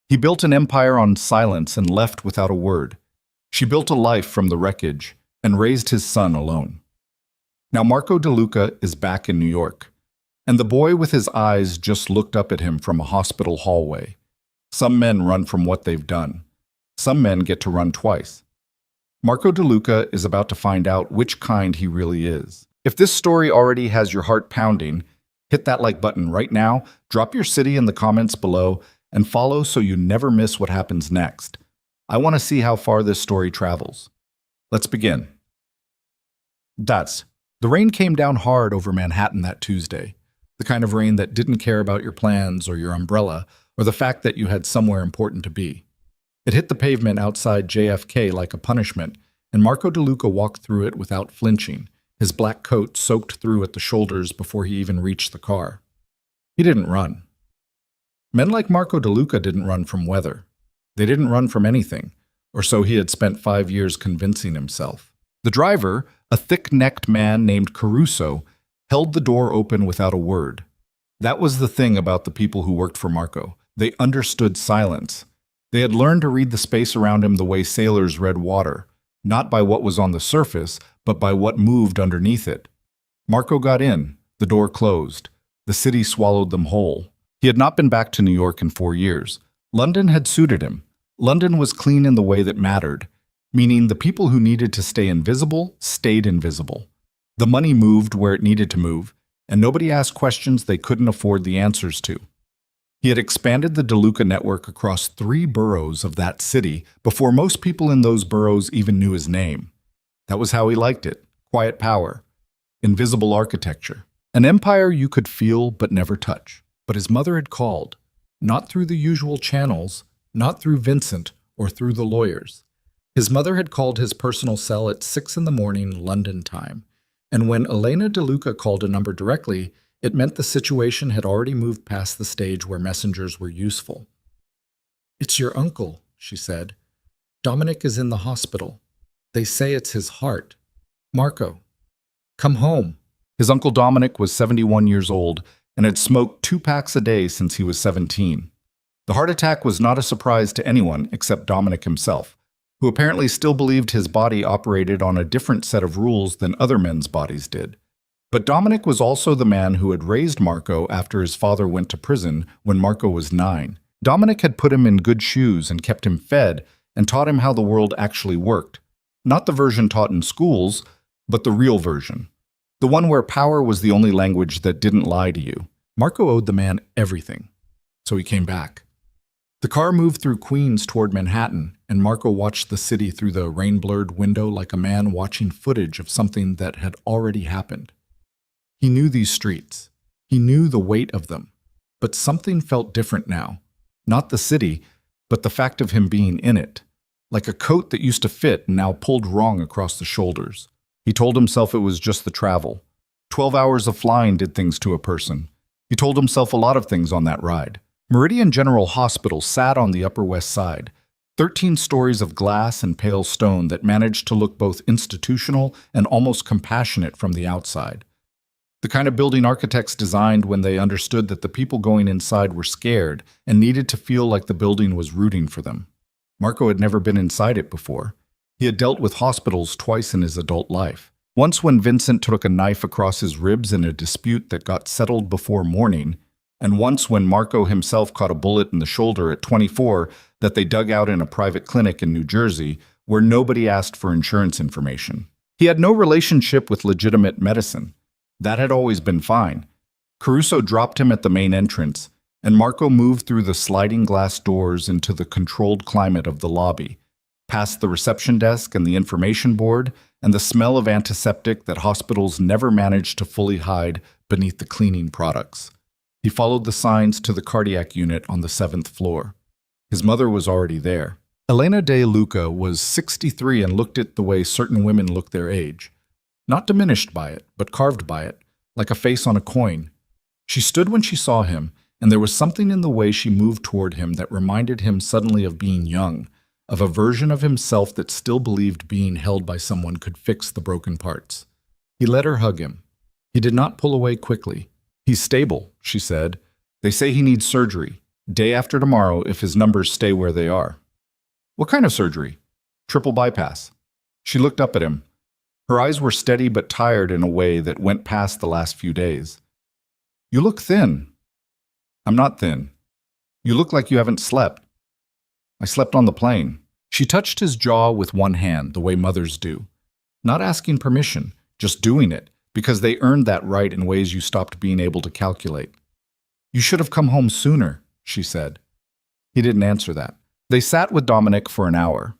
He built an empire on silence and left without a word. She built a life from the wreckage and raised his son alone. Now Marco DeLuca is back in New York, and the boy with his eyes just looked up at him from a hospital hallway. Some men run from what they've done. Some men get to run twice. Marco DeLuca is about to find out which kind he really is. If this story already has your heart pounding, hit that like button right now, drop your city in the comments below, and follow so you never miss what happens next. I want to see how far this story travels. Let's begin. The rain came down hard over Manhattan that Tuesday. The kind of rain that didn't care about your plans or your umbrella or the fact that you had somewhere important to be. It hit the pavement outside JFK like a punishment, and Marco DeLuca walked through it without flinching, his black coat soaked through at the shoulders before he even reached the car. He didn't run. Men like Marco DeLuca didn't run from weather. They didn't run from anything, or so he had spent 5 years convincing himself. The driver, a thick-necked man named Caruso, held the door open without a word. That was the thing about the people who worked for Marco. They understood silence. They had learned to read the space around him the way sailors read water, not by what was on the surface, but by what moved underneath it. Marco got in. The door closed. The city swallowed them whole. He had not been back to New York in 4 years. London had suited him. London was clean in the way that mattered, meaning the people who needed to stay invisible stayed invisible. The money moved where it needed to move, and nobody asked questions they couldn't afford the answers to. He had expanded the DeLuca network across 3 boroughs of that city before most people in those boroughs even knew his name. That was how he liked it. Quiet power. Invisible architecture. An empire you could feel but never touch. But his mother had called, not through the usual channels, not through Vincent or through the lawyers. His mother had called his personal cell at 6 in the morning London time, and when Elena DeLuca called a number directly, it meant the situation had already moved past the stage where messengers were useful. "It's your uncle," she said. "Dominic is in the hospital. They say it's his heart. Marco, come home." His uncle Dominic was 71 years old and had smoked 2 packs a day since he was 17. The heart attack was not a surprise to anyone except Dominic himself, who apparently still believed his body operated on a different set of rules than other men's bodies did. But Dominic was also the man who had raised Marco after his father went to prison when Marco was 9. Dominic had put him in good shoes and kept him fed and taught him how the world actually worked. Not the version taught in schools, but the real version. The one where power was the only language that didn't lie to you. Marco owed the man everything, so he came back. The car moved through Queens toward Manhattan, and Marco watched the city through the rain-blurred window like a man watching footage of something that had already happened. He knew these streets. He knew the weight of them. But something felt different now. Not the city, but the fact of him being in it. Like a coat that used to fit and now pulled wrong across the shoulders. He told himself it was just the travel. 12 hours of flying did things to a person. He told himself a lot of things on that ride. Meridian General Hospital sat on the Upper West Side. 13 stories of glass and pale stone that managed to look both institutional and almost compassionate from the outside. The kind of building architects designed when they understood that the people going inside were scared and needed to feel like the building was rooting for them. Marco had never been inside it before. He had dealt with hospitals twice in his adult life. Once when Vincent took a knife across his ribs in a dispute that got settled before morning, and once when Marco himself caught a bullet in the shoulder at 24 that they dug out in a private clinic in New Jersey where nobody asked for insurance information. He had no relationship with legitimate medicine. That had always been fine. Caruso dropped him at the main entrance, and Marco moved through the sliding glass doors into the controlled climate of the lobby, past the reception desk and the information board, and the smell of antiseptic that hospitals never managed to fully hide beneath the cleaning products. He followed the signs to the cardiac unit on the 7th floor. His mother was already there. Elena de Luca was 63 and looked it the way certain women look their age. Not diminished by it, but carved by it, like a face on a coin. She stood when she saw him, and there was something in the way she moved toward him that reminded him suddenly of being young, of a version of himself that still believed being held by someone could fix the broken parts. He let her hug him. He did not pull away quickly. "He's stable," she said. "They say he needs surgery. Day after tomorrow if his numbers stay where they are. What kind of surgery? Triple bypass. She looked up at him. Her eyes were steady but tired in a way that went past the last few days. You look thin. I'm not thin. You look like you haven't slept. I slept on the plane. She touched his jaw with one hand, the way mothers do. Not asking permission, just doing it, because they earned that right in ways you stopped being able to calculate. You should have come home sooner, she said. He didn't answer that. They sat with Dominic for an hour.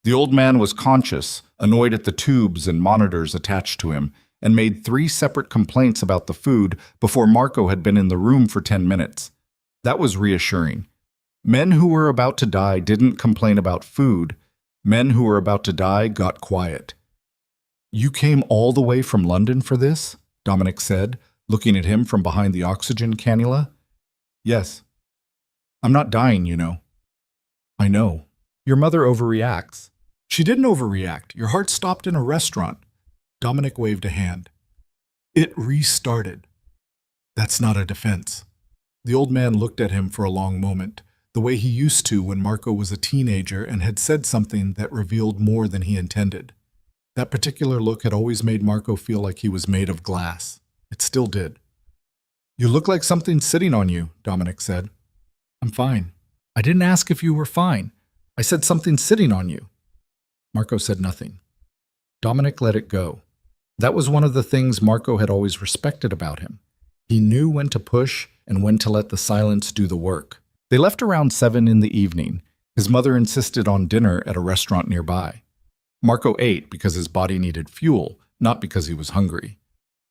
The old man was conscious, annoyed at the tubes and monitors attached to him, and made 3 separate complaints about the food before Marco had been in the room for 10 minutes. That was reassuring. Men who were about to die didn't complain about food. Men who were about to die got quiet. You came all the way from London for this? Dominic said, looking at him from behind the oxygen cannula. Yes. I'm not dying, you know. I know. Your mother overreacts. She didn't overreact. Your heart stopped in a restaurant. Dominic waved a hand. It restarted. That's not a defense. The old man looked at him for a long moment, the way he used to when Marco was a teenager and had said something that revealed more than he intended. That particular look had always made Marco feel like he was made of glass. It still did. You look like something's sitting on you, Dominic said. I'm fine. I didn't ask if you were fine. I said something's sitting on you. Marco said nothing. Dominic let it go. That was one of the things Marco had always respected about him. He knew when to push and when to let the silence do the work. They left around 7 in the evening. His mother insisted on dinner at a restaurant nearby. Marco ate because his body needed fuel, not because he was hungry.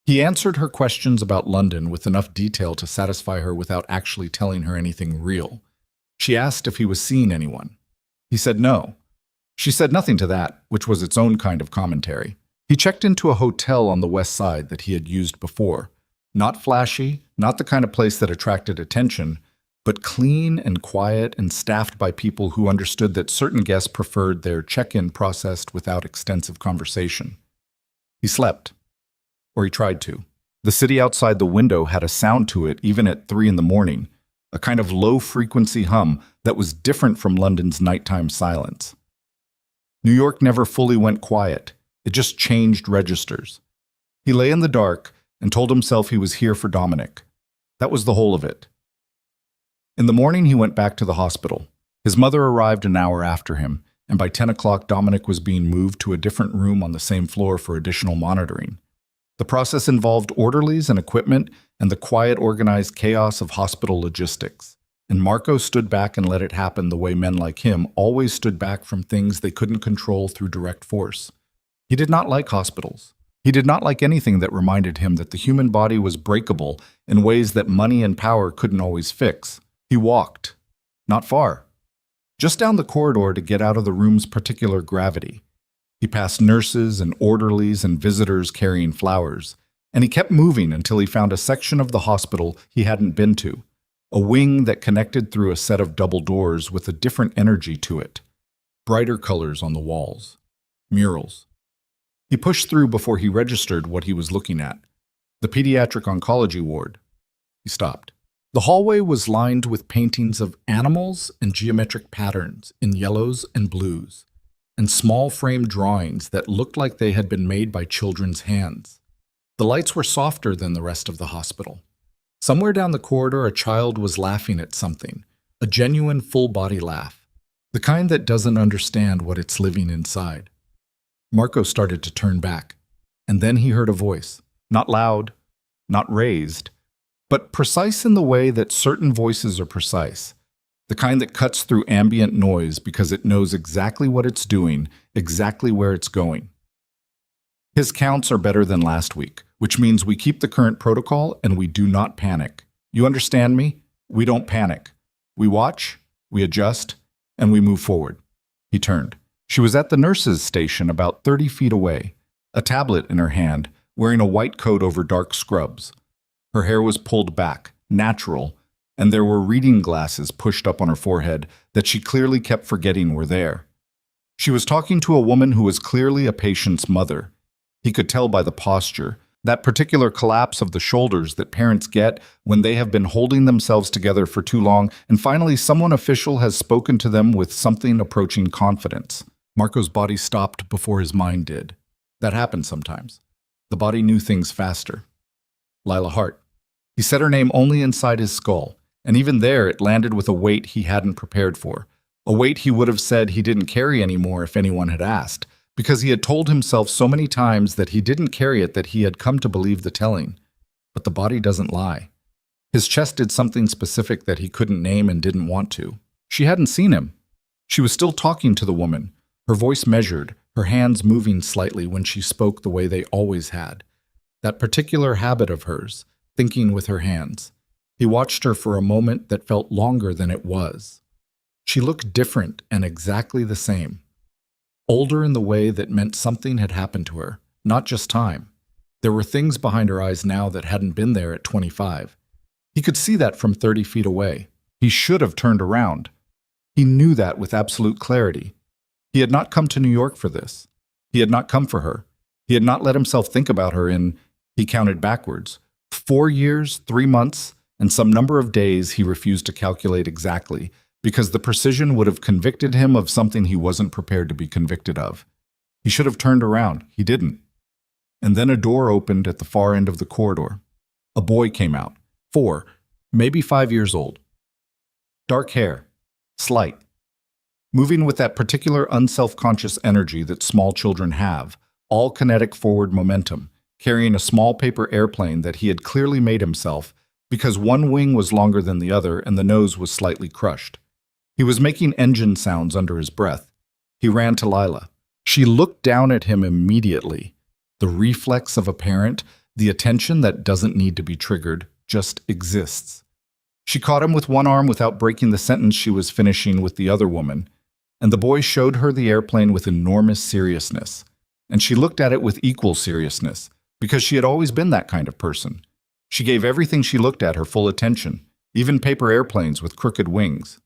He answered her questions about London with enough detail to satisfy her without actually telling her anything real. She asked if he was seeing anyone. He said no. She said nothing to that, which was its own kind of commentary. He checked into a hotel on the west side that he had used before. Not flashy, not the kind of place that attracted attention, but clean and quiet and staffed by people who understood that certain guests preferred their check-in processed without extensive conversation. He slept. Or he tried to. The city outside the window had a sound to it even at 3 in the morning, a kind of low-frequency hum that was different from London's nighttime silence. New York never fully went quiet. It just changed registers. He lay in the dark and told himself he was here for Dominic. That was the whole of it. In the morning, he went back to the hospital. His mother arrived an hour after him, and by 10 o'clock, Dominic was being moved to a different room on the same floor for additional monitoring. The process involved orderlies and equipment and the quiet, organized chaos of hospital logistics. And Marco stood back and let it happen the way men like him always stood back from things they couldn't control through direct force. He did not like hospitals. He did not like anything that reminded him that the human body was breakable in ways that money and power couldn't always fix. He walked. Not far. Just down the corridor to get out of the room's particular gravity. He passed nurses and orderlies and visitors carrying flowers, and he kept moving until he found a section of the hospital he hadn't been to, a wing that connected through a set of double doors with a different energy to it. Brighter colors on the walls. Murals. He pushed through before he registered what he was looking at. The pediatric oncology ward. He stopped. The hallway was lined with paintings of animals and geometric patterns in yellows and blues, and small frame drawings that looked like they had been made by children's hands. The lights were softer than the rest of the hospital. Somewhere down the corridor, a child was laughing at something, a genuine full-body laugh, the kind that doesn't understand what it's living inside. Marco started to turn back, and then he heard a voice, not loud, not raised, but precise in the way that certain voices are precise, the kind that cuts through ambient noise because it knows exactly what it's doing, exactly where it's going. His counts are better than last week, which means we keep the current protocol and we do not panic. You understand me? We don't panic. We watch, we adjust, and we move forward. He turned. She was at the nurse's station about 30 feet away, a tablet in her hand, wearing a white coat over dark scrubs. Her hair was pulled back, natural, and there were reading glasses pushed up on her forehead that she clearly kept forgetting were there. She was talking to a woman who was clearly a patient's mother. He could tell by the posture, That particular collapse of the shoulders that parents get when they have been holding themselves together for too long, and finally someone official has spoken to them with something approaching confidence. Marco's body stopped before his mind did. That happens sometimes. The body knew things faster. Lila Hart. He said her name only inside his skull, and even there it landed with a weight he hadn't prepared for. A weight he would have said he didn't carry anymore if anyone had asked, because he had told himself so many times that he didn't carry it that he had come to believe the telling. But the body doesn't lie. His chest did something specific that he couldn't name and didn't want to. She hadn't seen him. She was still talking to the woman, her voice measured, her hands moving slightly when she spoke the way they always had. That particular habit of hers, thinking with her hands. He watched her for a moment that felt longer than it was. She looked different and exactly the same. Older in the way that meant something had happened to her, not just time. There were things behind her eyes now that hadn't been there at 25. He could see that from 30 feet away. He should have turned around. He knew that with absolute clarity. He had not come to New York for this. He had not come for her. He had not let himself think about her in, he counted backwards, 4 years, 3 months, and some number of days he refused to calculate exactly, because the precision would have convicted him of something he wasn't prepared to be convicted of. He should have turned around. He didn't. And then a door opened at the far end of the corridor. A boy came out, 4, maybe 5 years old. Dark hair, slight. Moving with that particular unself-conscious energy that small children have, all kinetic forward momentum, carrying a small paper airplane that he had clearly made himself because one wing was longer than the other and the nose was slightly crushed. He was making engine sounds under his breath. He ran to Lila. She looked down at him immediately. The reflex of a parent, the attention that doesn't need to be triggered, just exists. She caught him with one arm without breaking the sentence she was finishing with the other woman, and the boy showed her the airplane with enormous seriousness. And she looked at it with equal seriousness, because she had always been that kind of person. She gave everything she looked at her full attention, even paper airplanes with crooked wings.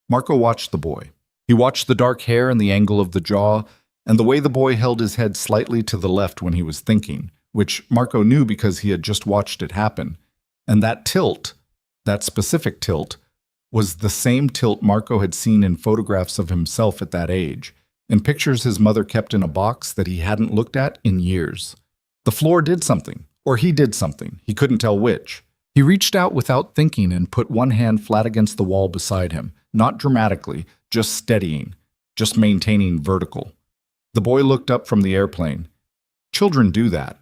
Marco watched the boy. He watched the dark hair and the angle of the jaw, and the way the boy held his head slightly to the left when he was thinking, which Marco knew because he had just watched it happen. And that tilt, that specific tilt, was the same tilt Marco had seen in photographs of himself at that age, and pictures his mother kept in a box that he hadn't looked at in years. The floor did something, or he did something, he couldn't tell which. He reached out without thinking and put one hand flat against the wall beside him, not dramatically, just steadying, just maintaining vertical. The boy looked up from the airplane. Children do that.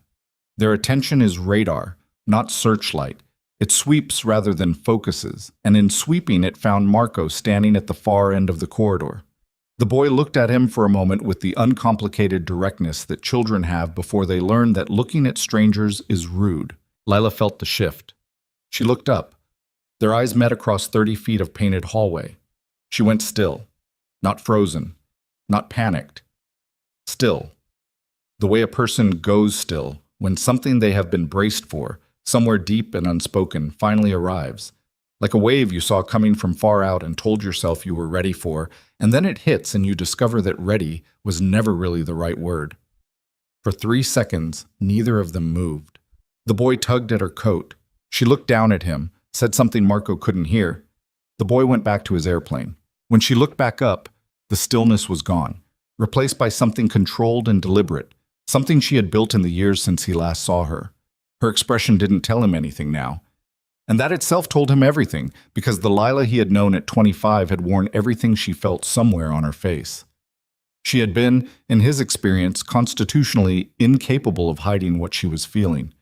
Their attention is radar, not searchlight. It sweeps rather than focuses, and in sweeping it found Marco standing at the far end of the corridor. The boy looked at him for a moment with the uncomplicated directness that children have before they learn that looking at strangers is rude. Lila felt the shift. She looked up. Their eyes met across 30 feet of painted hallway. She went still, not frozen, not panicked. Still. The way a person goes still when something they have been braced for, somewhere deep and unspoken, finally arrives. Like a wave you saw coming from far out and told yourself you were ready for, and then it hits and you discover that ready was never really the right word. For 3 seconds, neither of them moved. The boy tugged at her coat. She looked down at him, said something Marco couldn't hear. The boy went back to his airplane. When she looked back up, the stillness was gone, replaced by something controlled and deliberate, something she had built in the years since he last saw her. Her expression didn't tell him anything now. And that itself told him everything, because the Lila he had known at 25 had worn everything she felt somewhere on her face. She had been, in his experience, constitutionally incapable of hiding what she was feeling.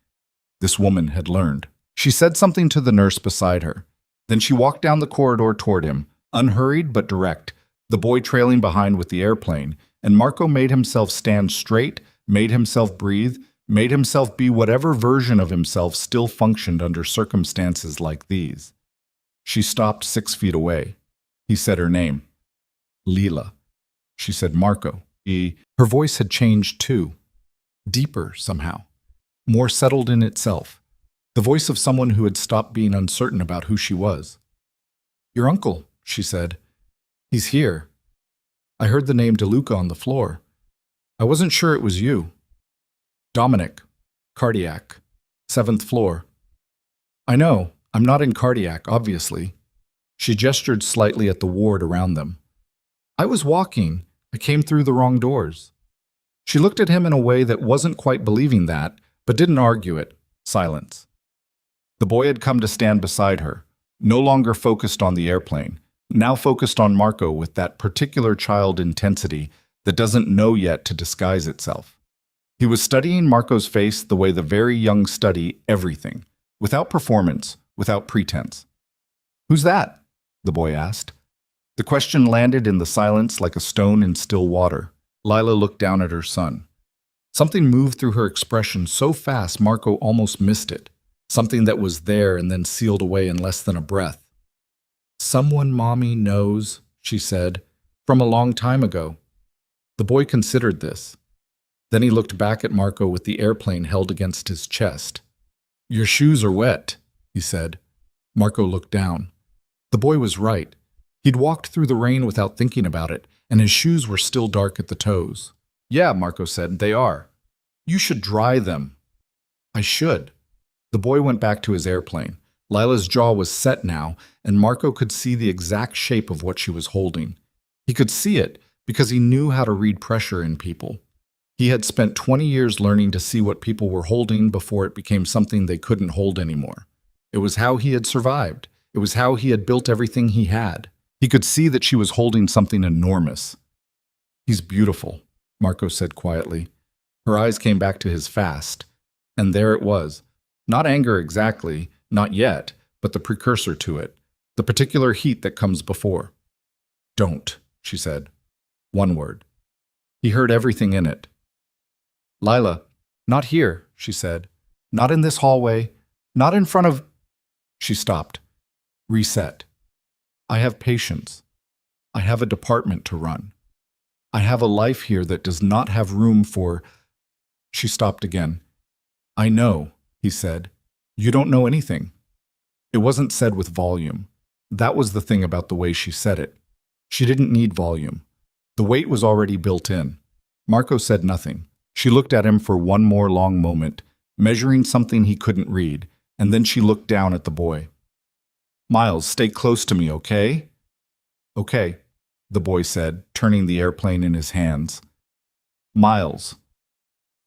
This woman had learned. She said something to the nurse beside her. Then she walked down the corridor toward him, unhurried but direct, the boy trailing behind with the airplane, and Marco made himself stand straight, made himself breathe, made himself be whatever version of himself still functioned under circumstances like these. She stopped 6 feet away. He said her name. Lila. She said Marco. Her voice had changed too. Deeper somehow. More settled in itself. The voice of someone who had stopped being uncertain about who she was. Your uncle, she said. He's here. I heard the name DeLuca on the floor. I wasn't sure it was you. Dominic. Cardiac. 7th floor. I know, I'm not in cardiac, obviously. She gestured slightly at the ward around them. I was walking. I came through the wrong doors. She looked at him in a way that wasn't quite believing that, but didn't argue it. Silence. The boy had come to stand beside her, no longer focused on the airplane, now focused on Marco with that particular child intensity that doesn't know yet to disguise itself. He was studying Marco's face the way the very young study everything, without performance, without pretense. Who's that? The boy asked. The question landed in the silence like a stone in still water. Lila looked down at her son. Something moved through her expression so fast Marco almost missed it. Something that was there and then sealed away in less than a breath. Someone Mommy knows, she said, from a long time ago. The boy considered this. Then he looked back at Marco with the airplane held against his chest. Your shoes are wet, he said. Marco looked down. The boy was right. He'd walked through the rain without thinking about it, and his shoes were still dark at the toes. Yeah, Marco said, they are. You should dry them. I should. The boy went back to his airplane. Lila's jaw was set now, and Marco could see the exact shape of what she was holding. He could see it because he knew how to read pressure in people. He had spent 20 years learning to see what people were holding before it became something they couldn't hold anymore. It was how he had survived. It was how he had built everything he had. He could see that she was holding something enormous. He's beautiful, Marco said quietly. Her eyes came back to his fast, and there it was. Not anger exactly, not yet, but the precursor to it, the particular heat that comes before. Don't, she said. One word. He heard everything in it. Lila, not here, she said. Not in this hallway. Not in front of... She stopped. Reset. I have patience. I have a department to run. I have a life here that does not have room for... She stopped again. I know, he said. You don't know anything. It wasn't said with volume. That was the thing about the way she said it. She didn't need volume. The weight was already built in. Marco said nothing. She looked at him for one more long moment, measuring something he couldn't read, and then she looked down at the boy. Miles, stay close to me, okay? Okay, the boy said, turning the airplane in his hands. Miles.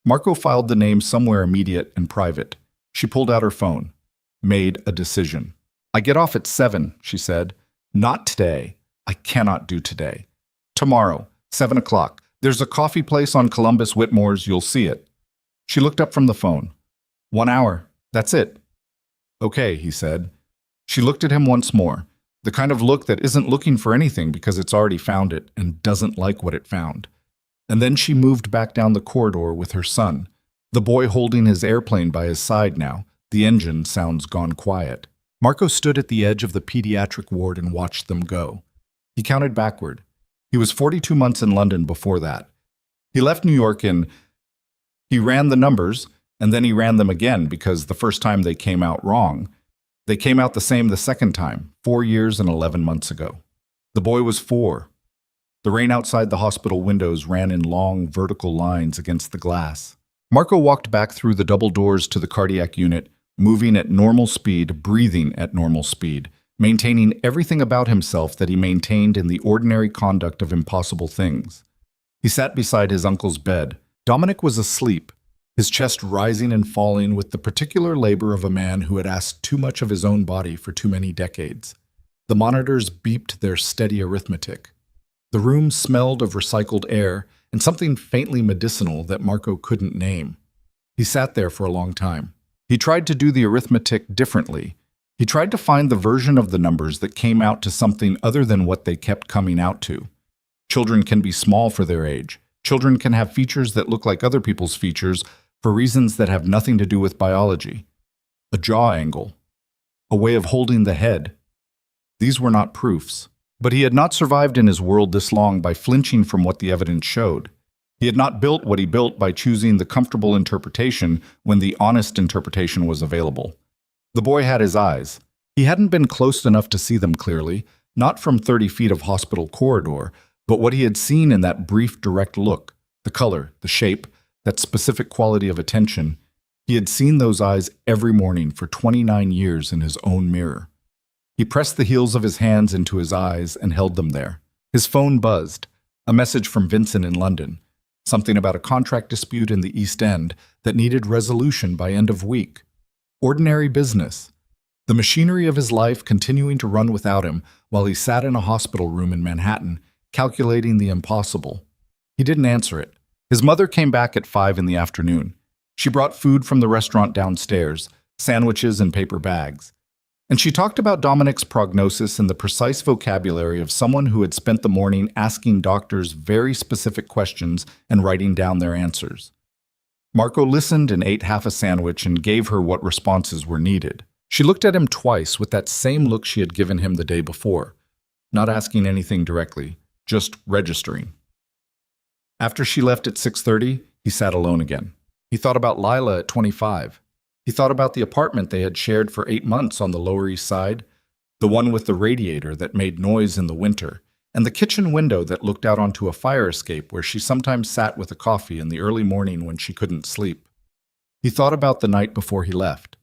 Marco filed the name somewhere immediate and private. She pulled out her phone. Made a decision. I get off at 7, she said. Not today. I cannot do today. Tomorrow, 7 o'clock. There's a coffee place on Columbus Whitmore's, you'll see it. She looked up from the phone. 1 hour. That's it. Okay, he said. She looked at him once more, the kind of look that isn't looking for anything because it's already found it and doesn't like what it found. And then she moved back down the corridor with her son, the boy holding his airplane by his side now, the engine sounds gone quiet. Marco stood at the edge of the pediatric ward and watched them go. He counted backward. He was 42 months in London before that. He left New York he ran the numbers, and then he ran them again because the first time they came out wrong. They came out the same the second time, 4 years and 11 months ago. The boy was 4. The rain outside the hospital windows ran in long, vertical lines against the glass. Marco walked back through the double doors to the cardiac unit, moving at normal speed, breathing at normal speed, maintaining everything about himself that he maintained in the ordinary conduct of impossible things. He sat beside his uncle's bed. Dominic was asleep, his chest rising and falling with the particular labor of a man who had asked too much of his own body for too many decades. The monitors beeped their steady arithmetic. The room smelled of recycled air and something faintly medicinal that Marco couldn't name. He sat there for a long time. He tried to do the arithmetic differently. He tried to find the version of the numbers that came out to something other than what they kept coming out to. Children can be small for their age. Children can have features that look like other people's features for reasons that have nothing to do with biology. A jaw angle. A way of holding the head. These were not proofs. But he had not survived in his world this long by flinching from what the evidence showed. He had not built what he built by choosing the comfortable interpretation when the honest interpretation was available. The boy had his eyes. He hadn't been close enough to see them clearly, not from 30 feet of hospital corridor, but what he had seen in that brief, direct look, the color, the shape, that specific quality of attention, He had seen those eyes every morning for 29 years in his own mirror. He pressed the heels of his hands into his eyes and held them there. His phone buzzed. A message from Vincent in London. Something about a contract dispute in the East End that needed resolution by end of week. Ordinary business. The machinery of his life continuing to run without him while he sat in a hospital room in Manhattan, calculating the impossible. He didn't answer it. His mother came back at 5 in the afternoon. She brought food from the restaurant downstairs, sandwiches and paper bags. And she talked about Dominic's prognosis in the precise vocabulary of someone who had spent the morning asking doctors very specific questions and writing down their answers. Marco listened and ate half a sandwich and gave her what responses were needed. She looked at him twice with that same look she had given him the day before, not asking anything directly, just registering. After she left at 6:30, he sat alone again. He thought about Lila at 25. He thought about the apartment they had shared for 8 months on the Lower East Side, the one with the radiator that made noise in the winter, and the kitchen window that looked out onto a fire escape where she sometimes sat with a coffee in the early morning when she couldn't sleep. He thought about the night before he left.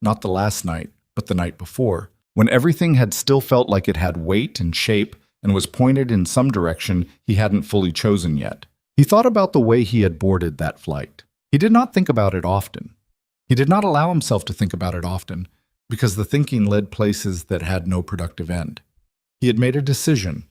Not the last night, but the night before, when everything had still felt like it had weight and shape and was pointed in some direction he hadn't fully chosen yet. He thought about the way he had boarded that flight. He did not think about it often. He did not allow himself to think about it often, because the thinking led places that had no productive end. He had made a decision.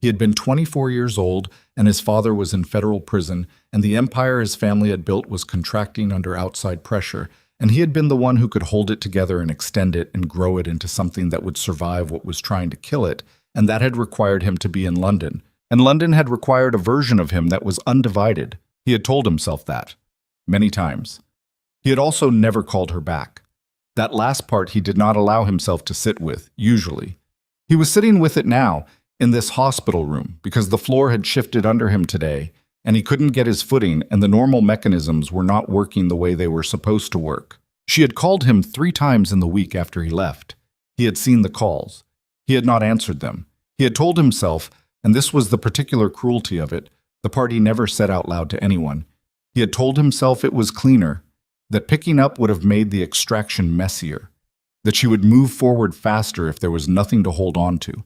He had been 24 years old, and his father was in federal prison, and the empire his family had built was contracting under outside pressure, and he had been the one who could hold it together and extend it and grow it into something that would survive what was trying to kill it, and that had required him to be in London. And London had required a version of him that was undivided. He had told himself that many times. He had also never called her back. That last part he did not allow himself to sit with, usually. He was sitting with it now, in this hospital room, because the floor had shifted under him today, and he couldn't get his footing, and the normal mechanisms were not working the way they were supposed to work. She had called him 3 times in the week after he left. He had seen the calls. He had not answered them. He had told himself, and this was the particular cruelty of it, the part he never said out loud to anyone. He had told himself it was cleaner, that picking up would have made the extraction messier, that she would move forward faster if there was nothing to hold on to.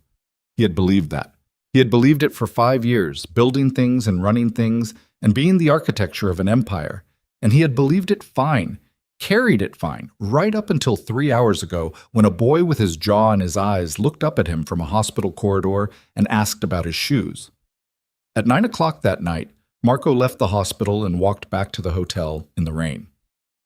He had believed that. He had believed it for 5 years, building things and running things and being the architecture of an empire. And he had believed it fine, carried it fine, right up until 3 hours ago when a boy with his jaw in his eyes looked up at him from a hospital corridor and asked about his shoes. At 9 o'clock that night, Marco left the hospital and walked back to the hotel in the rain.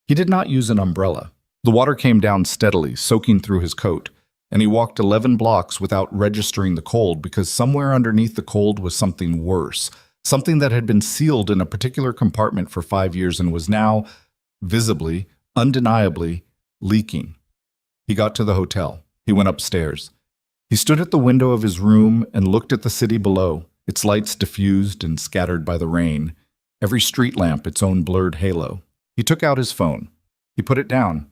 He did not use an umbrella. The water came down steadily, soaking through his coat, and he walked 11 blocks without registering the cold because somewhere underneath the cold was something worse, something that had been sealed in a particular compartment for 5 years and was now, visibly, undeniably, leaking. He got to the hotel. He went upstairs. He stood at the window of his room and looked at the city below, its lights diffused and scattered by the rain, every street lamp its own blurred halo. He took out his phone. He put it down.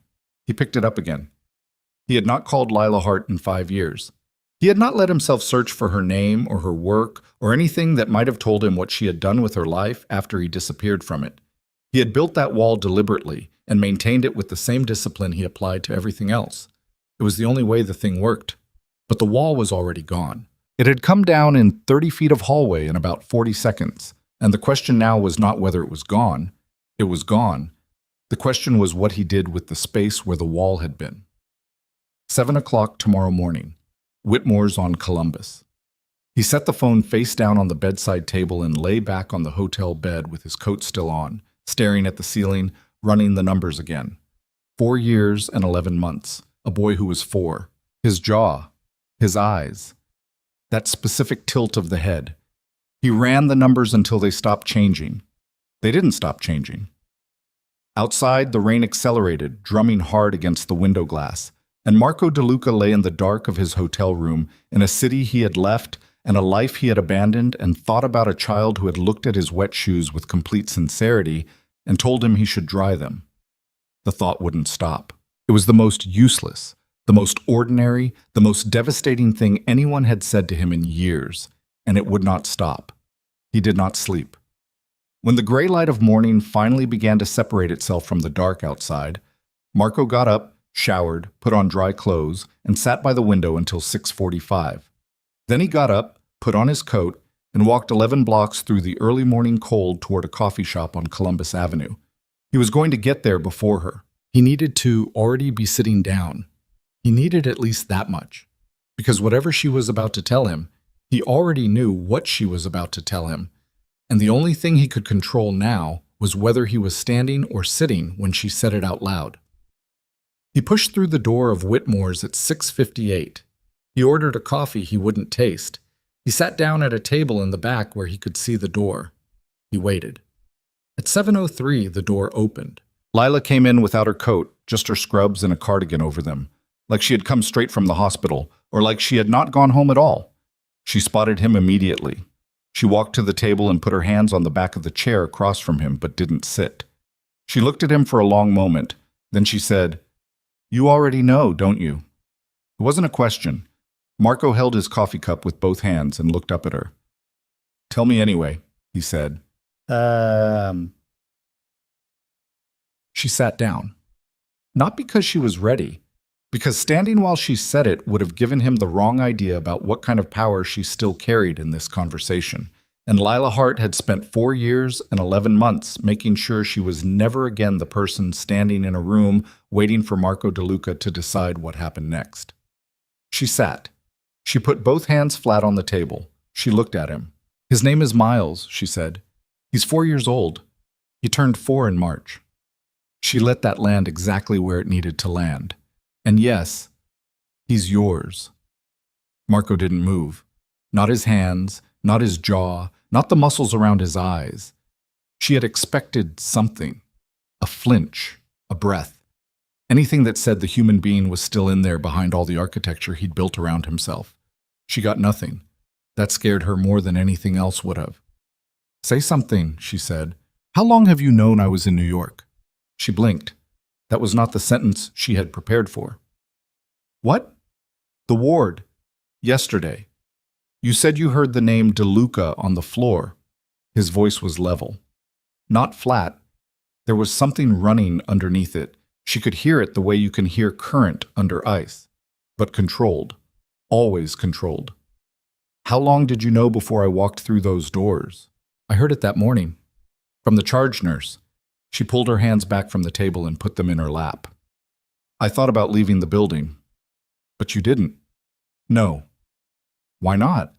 He picked it up again. He had not called Lila Hart in 5 years. He had not let himself search for her name or her work or anything that might have told him what she had done with her life after he disappeared from it. He had built that wall deliberately and maintained it with the same discipline he applied to everything else. It was the only way the thing worked. But the wall was already gone. It had come down in 30 feet of hallway in about 40 seconds, and the question now was not whether it was gone. It was gone. The question was what he did with the space where the wall had been. 7 o'clock tomorrow morning. Whitmore's on Columbus. He set the phone face down on the bedside table and lay back on the hotel bed with his coat still on, staring at the ceiling, running the numbers again. 4 years and 11 months. A boy who was 4. His jaw. His eyes. That specific tilt of the head. He ran the numbers until they stopped changing. They didn't stop changing. Outside, the rain accelerated, drumming hard against the window glass, and Marco DeLuca lay in the dark of his hotel room in a city he had left and a life he had abandoned, and thought about a child who had looked at his wet shoes with complete sincerity and told him he should dry them. The thought wouldn't stop. It was the most useless, the most ordinary, the most devastating thing anyone had said to him in years, and it would not stop. He did not sleep. When the gray light of morning finally began to separate itself from the dark outside, Marco got up, showered, put on dry clothes, and sat by the window until 6:45. Then he got up, put on his coat, and walked 11 blocks through the early morning cold toward a coffee shop on Columbus Avenue. He was going to get there before her. He needed to already be sitting down. He needed at least that much. Because whatever she was about to tell him, he already knew what she was about to tell him. And the only thing he could control now was whether he was standing or sitting when she said it out loud. He pushed through the door of Whitmore's at 6:58. He ordered a coffee he wouldn't taste. He sat down at a table in the back where he could see the door. He waited. At 7:03, the door opened. Lila came in without her coat, just her scrubs and a cardigan over them, like she had come straight from the hospital, or like she had not gone home at all. She spotted him immediately. She walked to the table and put her hands on the back of the chair across from him, but didn't sit. She looked at him for a long moment. Then she said, "You already know, don't you?" It wasn't a question. Marco held his coffee cup with both hands and looked up at her. "Tell me anyway," he said. She sat down. Not because she was ready, because standing while she said it would have given him the wrong idea about what kind of power she still carried in this conversation. And Lila Hart had spent 4 years and 11 months making sure she was never again the person standing in a room waiting for Marco DeLuca to decide what happened next. She sat. She put both hands flat on the table. She looked at him. "His name is Miles," she said. "He's 4 years old. He turned 4 in March." She let that land exactly where it needed to land. "And yes, he's yours." Marco didn't move. Not his hands, not his jaw, not the muscles around his eyes. She had expected something. A flinch, a breath. Anything that said the human being was still in there behind all the architecture he'd built around himself. She got nothing. That scared her more than anything else would have. "Say something," she said. "How long have you known I was in New York?" She blinked. That was not the sentence she had prepared for. "What?" "The ward. Yesterday. You said you heard the name DeLuca on the floor." His voice was level. Not flat. There was something running underneath it. She could hear it the way you can hear current under ice. But controlled. Always controlled. "How long did you know before I walked through those doors?" "I heard it that morning. From the charge nurse." She pulled her hands back from the table and put them in her lap. "I thought about leaving the building." "But you didn't." "No." "Why not?"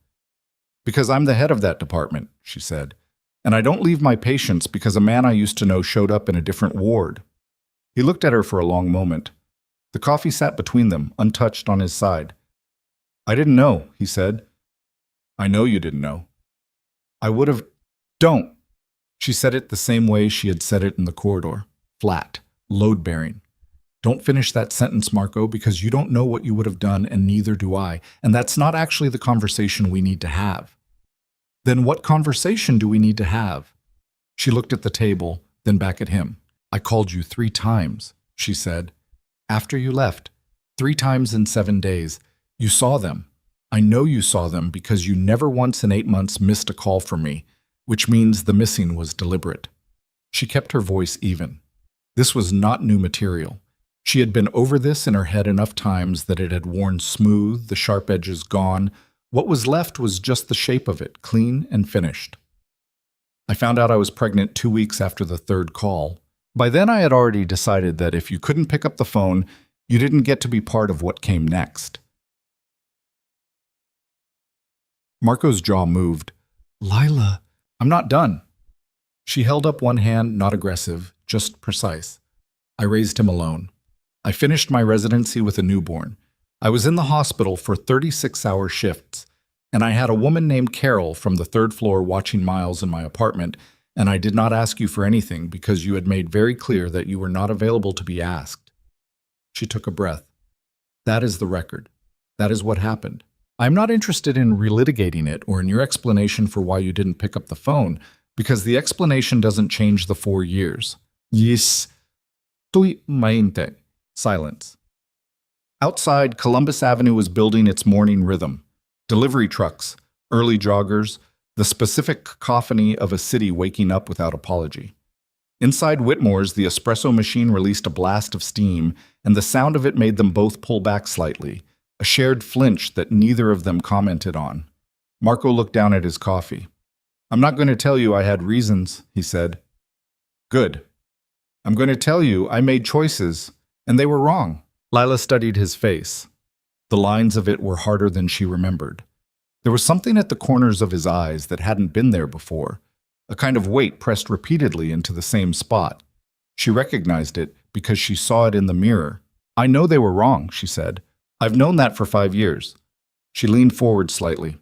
"Because I'm the head of that department," she said. "And I don't leave my patients because a man I used to know showed up in a different ward." He looked at her for a long moment. The coffee sat between them, untouched on his side. "I didn't know," he said. "I know you didn't know." "I would have—" "Don't!" She said it the same way she had said it in the corridor. Flat. Load-bearing. "Don't finish that sentence, Marco, because you don't know what you would have done, and neither do I. And that's not actually the conversation we need to have." "Then what conversation do we need to have?" She looked at the table, then back at him. "I called you 3 times, she said. "After you left. 3 times in 7 days. You saw them. I know you saw them because you never once in 8 months missed a call from me, which means the missing was deliberate." She kept her voice even. This was not new material. She had been over this in her head enough times that it had worn smooth, the sharp edges gone. What was left was just the shape of it, clean and finished. "I found out I was pregnant 2 weeks after the 3rd call. By then I had already decided that if you couldn't pick up the phone, you didn't get to be part of what came next." Marco's jaw moved. "Lila, I'm not done." She held up one hand, not aggressive, just precise. "I raised him alone. I finished my residency with a newborn. I was in the hospital for 36-hour shifts, and I had a woman named Carol from the 3rd floor watching Miles in my apartment, and I did not ask you for anything because you had made very clear that you were not available to be asked." She took a breath. "That is the record. That is what happened. I'm not interested in relitigating it or in your explanation for why you didn't pick up the phone, because the explanation doesn't change the 4 years. Yes. Tuy mainte. Silence. Outside, Columbus Avenue was building its morning rhythm. Delivery trucks, early joggers, the specific cacophony of a city waking up without apology. Inside Whitmore's, the espresso machine released a blast of steam, and the sound of it made them both pull back slightly, a shared flinch that neither of them commented on. Marco looked down at his coffee. "I'm not going to tell you I had reasons," he said. "Good. I'm going to tell you I made choices, and they were wrong." Lila studied his face. The lines of it were harder than she remembered. There was something at the corners of his eyes that hadn't been there before, a kind of weight pressed repeatedly into the same spot. She recognized it because she saw it in the mirror. "I know they were wrong," she said. "I've known that for 5 years." She leaned forward slightly.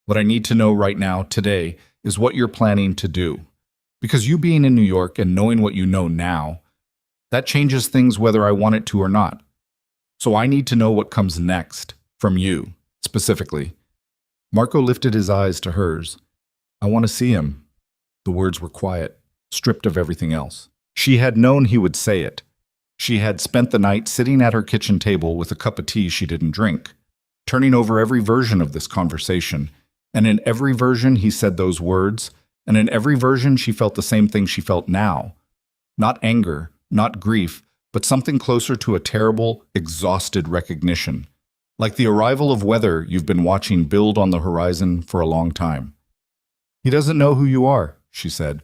"What I need to know right now, today, is what you're planning to do. Because you being in New York and knowing what you know now, that changes things whether I want it to or not. So I need to know what comes next, from you, specifically." Marco lifted his eyes to hers. "I want to see him." The words were quiet, stripped of everything else. She had known he would say it. She had spent the night sitting at her kitchen table with a cup of tea she didn't drink, turning over every version of this conversation, and in every version he said those words, and in every version she felt the same thing she felt now. Not anger, not grief, but something closer to a terrible, exhausted recognition, like the arrival of weather you've been watching build on the horizon for a long time. "He doesn't know who you are," she said.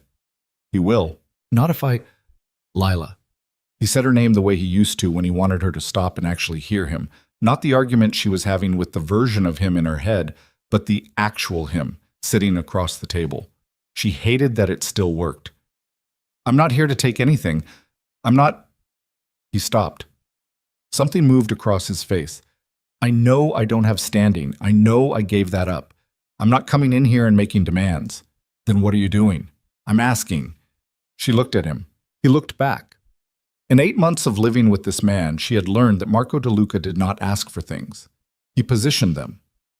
"He will. Not if I—" "Lila." He said her name the way he used to when he wanted her to stop and actually hear him, not the argument she was having with the version of him in her head, but the actual him, sitting across the table. She hated that it still worked. "I'm not here to take anything. I'm not—" He stopped. Something moved across his face. "I know I don't have standing. I know I gave that up. I'm not coming in here and making demands." "Then what are you doing?" "I'm asking." She looked at him. He looked back. In 8 months of living with this man, she had learned that Marco DeLuca did not ask for things. He positioned them.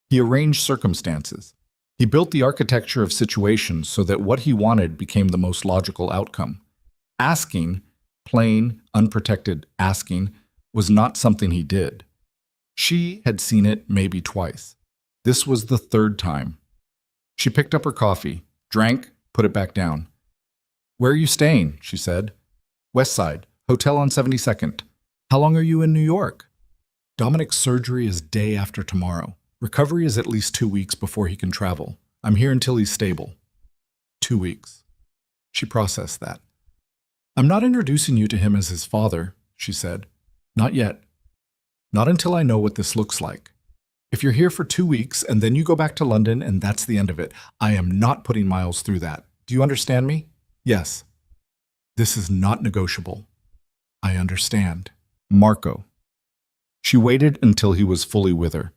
He arranged circumstances. He built the architecture of situations so that what he wanted became the most logical outcome. Asking, plain, unprotected asking, was not something he did. She had seen it maybe twice. This was the 3rd time. She picked up her coffee, drank, put it back down. "Where are you staying?" she said. "West Side, hotel on 72nd. How long are you in New York?" "Dominic's surgery is day after tomorrow. Recovery is at least 2 weeks before he can travel. I'm here until he's stable." 2 weeks. She processed that. "I'm not introducing you to him as his father," she said. "Not yet. Not until I know what this looks like. If you're here for 2 weeks and then you go back to London and that's the end of it, I am not putting Miles through that. Do you understand me?" "Yes." "This is not negotiable." "I understand." Marco. She waited until he was fully with her.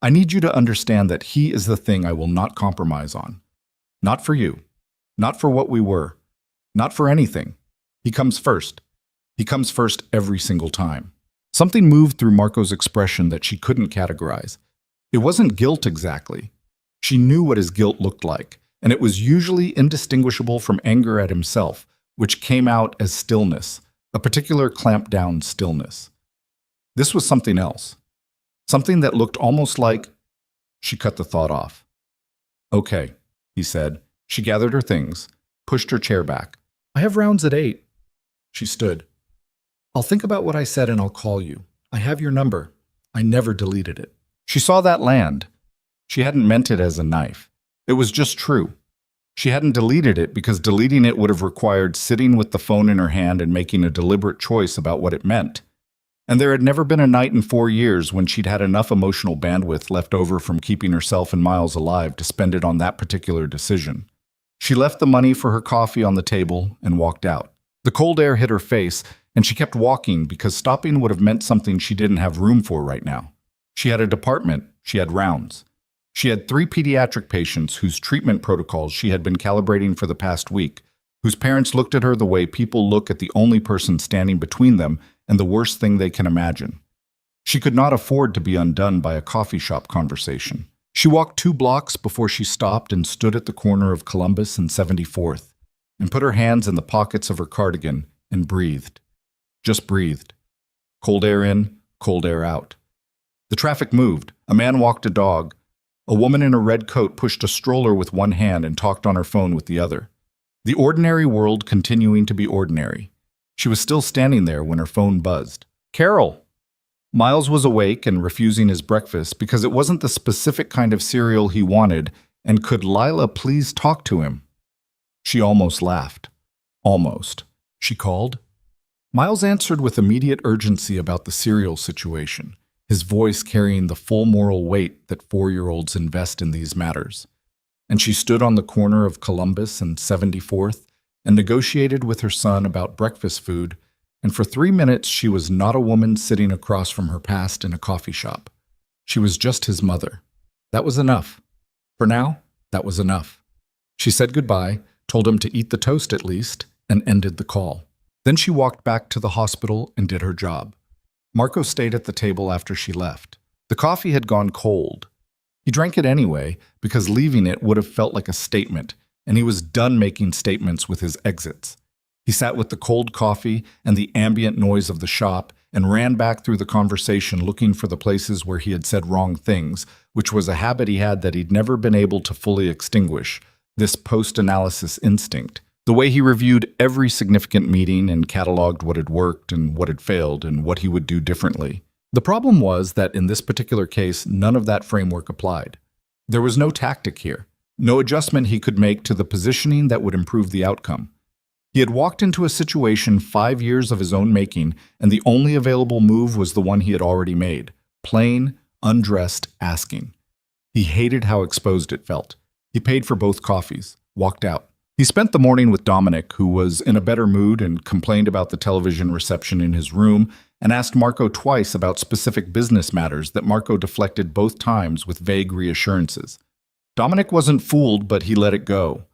"I need you to understand that he is the thing I will not compromise on. Not for you. Not for what we were. Not for anything. He comes first. He comes first every single time." Something moved through Marco's expression that she couldn't categorize. It wasn't guilt exactly. She knew what his guilt looked like, and it was usually indistinguishable from anger at himself, which came out as stillness, a particular clamped-down stillness. This was something else. Something that looked almost like— She cut the thought off. "Okay," he said. She gathered her things, pushed her chair back. "I have rounds at 8. She stood. "I'll think about what I said and I'll call you. I have your number. I never deleted it." She saw that land. She hadn't meant it as a knife. It was just true. She hadn't deleted it because deleting it would have required sitting with the phone in her hand and making a deliberate choice about what it meant. And there had never been a night in 4 years when she'd had enough emotional bandwidth left over from keeping herself and Miles alive to spend it on that particular decision. She left the money for her coffee on the table and walked out. The cold air hit her face, and she kept walking because stopping would have meant something she didn't have room for right now. She had a department, she had rounds. She had 3 pediatric patients whose treatment protocols she had been calibrating for the past week, whose parents looked at her the way people look at the only person standing between them and the worst thing they can imagine. She could not afford to be undone by a coffee shop conversation. She walked 2 blocks before she stopped and stood at the corner of Columbus and 74th, and put her hands in the pockets of her cardigan and breathed. Just breathed. Cold air in, cold air out. The traffic moved. A man walked a dog. A woman in a red coat pushed a stroller with one hand and talked on her phone with the other. The ordinary world continuing to be ordinary. She was still standing there when her phone buzzed. Carol! Miles was awake and refusing his breakfast because it wasn't the specific kind of cereal he wanted, and could Lila please talk to him? She almost laughed. Almost. She called. Miles answered with immediate urgency about the cereal situation, his voice carrying the full moral weight that 4-year-olds invest in these matters. And she stood on the corner of Columbus and 74th and negotiated with her son about breakfast food, and for 3 minutes she was not a woman sitting across from her past in a coffee shop. She was just his mother. That was enough. For now, that was enough. She said goodbye, told him to eat the toast at least, and ended the call. Then she walked back to the hospital and did her job. Marco stayed at the table after she left. The coffee had gone cold. He drank it anyway because leaving it would have felt like a statement, and he was done making statements with his exits. He sat with the cold coffee and the ambient noise of the shop and ran back through the conversation looking for the places where he had said wrong things, which was a habit he had that he'd never been able to fully extinguish, this post-analysis instinct. The way he reviewed every significant meeting and cataloged what had worked and what had failed and what he would do differently. The problem was that in this particular case, none of that framework applied. There was no tactic here, no adjustment he could make to the positioning that would improve the outcome. He had walked into a situation 5 years of his own making, and the only available move was the one he had already made, plain, undressed asking. He hated how exposed it felt. He paid for both coffees, walked out. He spent the morning with Dominic, who was in a better mood and complained about the television reception in his room, and asked Marco twice about specific business matters that Marco deflected both times with vague reassurances. Dominic wasn't fooled, but he let it go.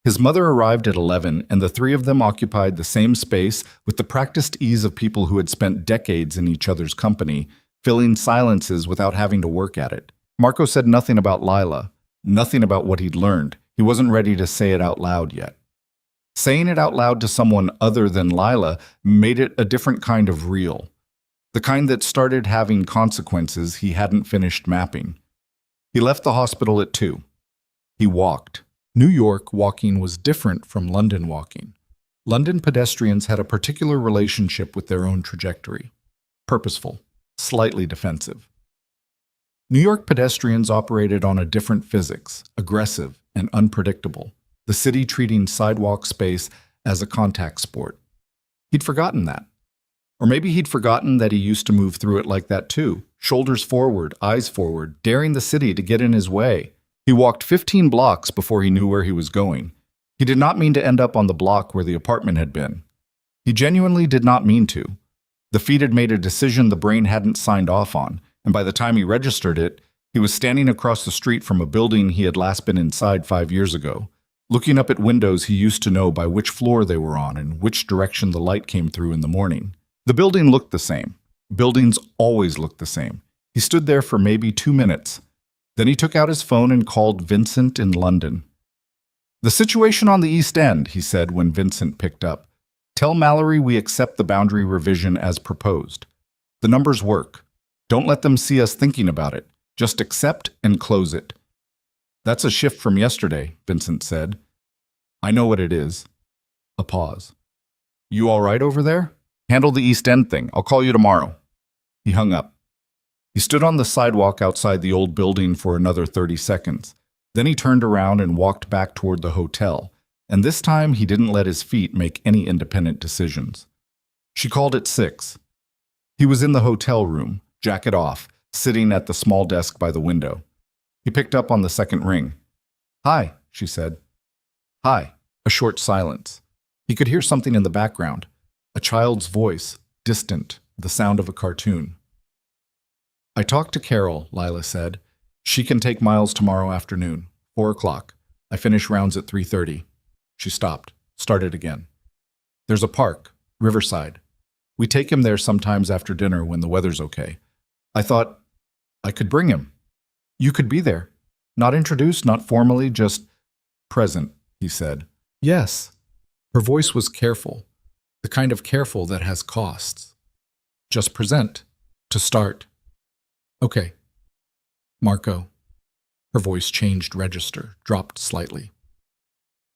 His mother arrived at 11, and the three of them occupied the same space with the practiced ease of people who had spent decades in each other's company, filling silences without having to work at it. Marco said nothing about Lila, nothing about what he'd learned. He wasn't ready to say it out loud yet. Saying it out loud to someone other than Lila made it a different kind of real, the kind that started having consequences he hadn't finished mapping. He left the hospital at 2. He walked. New York walking was different from London walking. London pedestrians had a particular relationship with their own trajectory. Purposeful, slightly defensive. New York pedestrians operated on a different physics, aggressive and unpredictable, the city treating sidewalk space as a contact sport. He'd forgotten that. Or maybe he'd forgotten that he used to move through it like that too, shoulders forward, eyes forward, daring the city to get in his way. He walked 15 blocks before he knew where he was going. He did not mean to end up on the block where the apartment had been. He genuinely did not mean to. The feet had made a decision the brain hadn't signed off on, and by the time he registered it, he was standing across the street from a building he had last been inside 5 years ago, looking up at windows he used to know by which floor they were on and which direction the light came through in the morning. The building looked the same. Buildings always looked the same. He stood there for maybe 2 minutes. Then he took out his phone and called Vincent in London. "The situation on the East End," he said when Vincent picked up. "Tell Mallory we accept the boundary revision as proposed. The numbers work. Don't let them see us thinking about it. Just accept and close it." "That's a shift from yesterday," Vincent said. "I know what it is." A pause. "You all right over there? Handle the East End thing. I'll call you tomorrow." He hung up. He stood on the sidewalk outside the old building for another 30 seconds. Then he turned around and walked back toward the hotel, and this time he didn't let his feet make any independent decisions. She called at 6. He was in the hotel room, jacket off, sitting at the small desk by the window. He picked up on the second ring. "Hi," she said. "Hi." A short silence. He could hear something in the background. A child's voice, distant, the sound of a cartoon. "I talked to Carol," Lila said. "She can take Miles tomorrow afternoon, 4 o'clock. I finish rounds at 3:30. She stopped, started again. "There's a park, Riverside. We take him there sometimes after dinner when the weather's okay. I thought I could bring him. You could be there. Not introduced, not formally, just present," he said. "Yes." Her voice was careful, the kind of careful that has costs. "Just present, to start." "Okay." "Marco." Her voice changed register, dropped slightly.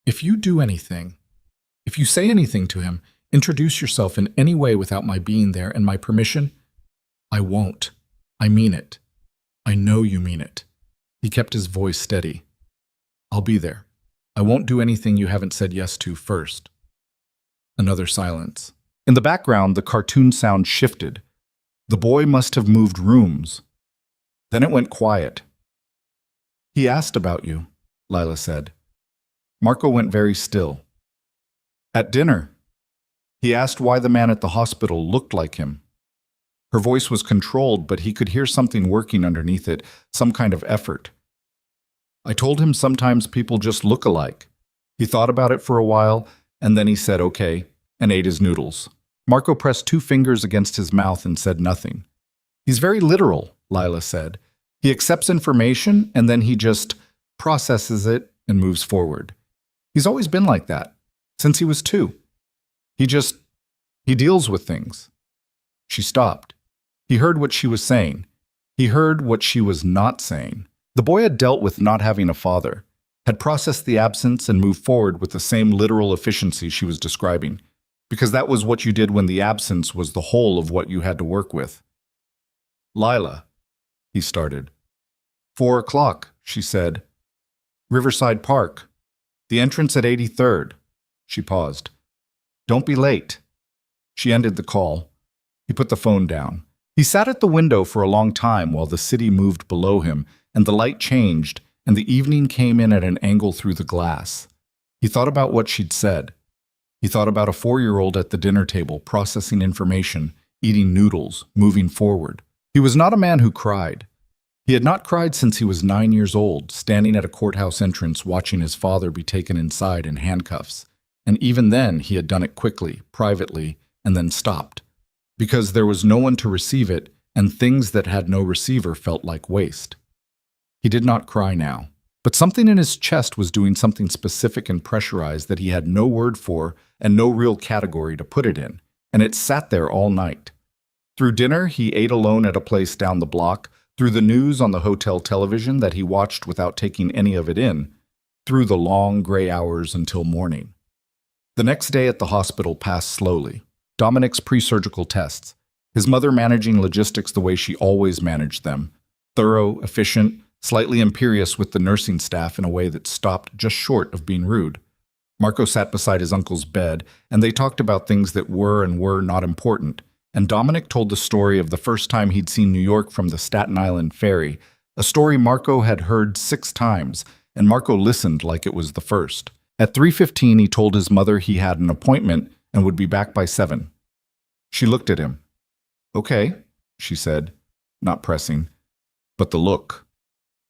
If you do anything, if you say anything to him, introduce yourself in any way without my being there and my permission, I won't. I mean it. I know you mean it. He kept his voice steady. I'll be there. I won't do anything you haven't said yes to first. Another silence. In the background, the cartoon sound shifted. The boy must have moved rooms. Then it went quiet. He asked about you, Lila said. Marco went very still. At dinner, he asked why the man at the hospital looked like him. Her voice was controlled, but he could hear something working underneath it, some kind of effort. I told him sometimes people just look alike. He thought about it for a while, and then he said okay, and ate his noodles. Marco pressed 2 fingers against his mouth and said nothing. He's very literal, Lila said. He accepts information, and then he just processes it and moves forward. He's always been like that, since he was 2. He deals with things. She stopped. He heard what she was saying. He heard what she was not saying. The boy had dealt with not having a father, had processed the absence and moved forward with the same literal efficiency she was describing, because that was what you did when the absence was the whole of what you had to work with. Lila, he started. 4 o'clock, she said. Riverside Park. The entrance at 83rd. She paused. Don't be late. She ended the call. He put the phone down. He sat at the window for a long time while the city moved below him, and the light changed, and the evening came in at an angle through the glass. He thought about what she'd said. He thought about a 4-year-old at the dinner table, processing information, eating noodles, moving forward. He was not a man who cried. He had not cried since he was 9 years old, standing at a courthouse entrance watching his father be taken inside in handcuffs. And even then, he had done it quickly, privately, and then stopped. Because there was no one to receive it, and things that had no receiver felt like waste. He did not cry now, but something in his chest was doing something specific and pressurized that he had no word for and no real category to put it in, and it sat there all night. Through dinner, he ate alone at a place down the block, through the news on the hotel television that he watched without taking any of it in, through the long gray hours until morning. The next day at the hospital passed slowly. Dominic's pre-surgical tests, his mother managing logistics the way she always managed them, thorough, efficient, slightly imperious with the nursing staff in a way that stopped just short of being rude. Marco sat beside his uncle's bed, and they talked about things that were and were not important, and Dominic told the story of the first time he'd seen New York from the Staten Island ferry, a story Marco had heard 6 times, and Marco listened like it was the first. At 3:15, he told his mother he had an appointment and would be back by 7. She looked at him. Okay, she said, not pressing, but the look.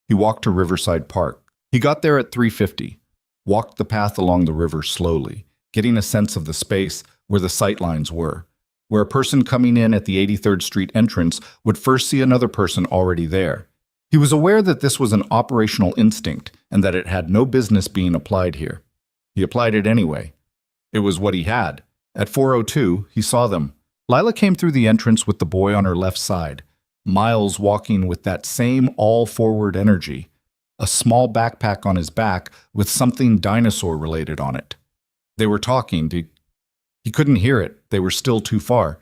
He walked to Riverside Park. He got there at 3:50, walked the path along the river slowly, getting a sense of the space where the sightlines were, where a person coming in at the 83rd Street entrance would first see another person already there. He was aware that this was an operational instinct and that it had no business being applied here. He applied it anyway. It was what he had. At 4:02, he saw them. Lila came through the entrance with the boy on her left side, Miles walking with that same all-forward energy, a small backpack on his back with something dinosaur-related on it. They were talking. He couldn't hear it. They were still too far.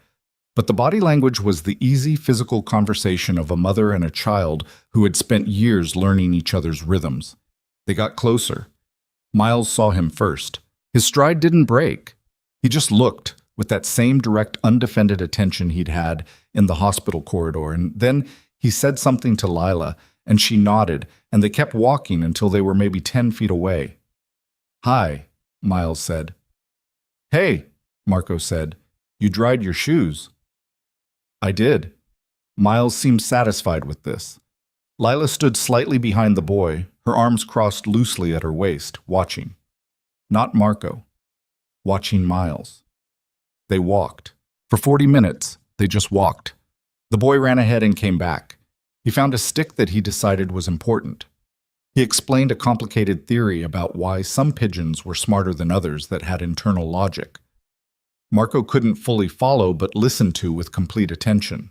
But the body language was the easy physical conversation of a mother and a child who had spent years learning each other's rhythms. They got closer. Miles saw him first. His stride didn't break. He just looked with that same direct, undefended attention he'd had in the hospital corridor, and then he said something to Lila, and she nodded, and they kept walking until they were maybe 10 feet away. Hi, Miles said. Hey, Marco said. You dried your shoes. I did. Miles seemed satisfied with this. Lila stood slightly behind the boy, her arms crossed loosely at her waist, watching. Not Marco. Watching Miles. They walked. For 40 minutes, they just walked. The boy ran ahead and came back. He found a stick that he decided was important. He explained a complicated theory about why some pigeons were smarter than others that had internal logic. Marco couldn't fully follow but listened to with complete attention.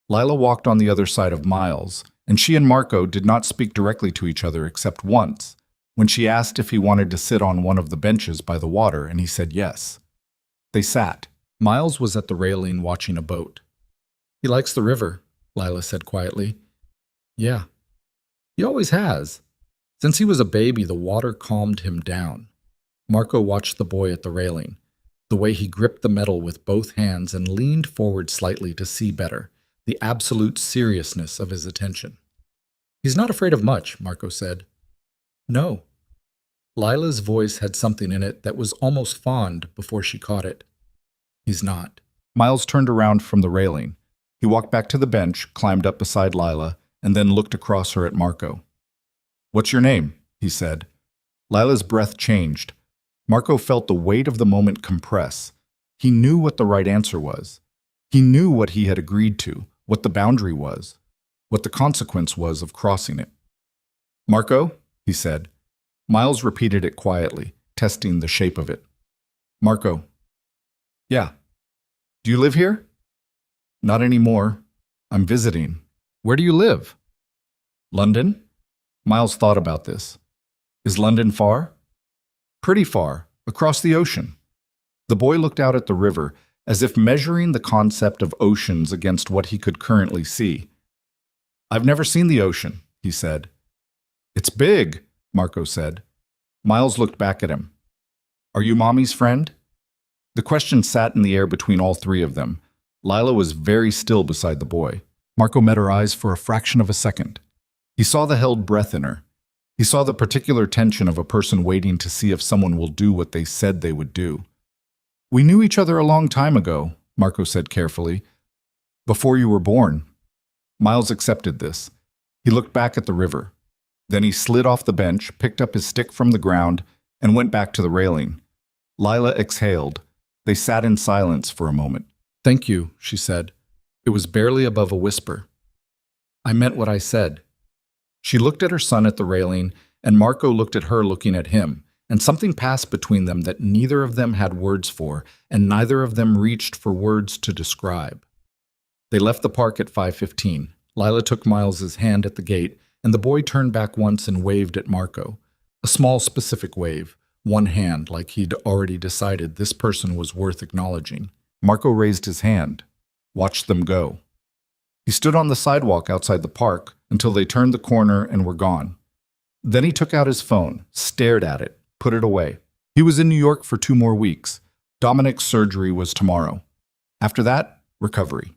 Lila walked on the other side of Miles, and she and Marco did not speak directly to each other except once, when she asked if he wanted to sit on one of the benches by the water, and he said yes. They sat. Miles was at the railing watching a boat. "He likes the river," Lila said quietly. "Yeah. He always has. Since he was a baby, the water calmed him down." Marco watched the boy at the railing, the way he gripped the metal with both hands and leaned forward slightly to see better, the absolute seriousness of his attention. "He's not afraid of much," Marco said. "No." Lila's voice had something in it that was almost fond before she caught it. "He's not." Miles turned around from the railing. He walked back to the bench, climbed up beside Lila, and then looked across her at Marco. "What's your name?" he said. Lila's breath changed. Marco felt the weight of the moment compress. He knew what the right answer was. He knew what he had agreed to, what the boundary was, what the consequence was of crossing it. "Marco?" he said. Miles repeated it quietly, testing the shape of it. "Marco." "Yeah." "Do you live here?" "Not anymore. I'm visiting." "Where do you live?" "London?" Miles thought about this. "Is London far?" "Pretty far, across the ocean." The boy looked out at the river, as if measuring the concept of oceans against what he could currently see. "I've never seen the ocean," he said. "It's big," Marco said. Miles looked back at him. "Are you Mommy's friend?" The question sat in the air between all three of them. Lila was very still beside the boy. Marco met her eyes for a fraction of a second. He saw the held breath in her. He saw the particular tension of a person waiting to see if someone will do what they said they would do. "We knew each other a long time ago," Marco said carefully. "Before you were born." Miles accepted this. He looked back at the river. Then he slid off the bench, picked up his stick from the ground, and went back to the railing. Lila exhaled. They sat in silence for a moment. "Thank you," she said. It was barely above a whisper. "I meant what I said." She looked at her son at the railing, and Marco looked at her looking at him, and something passed between them that neither of them had words for, and neither of them reached for words to describe. They left the park at 5:15. Lila took Miles's hand at the gate, and the boy turned back once and waved at Marco. A small, specific wave, one hand, like he'd already decided this person was worth acknowledging. Marco raised his hand, watched them go. He stood on the sidewalk outside the park until they turned the corner and were gone. Then he took out his phone, stared at it, put it away. He was in New York for 2 more weeks. Dominic's surgery was tomorrow. After that, recovery.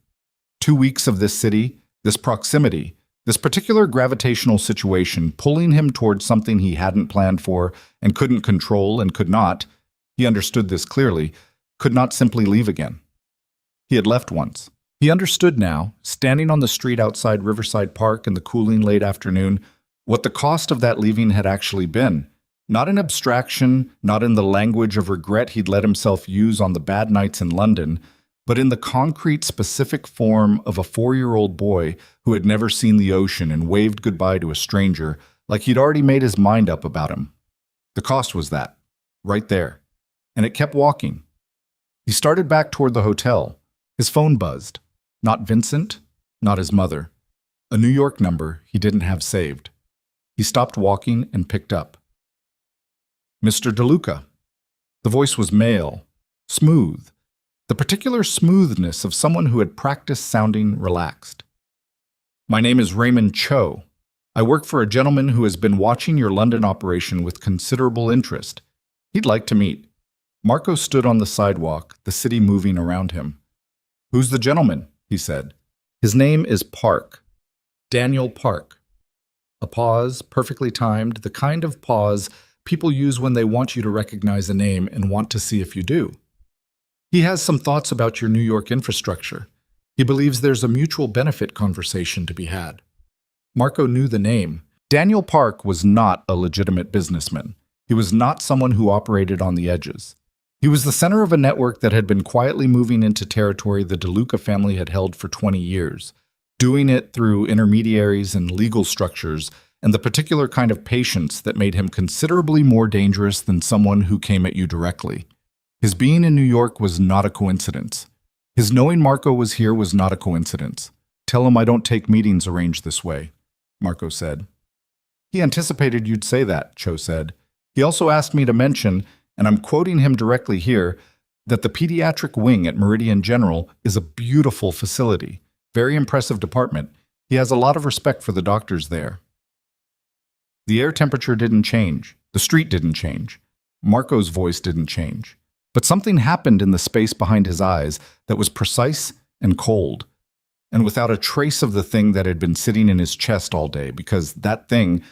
2 weeks of this city, this proximity, this particular gravitational situation pulling him towards something he hadn't planned for and couldn't control and could not, he understood this clearly, could not simply leave again. He had left once. He understood now, standing on the street outside Riverside Park in the cooling late afternoon, what the cost of that leaving had actually been. Not in abstraction, not in the language of regret he'd let himself use on the bad nights in London, but in the concrete, specific form of a 4-year-old boy who had never seen the ocean and waved goodbye to a stranger like he'd already made his mind up about him. The cost was that, right there. And it kept walking. He started back toward the hotel. His phone buzzed. Not Vincent, not his mother. A New York number he didn't have saved. He stopped walking and picked up. "Mr. DeLuca." The voice was male, smooth, the particular smoothness of someone who had practiced sounding relaxed. "My name is Raymond Cho. I work for a gentleman who has been watching your London operation with considerable interest. He'd like to meet." Marco stood on the sidewalk, the city moving around him. "Who's the gentleman?" he said. "His name is Park. Daniel Park." A pause, perfectly timed, the kind of pause people use when they want you to recognize a name and want to see if you do. "He has some thoughts about your New York infrastructure. He believes there's a mutual benefit conversation to be had." Marco knew the name. Daniel Park was not a legitimate businessman. He was not someone who operated on the edges. He was the center of a network that had been quietly moving into territory the DeLuca family had held for 20 years, doing it through intermediaries and legal structures and the particular kind of patience that made him considerably more dangerous than someone who came at you directly. His being in New York was not a coincidence. His knowing Marco was here was not a coincidence. "Tell him I don't take meetings arranged this way." Marco said. He anticipated you'd say that, Cho said. He also asked me to mention, and I'm quoting him directly here, that the pediatric wing at Meridian General is a beautiful facility, very impressive department. He has a lot of respect for the doctors there. The air temperature didn't change. The street didn't change. Marco's voice didn't change. But something happened in the space behind his eyes that was precise and cold, and without a trace of the thing that had been sitting in his chest all day, because that thing,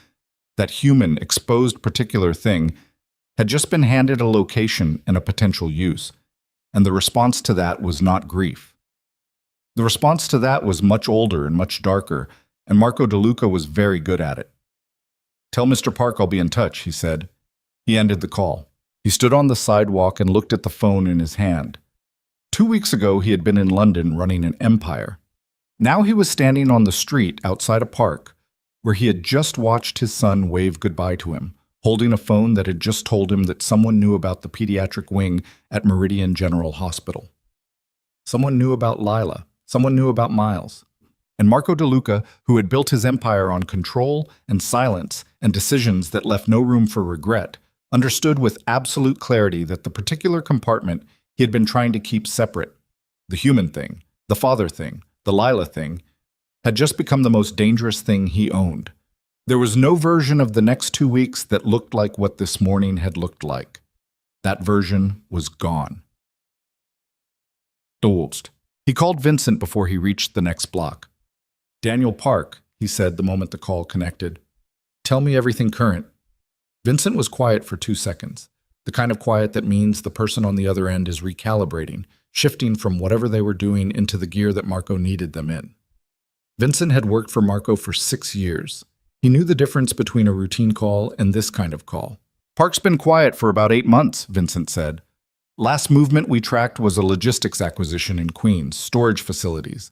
that human, exposed particular thing, had just been handed a location and a potential use, and the response to that was not grief. The response to that was much older and much darker, and Marco DeLuca was very good at it. Tell Mr. Park I'll be in touch, he said. He ended the call. He stood on the sidewalk and looked at the phone in his hand. 2 weeks ago, he had been in London running an empire. Now he was standing on the street outside a park where he had just watched his son wave goodbye to him, holding a phone that had just told him that someone knew about the pediatric wing at Meridian General Hospital. Someone knew about Lila. Someone knew about Miles. And Marco DeLuca, who had built his empire on control and silence and decisions that left no room for regret, understood with absolute clarity that the particular compartment he had been trying to keep separate, the human thing, the father thing, the Lila thing, had just become the most dangerous thing he owned. There was no version of the next 2 weeks that looked like what this morning had looked like. That version was gone. Dozed. He called Vincent before he reached the next block. Daniel Park, he said the moment the call connected. Tell me everything current. Vincent was quiet for 2 seconds, the kind of quiet that means the person on the other end is recalibrating, shifting from whatever they were doing into the gear that Marco needed them in. Vincent had worked for Marco for 6 years. He knew the difference between a routine call and this kind of call. Park's been quiet for about 8 months, Vincent said. Last movement we tracked was a logistics acquisition in Queens, storage facilities.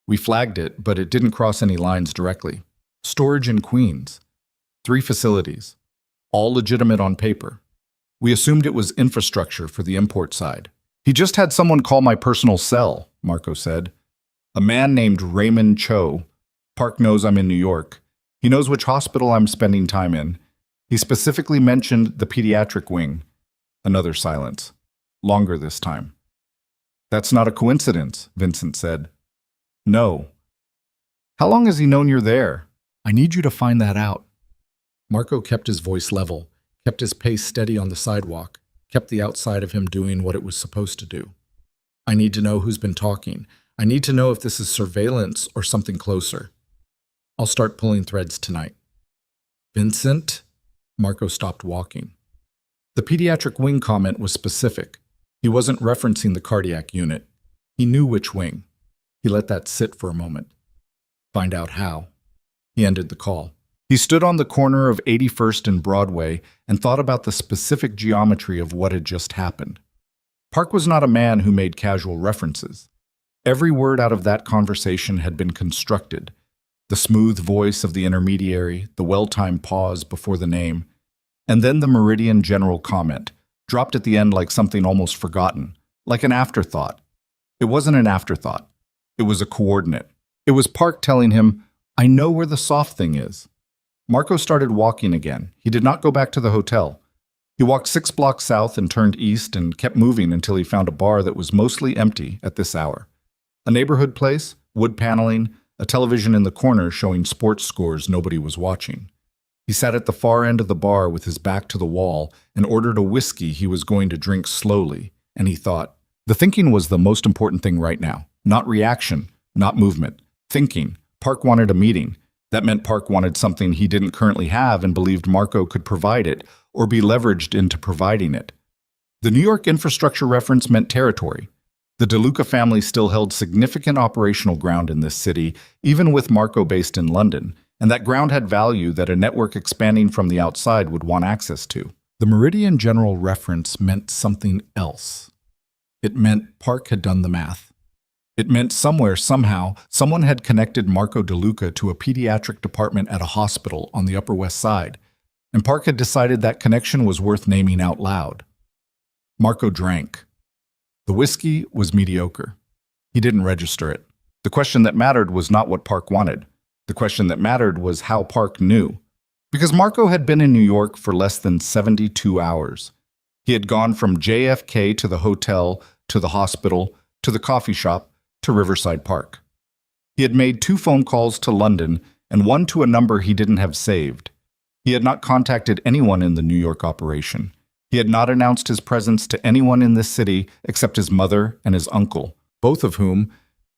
We flagged it, but it didn't cross any lines directly. Storage in Queens. 3 facilities. All legitimate on paper. We assumed it was infrastructure for the import side. He just had someone call my personal cell, Marco said. A man named Raymond Cho. Park knows I'm in New York. He knows which hospital I'm spending time in. He specifically mentioned the pediatric wing. Another silence. Longer this time. That's not a coincidence, Vincent said. No. How long has he known you're there? I need you to find that out. Marco kept his voice level, kept his pace steady on the sidewalk, kept the outside of him doing what it was supposed to do. I need to know who's been talking. I need to know if this is surveillance or something closer. I'll start pulling threads tonight. Vincent? Marco stopped walking. The pediatric wing comment was specific. He wasn't referencing the cardiac unit. He knew which wing. He let that sit for a moment. Find out how. He ended the call. He stood on the corner of 81st and Broadway and thought about the specific geometry of what had just happened. Park was not a man who made casual references. Every word out of that conversation had been constructed. The smooth voice of the intermediary, the well-timed pause before the name, and then the Meridian General comment, dropped at the end like something almost forgotten, like an afterthought. It wasn't an afterthought. It was a coordinate. It was Park telling him, I know where the soft thing is. Marco started walking again. He did not go back to the hotel. He walked 6 blocks south and turned east and kept moving until he found a bar that was mostly empty at this hour. A neighborhood place, wood paneling, a television in the corner showing sports scores nobody was watching. He sat at the far end of the bar with his back to the wall and ordered a whiskey he was going to drink slowly, and he thought, the thinking was the most important thing right now. Not reaction, not movement. Thinking. Park wanted a meeting. That meant Park wanted something he didn't currently have and believed Marco could provide it or be leveraged into providing it. The New York infrastructure reference meant territory. The DeLuca family still held significant operational ground in this city, even with Marco based in London, and that ground had value that a network expanding from the outside would want access to. The Meridian General reference meant something else. It meant Park had done the math. It meant somewhere, somehow, someone had connected Marco DeLuca to a pediatric department at a hospital on the Upper West Side, and Park had decided that connection was worth naming out loud. Marco drank. The whiskey was mediocre. He didn't register it. The question that mattered was not what Park wanted. The question that mattered was how Park knew. Because Marco had been in New York for less than 72 hours. He had gone from JFK to the hotel, to the hospital, to the coffee shop, to Riverside Park. He had made 2 phone calls to London and one to a number he didn't have saved. He had not contacted anyone in the New York operation. He had not announced his presence to anyone in this city except his mother and his uncle, both of whom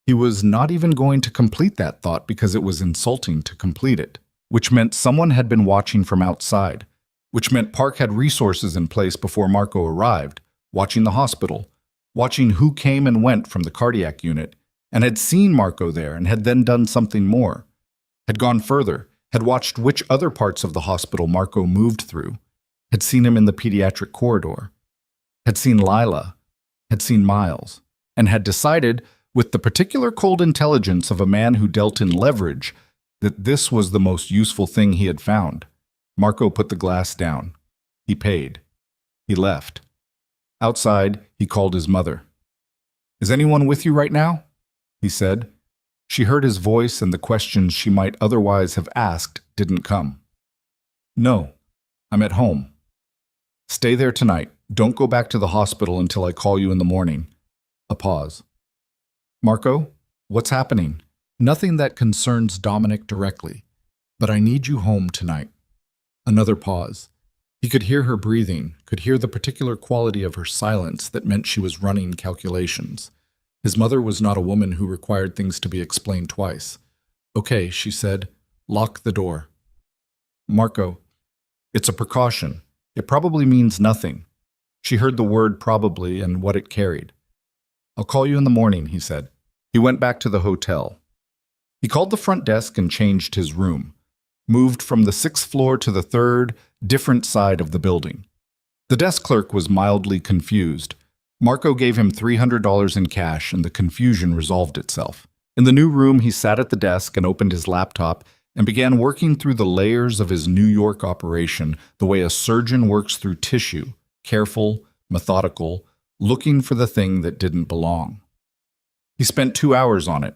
he was not even going to complete that thought because it was insulting to complete it, which meant someone had been watching from outside, which meant Park had resources in place before Marco arrived, watching the hospital, watching who came and went from the cardiac unit, and had seen Marco there and had then done something more, had gone further, had watched which other parts of the hospital Marco moved through, had seen him in the pediatric corridor, had seen Lila, had seen Miles, and had decided, with the particular cold intelligence of a man who dealt in leverage, that this was the most useful thing he had found. Marco put the glass down. He paid. He left. Outside, he called his mother. "Is anyone with you right now?" he said. She heard his voice and the questions she might otherwise have asked didn't come. "No, I'm at home." "Stay there tonight. Don't go back to the hospital until I call you in the morning." A pause. "Marco, what's happening?" "Nothing that concerns Dominic directly, but I need you home tonight." Another pause. He could hear her breathing, could hear the particular quality of her silence that meant she was running calculations. His mother was not a woman who required things to be explained twice. "Okay," she said, "lock the door." "Marco, it's a precaution. It probably means nothing." She heard the word probably and what it carried. "I'll call you in the morning," he said. He went back to the hotel. He called the front desk and changed his room, moved from the 6th floor to the 3rd, different side of the building. The desk clerk was mildly confused. Marco gave him $300 in cash and the confusion resolved itself. In the new room, he sat at the desk and opened his laptop and began working through the layers of his New York operation the way a surgeon works through tissue, careful, methodical, looking for the thing that didn't belong. He spent 2 hours on it.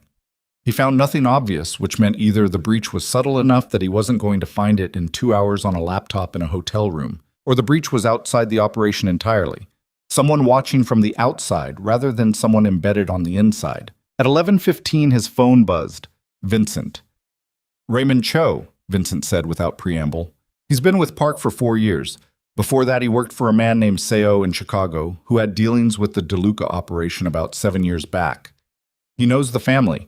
He found nothing obvious, which meant either the breach was subtle enough that he wasn't going to find it in 2 hours on a laptop in a hotel room, or the breach was outside the operation entirely. Someone watching from the outside rather than someone embedded on the inside. At 11:15, his phone buzzed. Vincent. "Raymond Cho," Vincent said without preamble. "He's been with Park for 4 years. Before that, he worked for a man named Seo in Chicago who had dealings with the DeLuca operation about 7 years back. He knows the family."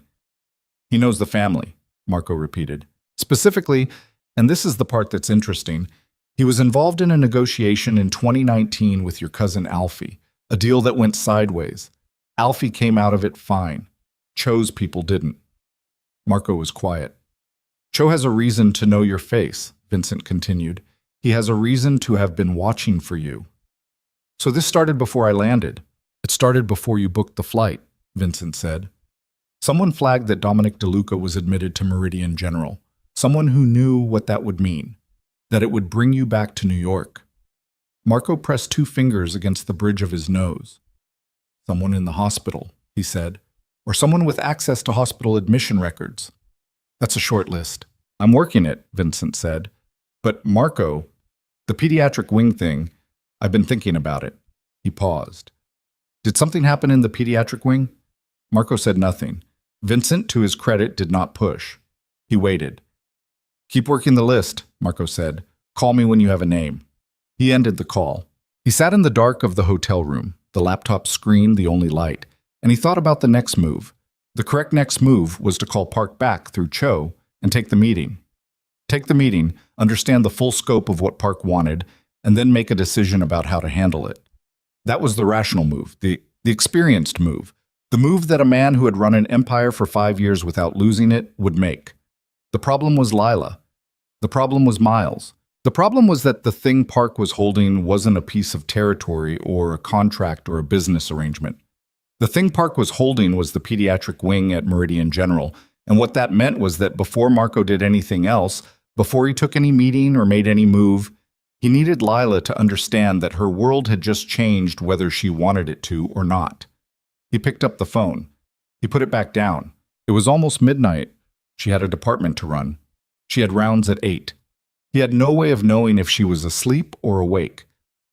"He knows the family," Marco repeated. "Specifically, and this is the part that's interesting, he was involved in a negotiation in 2019 with your cousin Alfie, a deal that went sideways. Alfie came out of it fine. Cho's people didn't." Marco was quiet. "Cho has a reason to know your face," Vincent continued. "He has a reason to have been watching for you." "So this started before I landed." "It started before you booked the flight," Vincent said. Someone flagged that Dominic DeLuca was admitted to Meridian General. Someone who knew what that would mean. That it would bring you back to New York. Marco pressed 2 fingers against the bridge of his nose. "Someone in the hospital," he said, "or someone with access to hospital admission records." "That's a short list." "I'm working it," Vincent said. "But Marco, the pediatric wing thing, I've been thinking about it." He paused. "Did something happen in the pediatric wing?" Marco said nothing. Vincent, to his credit, did not push. He waited. "Keep working the list," Marco said. "Call me when you have a name." He ended the call. He sat in the dark of the hotel room, the laptop screen the only light, and he thought about the next move. The correct next move was to call Park back through Cho and take the meeting. Take the meeting, understand the full scope of what Park wanted, and then make a decision about how to handle it. That was the rational move, the experienced move, the move that a man who had run an empire for 5 years without losing it would make. The problem was Lila. The problem was Miles. The problem was that the thing Park was holding wasn't a piece of territory or a contract or a business arrangement. The thing Park was holding was the pediatric wing at Meridian General, and what that meant was that before Marco did anything else, before he took any meeting or made any move, he needed Lila to understand that her world had just changed whether she wanted it to or not. He picked up the phone. He put it back down. It was almost midnight. She had a department to run. She had rounds at 8. He had no way of knowing if she was asleep or awake.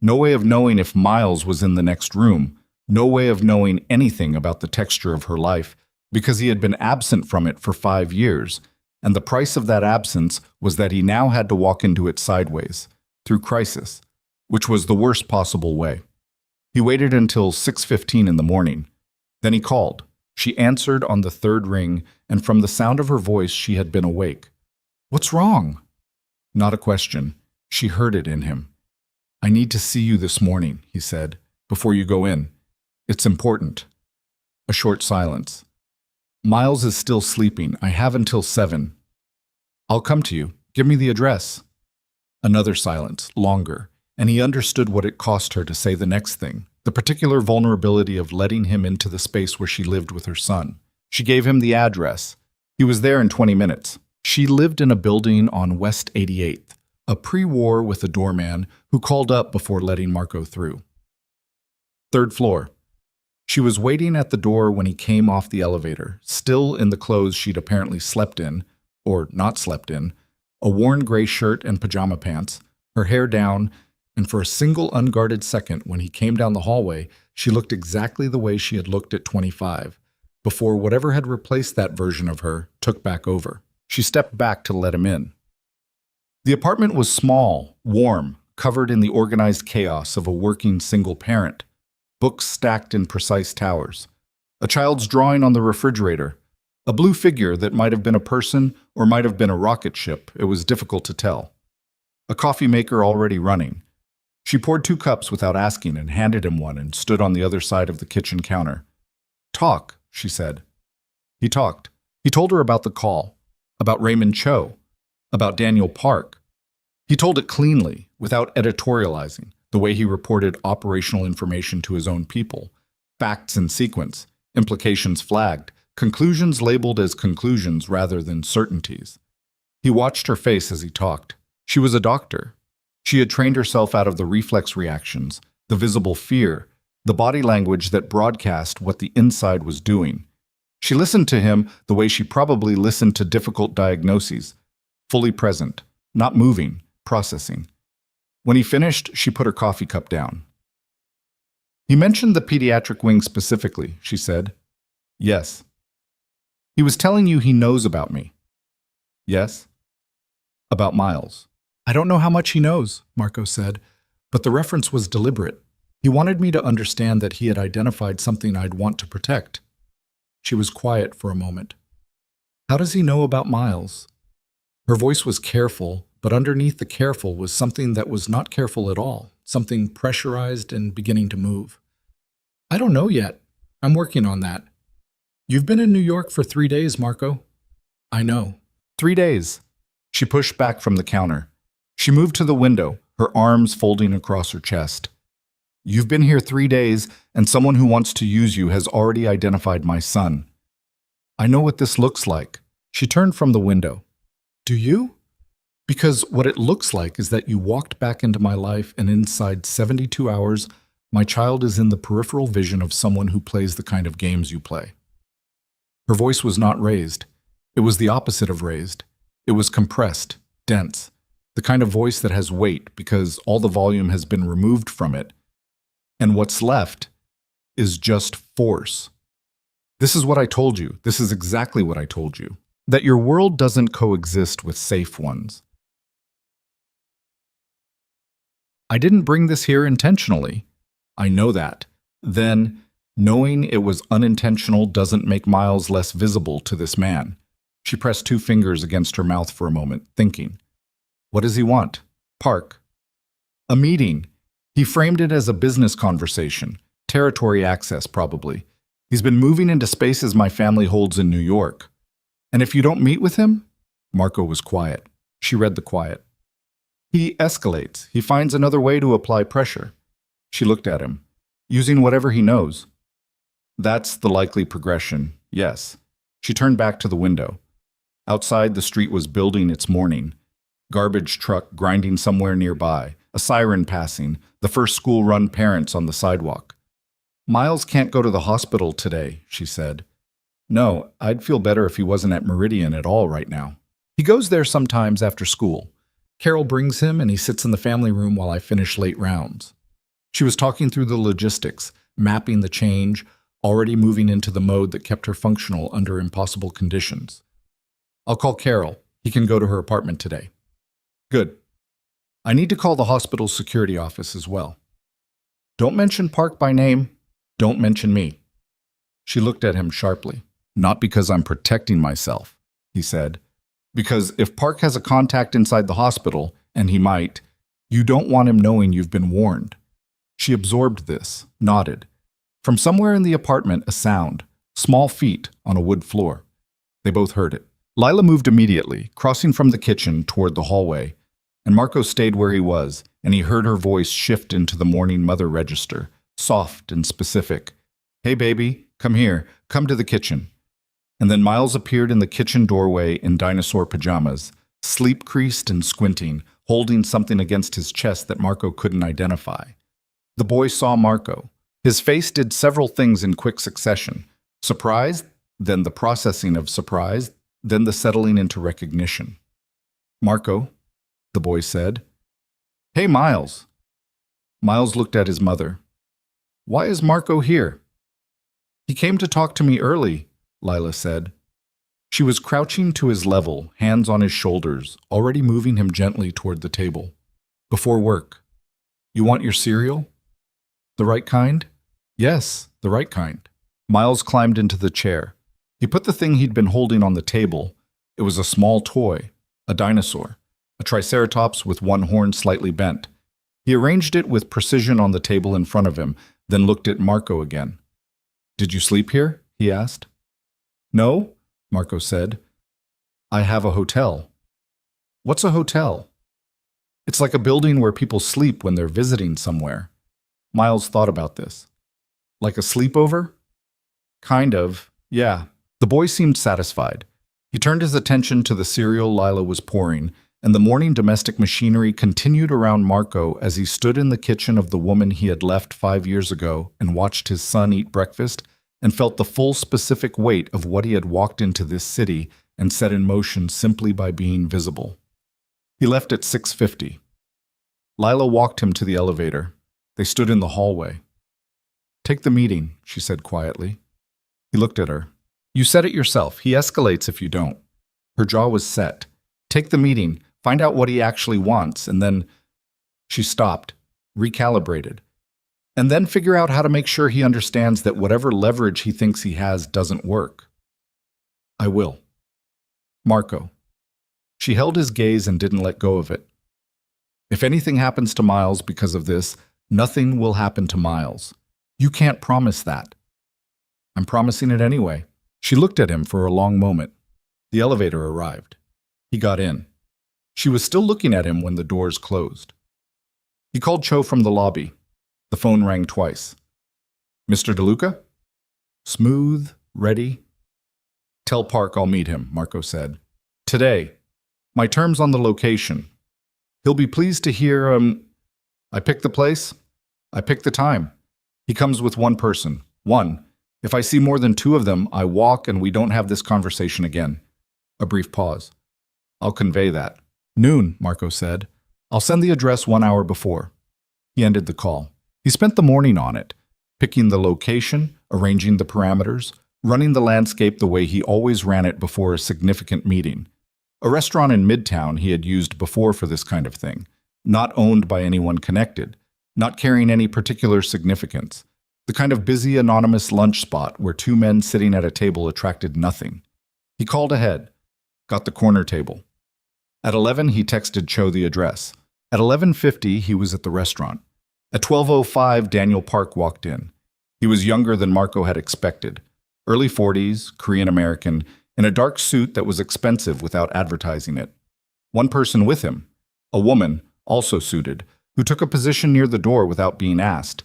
No way of knowing if Miles was in the next room. No way of knowing anything about the texture of her life, because he had been absent from it for 5 years, and the price of that absence was that he now had to walk into it sideways, through crisis, which was the worst possible way. He waited until 6:15 in the morning. Then he called. She answered on the third ring, and from the sound of her voice she had been awake. "What's wrong?" Not a question. She heard it in him. "I need to see you this morning," he said, "before you go in. It's important." A short silence. "Miles is still sleeping. I have until 7. I'll come to you. Give me the address." Another silence, longer, and he understood what it cost her to say the next thing, the particular vulnerability of letting him into the space where she lived with her son. She gave him the address. He was there in 20 minutes. She lived in a building on West 88th, a pre-war with a doorman who called up before letting Marco through. 3rd floor. She was waiting at the door when he came off the elevator, still in the clothes she'd apparently slept in, or not slept in, a worn gray shirt and pajama pants, her hair down, and for a single unguarded second when he came down the hallway, she looked exactly the way she had looked at 25, before whatever had replaced that version of her took back over. She stepped back to let him in. The apartment was small, warm, covered in the organized chaos of a working single parent. Books stacked in precise towers, a child's drawing on the refrigerator, a blue figure that might have been a person or might have been a rocket ship. It was difficult to tell. A coffee maker already running. She poured 2 cups without asking and handed him one and stood on the other side of the kitchen counter. "Talk," she said. He talked. He told her about the call, about Raymond Cho, about Daniel Park. He told it cleanly, without editorializing, the way he reported operational information to his own people, facts in sequence, implications flagged, conclusions labeled as conclusions rather than certainties. He watched her face as he talked. She was a doctor. She had trained herself out of the reflex reactions, the visible fear, the body language that broadcast what the inside was doing. She listened to him the way she probably listened to difficult diagnoses, fully present, not moving, processing. When he finished, she put her coffee cup down. "He mentioned the pediatric wing specifically," she said. "Yes." "He was telling you he knows about me." "Yes." "About Miles." "I don't know how much he knows," Marco said, but the reference was deliberate. He wanted me to understand that he had identified something I'd want to protect. She was quiet for a moment. "How does he know about Miles?" Her voice was careful, but underneath the careful was something that was not careful at all, something pressurized and beginning to move. "I don't know yet. I'm working on that." "You've been in New York for 3 days, Marco." "I know." 3 days. She pushed back from the counter. She moved to the window, her arms folding across her chest. "You've been here 3 days, and someone who wants to use you has already identified my son. I know what this looks like." She turned from the window. "Do you?" "Because what it looks like is that you walked back into my life, and inside 72 hours, my child is in the peripheral vision of someone who plays the kind of games you play." Her voice was not raised. It was the opposite of raised. It was compressed, dense, the kind of voice that has weight because all the volume has been removed from it, and what's left is just force. "This is what I told you. This is exactly what I told you. That your world doesn't coexist with safe ones. I didn't bring this here intentionally. I know that. Then, knowing it was unintentional doesn't make Miles less visible to this man." She pressed 2 fingers against her mouth for a moment, thinking. "What does he want?" "Park." "A meeting." He framed it as a business conversation, territory access probably. "He's been moving into spaces my family holds in New York. And if you don't meet with him?" Marco was quiet. She read the quiet. "He escalates. He finds another way to apply pressure." She looked at him. "Using whatever he knows." "That's the likely progression, yes." She turned back to the window. Outside, the street was building its morning. Garbage truck grinding somewhere nearby, a siren passing, the first school-run parents on the sidewalk. "Miles can't go to the hospital today," she said. No, I'd feel better if he wasn't at Meridian at all right now. He goes there sometimes after school. Carol brings him and he sits in the family room while I finish late rounds. She was talking through the logistics, mapping the change, already moving into the mode that kept her functional under impossible conditions. I'll call Carol. He can go to her apartment today. Good. I need to call the hospital's security office as well. Don't mention Park by name. Don't mention me. She looked at him sharply. Not because I'm protecting myself, he said. Because if Park has a contact inside the hospital, and he might, you don't want him knowing you've been warned. She absorbed this, nodded. From somewhere in the apartment, a sound, small feet on a wood floor. They both heard it. Lila moved immediately, crossing from the kitchen toward the hallway, and Marco stayed where he was, and he heard her voice shift into the morning mother register, soft and specific. Hey, baby, come here, come to the kitchen. And then Miles appeared in the kitchen doorway in dinosaur pajamas, sleep-creased and squinting, holding something against his chest that Marco couldn't identify. The boy saw Marco. His face did several things in quick succession. Surprise, then the processing of surprise, then the settling into recognition. Marco, the boy said. Hey, Miles. Miles looked at his mother. Why is Marco here? He came to talk to me early, Lila said. She was crouching to his level, hands on his shoulders, already moving him gently toward the table. Before work. You want your cereal? The right kind? Yes, the right kind. Miles climbed into the chair. He put the thing he'd been holding on the table. It was a small toy, a dinosaur, a triceratops with one horn slightly bent. He arranged it with precision on the table in front of him, then looked at Marco again. Did you sleep here? He asked. No, Marco said. I have a hotel. What's a hotel? It's like a building where people sleep when they're visiting somewhere. Miles thought about this. Like a sleepover? Kind of, yeah. The boy seemed satisfied. He turned his attention to the cereal Lila was pouring, and the morning domestic machinery continued around Marco as he stood in the kitchen of the woman he had left 5 years ago and watched his son eat breakfast and felt the full specific weight of what he had walked into this city and set in motion simply by being visible. He left at 6:50. Lila walked him to the elevator. They stood in the hallway. Take the meeting, she said quietly. He looked at her. You said it yourself. He escalates if you don't. Her jaw was set. Take the meeting, find out what he actually wants, and then... She stopped, recalibrated. And then figure out how to make sure he understands that whatever leverage he thinks he has doesn't work. I will. Marco. She held his gaze and didn't let go of it. If anything happens to Miles because of this, nothing will happen to Miles. You can't promise that. I'm promising it anyway. She looked at him for a long moment. The elevator arrived. He got in. She was still looking at him when the doors closed. He called Cho from the lobby. The phone rang twice. Mr. DeLuca? Smooth, ready. Tell Park I'll meet him, Marco said. Today. My terms on the location. He'll be pleased to hear, I picked the place. I picked the time. He comes with one person. One. If I see more than two of them, I walk and we don't have this conversation again. A brief pause. I'll convey that. Noon, Marco said. I'll send the address 1 hour before. He ended the call. He spent the morning on it, picking the location, arranging the parameters, running the landscape the way he always ran it before a significant meeting. A restaurant in Midtown he had used before for this kind of thing, not owned by anyone connected, not carrying any particular significance. The kind of busy, anonymous lunch spot where two men sitting at a table attracted nothing. He called ahead, got the corner table. At 11, he texted Cho the address. At 11:50, he was at the restaurant. At 12:05, Daniel Park walked in. He was younger than Marco had expected. Early 40s, Korean-American, in a dark suit that was expensive without advertising it. One person with him, a woman, also suited, who took a position near the door without being asked.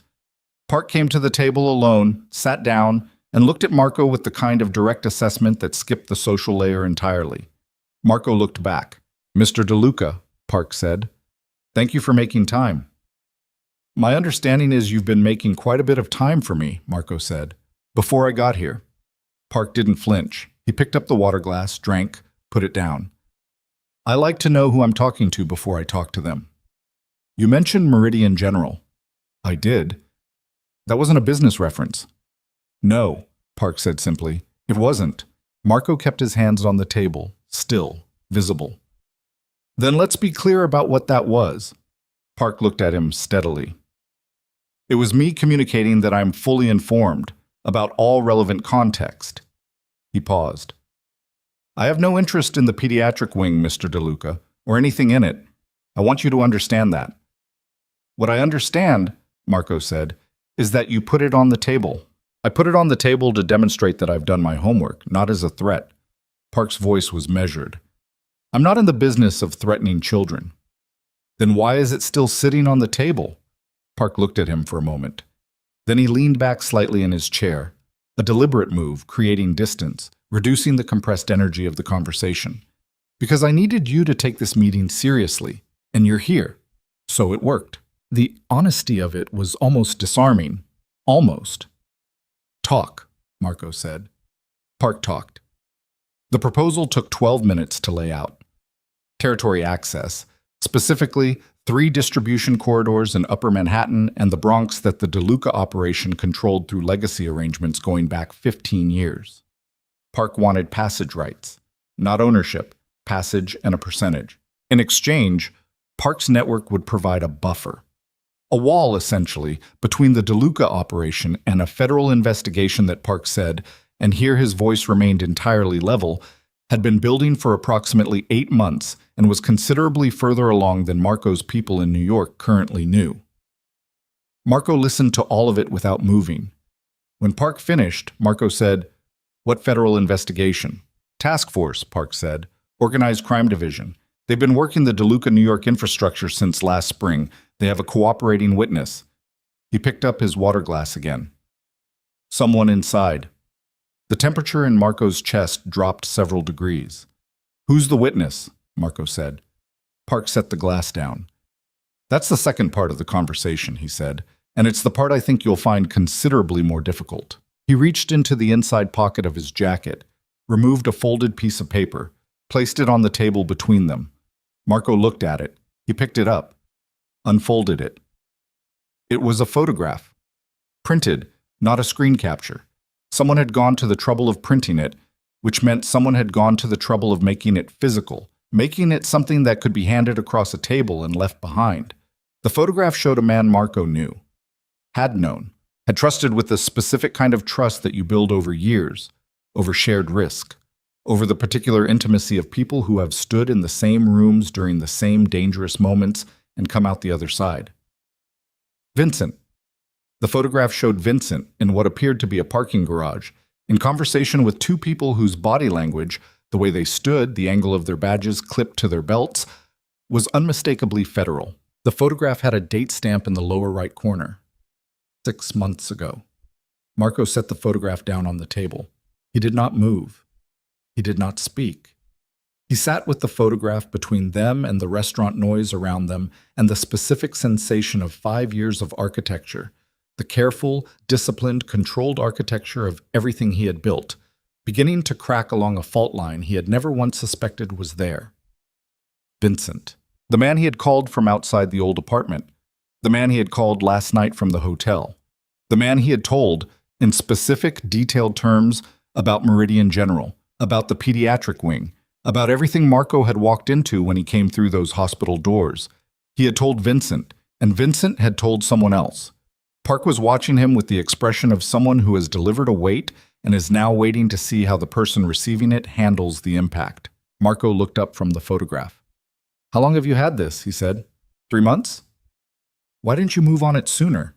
Park came to the table alone, sat down, and looked at Marco with the kind of direct assessment that skipped the social layer entirely. Marco looked back. Mr. DeLuca, Park said. Thank you for making time. My understanding is you've been making quite a bit of time for me, Marco said, before I got here. Park didn't flinch. He picked up the water glass, drank, put it down. I like to know who I'm talking to before I talk to them. You mentioned Meridian General. I did. That wasn't a business reference. No, Park said simply. It wasn't. Marco kept his hands on the table, still, visible. Then let's be clear about what that was. Park looked at him steadily. It was me communicating that I'm fully informed about all relevant context. He paused. I have no interest in the pediatric wing, Mr. DeLuca, or anything in it. I want you to understand that. What I understand, Marco said, is that you put it on the table. I put it on the table to demonstrate that I've done my homework, not as a threat. Park's voice was measured. I'm not in the business of threatening children. Then why is it still sitting on the table? Park looked at him for a moment. Then he leaned back slightly in his chair, a deliberate move, creating distance, reducing the compressed energy of the conversation. Because I needed you to take this meeting seriously, and you're here. So it worked. The honesty of it was almost disarming. Almost. Talk, Marco said. Park talked. The proposal took 12 minutes to lay out. Territory access, specifically 3 distribution corridors in Upper Manhattan and the Bronx that the DeLuca operation controlled through legacy arrangements going back 15 years. Park wanted passage rights, not ownership, passage and a percentage. In exchange, Park's network would provide a buffer. A wall, essentially, between the DeLuca operation and a federal investigation that Park said, and here his voice remained entirely level, had been building for approximately 8 months and was considerably further along than Marco's people in New York currently knew. Marco listened to all of it without moving. When Park finished, Marco said, "What federal investigation?" "Task Force," Park said. "Organized Crime Division. They've been working the DeLuca, New York infrastructure since last spring. They have a cooperating witness." He picked up his water glass again. Someone inside. The temperature in Marco's chest dropped several degrees. "Who's the witness?" Marco said. Park set the glass down. "That's the second part of the conversation," he said, "and it's the part I think you'll find considerably more difficult." He reached into the inside pocket of his jacket, removed a folded piece of paper, placed it on the table between them. Marco looked at it. He picked it up, unfolded it. It was a photograph. Printed, not a screen capture. Someone had gone to the trouble of printing it, which meant someone had gone to the trouble of making it physical, making it something that could be handed across a table and left behind. The photograph showed a man Marco knew, had known, had trusted with the specific kind of trust that you build over years, over shared risk, over the particular intimacy of people who have stood in the same rooms during the same dangerous moments and come out the other side. Vincent. The photograph showed Vincent in what appeared to be a parking garage, in conversation with 2 people whose body language, the way they stood, the angle of their badges clipped to their belts, was unmistakably federal. The photograph had a date stamp in the lower right corner. 6 months ago. Marco set the photograph down on the table. He did not move. He did not speak. He sat with the photograph between them and the restaurant noise around them and the specific sensation of 5 years of architecture, the careful, disciplined, controlled architecture of everything he had built, beginning to crack along a fault line he had never once suspected was there. Vincent. The man he had called from outside the old apartment. The man he had called last night from the hotel. The man he had told, in specific, detailed terms, about Meridian General, about the pediatric wing, about everything Marco had walked into when he came through those hospital doors. He had told Vincent, and Vincent had told someone else. Park was watching him with the expression of someone who has delivered a weight and is now waiting to see how the person receiving it handles the impact. Marco looked up from the photograph. "How long have you had this?" he said. 3 months? "Why didn't you move on it sooner?"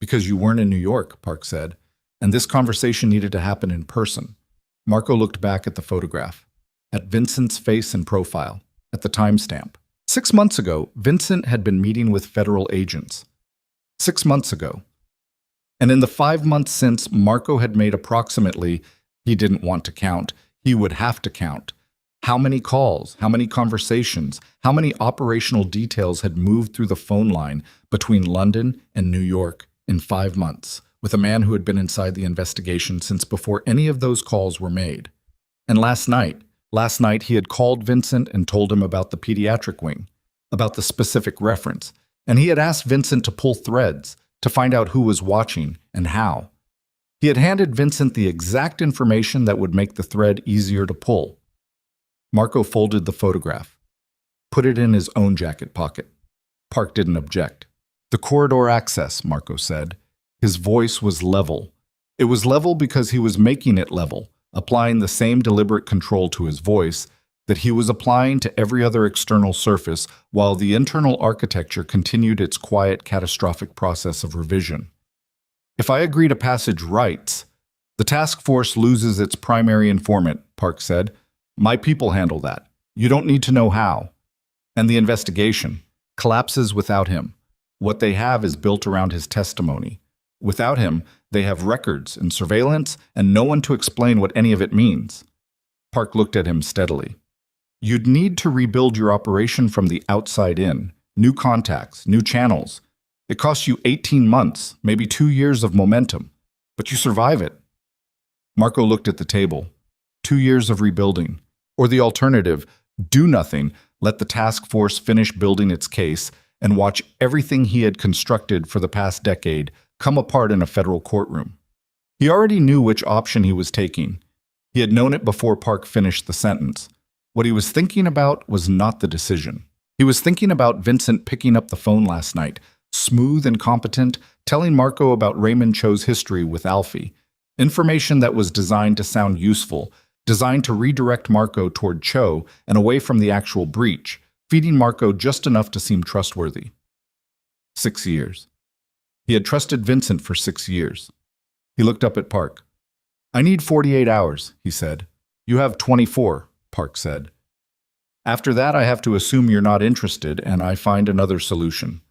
"Because you weren't in New York," Park said, "and this conversation needed to happen in person." Marco looked back at the photograph, at Vincent's face and profile, at the timestamp. 6 months ago, Vincent had been meeting with federal agents. 6 months ago. And in the 5 months since, Marco had made approximately, he didn't want to count, he would have to count, how many calls, how many conversations, how many operational details had moved through the phone line between London and New York in 5 months, with a man who had been inside the investigation since before any of those calls were made. And last night he had called Vincent and told him about the pediatric wing, about the specific reference, and he had asked Vincent to pull threads to find out who was watching and how. He had handed Vincent the exact information that would make the thread easier to pull. Marco folded the photograph, put it in his own jacket pocket. Park didn't object. "The corridor access," Marco said. His voice was level. It was level because he was making it level, applying the same deliberate control to his voice that he was applying to every other external surface while the internal architecture continued its quiet, catastrophic process of revision. "If I agree to passage rights, the task force loses its primary informant," Park said. "My people handle that. You don't need to know how." And the investigation collapses without him. What they have is built around his testimony. Without him, they have records and surveillance and no one to explain what any of it means. Park looked at him steadily. "You'd need to rebuild your operation from the outside in. New contacts, new channels. It costs you 18 months, maybe 2 years of momentum. But you survive it." Marco looked at the table. 2 years of rebuilding. Or the alternative, do nothing, let the task force finish building its case, and watch everything he had constructed for the past decade come apart in a federal courtroom. He already knew which option he was taking. He had known it before Park finished the sentence. What he was thinking about was not the decision. He was thinking about Vincent picking up the phone last night, smooth and competent, telling Marco about Raymond Cho's history with Alfie. Information that was designed to sound useful, designed to redirect Marco toward Cho and away from the actual breach, feeding Marco just enough to seem trustworthy. 6 years. He had trusted Vincent for 6 years. He looked up at Park. "I need 48 hours, he said. "You have 24, Park said. "After that, I have to assume you're not interested, and I find another solution."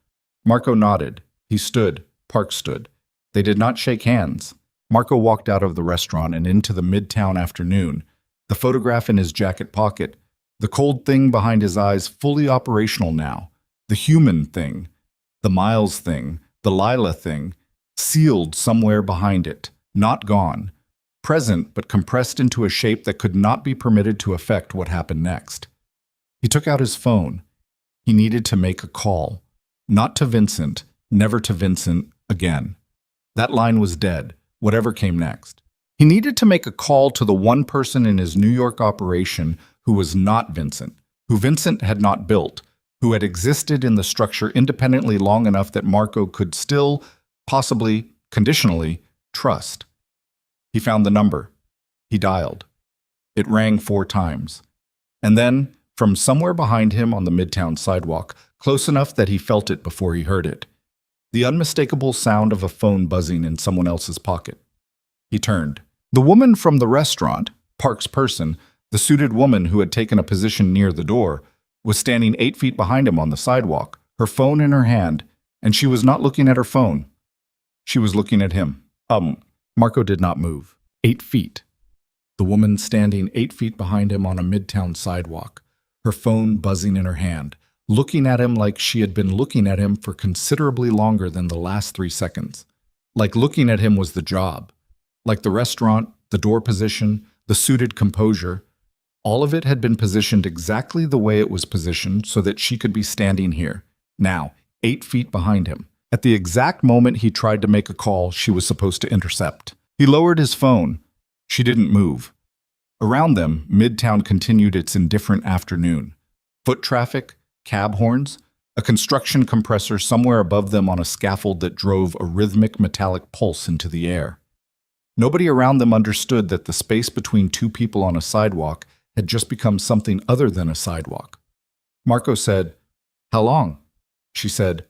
Marco nodded. He stood. Park stood. They did not shake hands. Marco walked out of the restaurant and into the midtown afternoon, the photograph in his jacket pocket, the cold thing behind his eyes fully operational now, the human thing, the Miles thing, the Lila thing, sealed somewhere behind it, not gone, present but compressed into a shape that could not be permitted to affect what happened next. He took out his phone. He needed to make a call. Not to Vincent, never to Vincent again. That line was dead, whatever came next. He needed to make a call to the one person in his New York operation who was not Vincent, who Vincent had not built, who had existed in the structure independently long enough that Marco could still, possibly, conditionally, trust. He found the number. He dialed. It rang 4 times. And then, from somewhere behind him on the midtown sidewalk, close enough that he felt it before he heard it, the unmistakable sound of a phone buzzing in someone else's pocket. He turned. The woman from the restaurant, Park's person, the suited woman who had taken a position near the door, was standing 8 feet behind him on the sidewalk, her phone in her hand, and she was not looking at her phone. She was looking at him. Marco did not move. 8 feet. The woman standing 8 feet behind him on a midtown sidewalk, her phone buzzing in her hand, looking at him like she had been looking at him for considerably longer than the last 3 seconds. Like looking at him was the job. Like the restaurant, the door position, the suited composure. All of it had been positioned exactly the way it was positioned so that she could be standing here, now, 8 feet behind him. At the exact moment he tried to make a call she was supposed to intercept. He lowered his phone. She didn't move. Around them, Midtown continued its indifferent afternoon. Foot traffic, cab horns, a construction compressor somewhere above them on a scaffold that drove a rhythmic metallic pulse into the air. Nobody around them understood that the space between 2 people on a sidewalk had just become something other than a sidewalk. Marco said, "How long?" She said,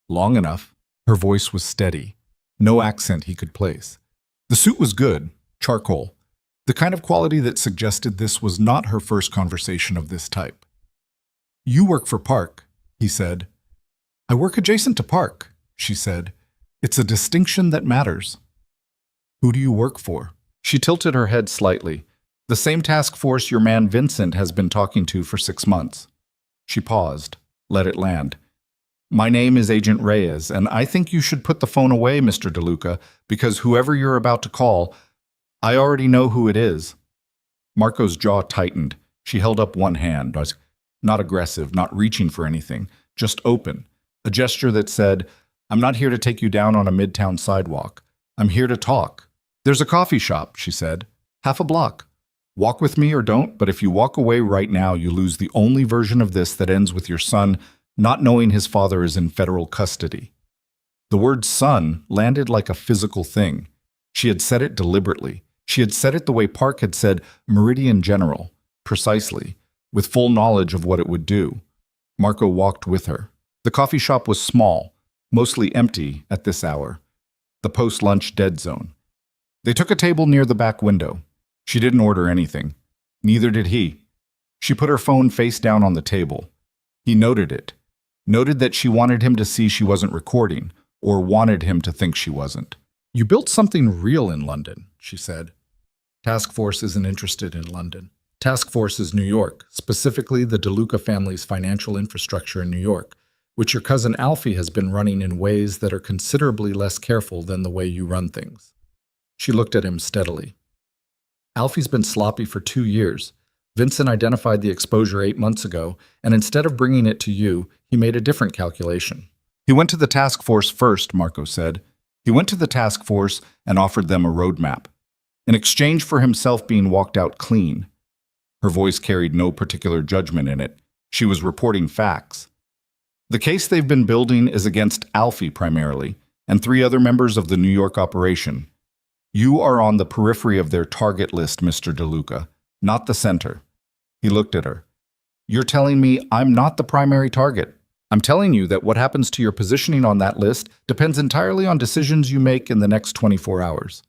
"Long enough." Her voice was steady. No accent he could place. The suit was good, charcoal, the kind of quality that suggested this was not her first conversation of this type. "You work for Park," he said. "I work adjacent to Park," she said. "It's a distinction that matters." "Who do you work for?" She tilted her head slightly. "The same task force your man Vincent has been talking to for 6 months." She paused, let it land. My name is Agent Reyes, and I think you should put the phone away, Mr. DeLuca, because whoever you're about to call, I already know who it is." Marco's jaw tightened. She held up one hand, not aggressive, not reaching for anything, just open, a gesture that said, "I'm not here to take you down on a midtown sidewalk. I'm here to talk." "There's a coffee shop," she said. "Half a block. Walk with me or don't, but if you walk away right now, you lose the only version of this that ends with your son not knowing his father is in federal custody." The word son landed like a physical thing. She had said it deliberately. She had said it the way Park had said Meridian General, precisely, with full knowledge of what it would do. Marco walked with her. The coffee shop was small, mostly empty at this hour, the post-lunch dead zone. They took a table near the back window. She didn't order anything. Neither did he. She put her phone face down on the table. He noted it, noted that she wanted him to see she wasn't recording, or wanted him to think she wasn't. "You built something real in London," she said. "Task Force isn't interested in London. Task Force is New York, specifically the DeLuca family's financial infrastructure in New York, which your cousin Alfie has been running in ways that are considerably less careful than the way you run things." She looked at him steadily. "Alfie's been sloppy for 2 years. Vincent identified the exposure 8 months ago, and instead of bringing it to you, he made a different calculation." "He went to the task force first," Marco said. "He went to the task force and offered them a roadmap, in exchange for himself being walked out clean." Her voice carried no particular judgment in it. She was reporting facts. "The case they've been building is against Alfie primarily, and 3 other members of the New York operation. You are on the periphery of their target list, Mr. DeLuca, not the center." He looked at her. "You're telling me I'm not the primary target. I'm telling you that what happens to your positioning on that list depends entirely on decisions you make in the next 24 hours.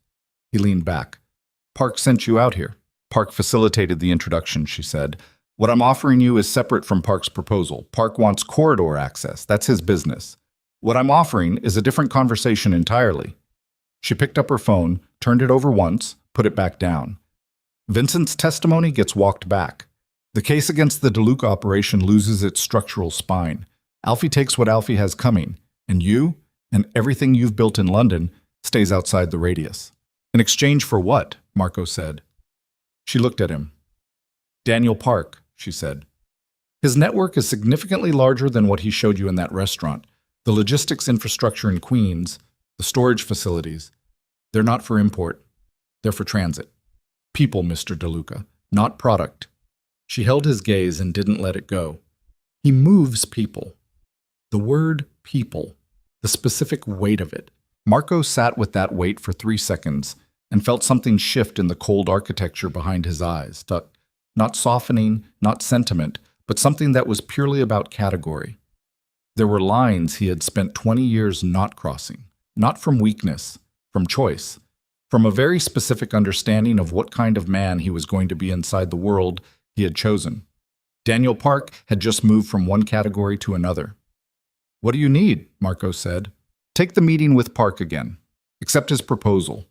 He leaned back. "Park sent you out here." "Park facilitated the introduction," she said. "What I'm offering you is separate from Park's proposal. Park wants corridor access. That's his business. What I'm offering is a different conversation entirely." She picked up her phone, turned it over once, put it back down. "Vincent's testimony gets walked back. The case against the DeLuca operation loses its structural spine. Alfie takes what Alfie has coming, and you, and everything you've built in London, stays outside the radius." "In exchange for what?" Marco said. She looked at him. "Daniel Park," she said. "His network is significantly larger than what he showed you in that restaurant. The logistics infrastructure in Queens, the storage facilities, they're not for import. They're for transit. People, Mr. DeLuca, not product." She held his gaze and didn't let it go. "He moves people." The word people, the specific weight of it. Marco sat with that weight for 3 seconds and felt something shift in the cold architecture behind his eyes. Not softening, not sentiment, but something that was purely about category. There were lines he had spent 20 years not crossing, not from weakness, from choice, from a very specific understanding of what kind of man he was going to be inside the world he had chosen. Daniel Park had just moved from one category to another. "What do you need?" Marco said. "Take the meeting with Park again. Accept his proposal.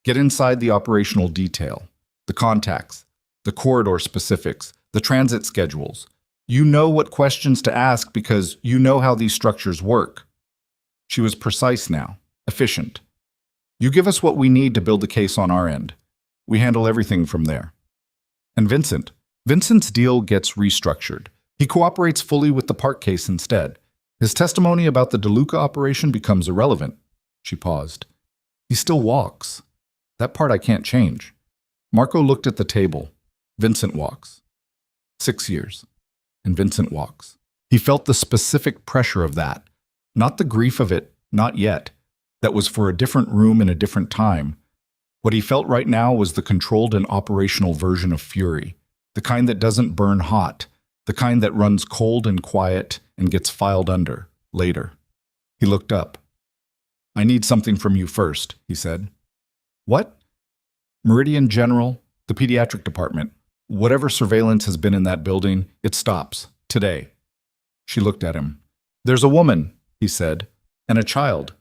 Get inside the operational detail, the contacts, the corridor specifics, the transit schedules. You know what questions to ask because you know how these structures work." She was precise now, efficient. "You give us what we need to build the case on our end. We handle everything from there." "And Vincent's deal gets restructured. He cooperates fully with the Park case instead. His testimony about the DeLuca operation becomes irrelevant." She paused. "He still walks. That part I can't change." Marco looked at the table. "Vincent walks. 6 years. And Vincent walks." He felt the specific pressure of that. Not the grief of it, not yet. That was for a different room in a different time. What he felt right now was the controlled and operational version of fury. The kind that doesn't burn hot. The kind that runs cold and quiet and gets filed under, later. He looked up. "I need something from you first," he said. "What?" "Meridian General, the pediatric department. Whatever surveillance has been in that building, it stops. Today." She looked at him. "There's a woman," he said, "and a child.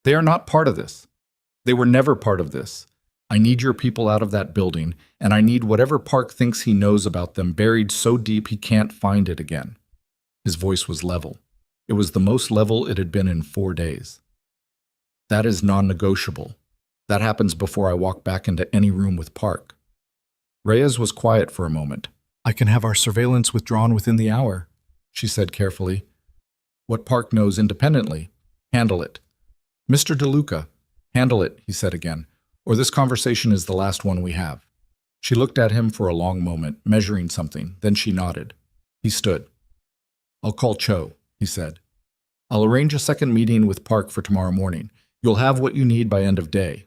They are not part of this. They were never part of this. I need your people out of that building, and I need whatever Park thinks he knows about them buried so deep he can't find it again." His voice was level. It was the most level it had been in 4 days. That is non-negotiable. That happens before I walk back into any room with Park. Reyes was quiet for a moment. I can have our surveillance withdrawn within the hour, she said carefully. What Park knows independently. Handle it. Mr. DeLuca, handle it, he said again, or this conversation is the last one we have. She looked at him for a long moment, measuring something, then she nodded. He stood. I'll call Cho, he said. I'll arrange a second meeting with Park for tomorrow morning. You'll have what you need by end of day.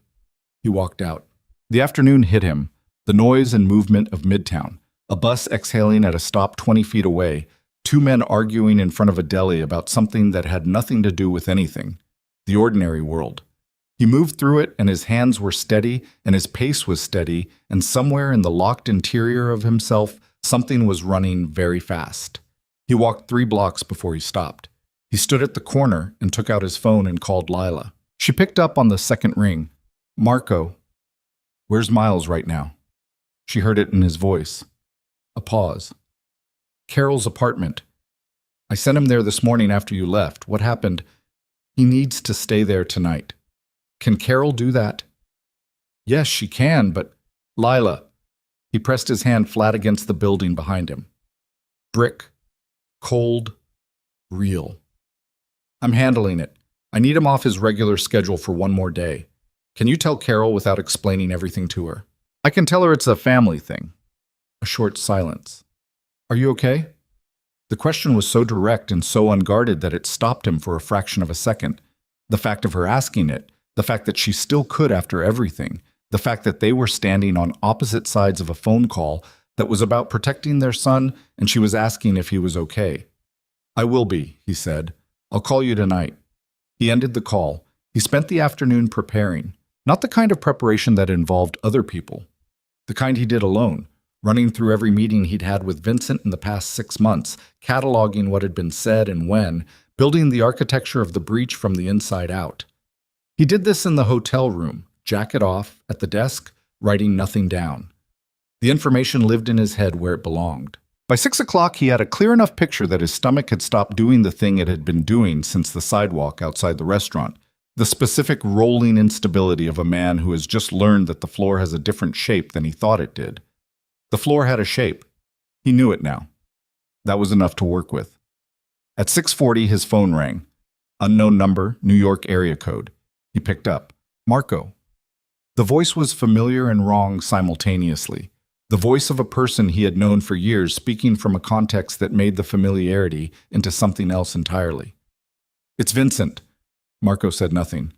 He walked out. The afternoon hit him, the noise and movement of Midtown, a bus exhaling at a stop 20 feet away, 2 men arguing in front of a deli about something that had nothing to do with anything, the ordinary world. He moved through it, and his hands were steady, and his pace was steady, and somewhere in the locked interior of himself, something was running very fast. He walked 3 blocks before he stopped. He stood at the corner and took out his phone and called Lila. She picked up on the second ring. Marco. Where's Miles right now? She heard it in his voice. A pause. Carol's apartment. I sent him there this morning after you left. What happened? He needs to stay there tonight. Can Carol do that? Yes, she can, but... Lila. He pressed his hand flat against the building behind him. Brick. Cold. Real. I'm handling it. I need him off his regular schedule for 1 more day. Can you tell Carol without explaining everything to her? I can tell her it's a family thing. A short silence. Are you okay? The question was so direct and so unguarded that it stopped him for a fraction of a second. The fact of her asking it, the fact that she still could after everything, the fact that they were standing on opposite sides of a phone call that was about protecting their son, and she was asking if he was okay. I will be, he said. I'll call you tonight. He ended the call. He spent the afternoon preparing, not the kind of preparation that involved other people, the kind he did alone, running through every meeting he'd had with Vincent in the past 6 months, cataloging what had been said and when, building the architecture of the breach from the inside out. He did this in the hotel room, jacket off, at the desk, writing nothing down. The information lived in his head where it belonged. By 6 o'clock, he had a clear enough picture that his stomach had stopped doing the thing it had been doing since the sidewalk outside the restaurant, the specific rolling instability of a man who has just learned that the floor has a different shape than he thought it did. The floor had a shape. He knew it now. That was enough to work with. At 6:40, his phone rang. Unknown number, New York area code. He picked up. Marco. The voice was familiar and wrong simultaneously. The voice of a person he had known for years speaking from a context that made the familiarity into something else entirely. It's Vincent. Marco said nothing.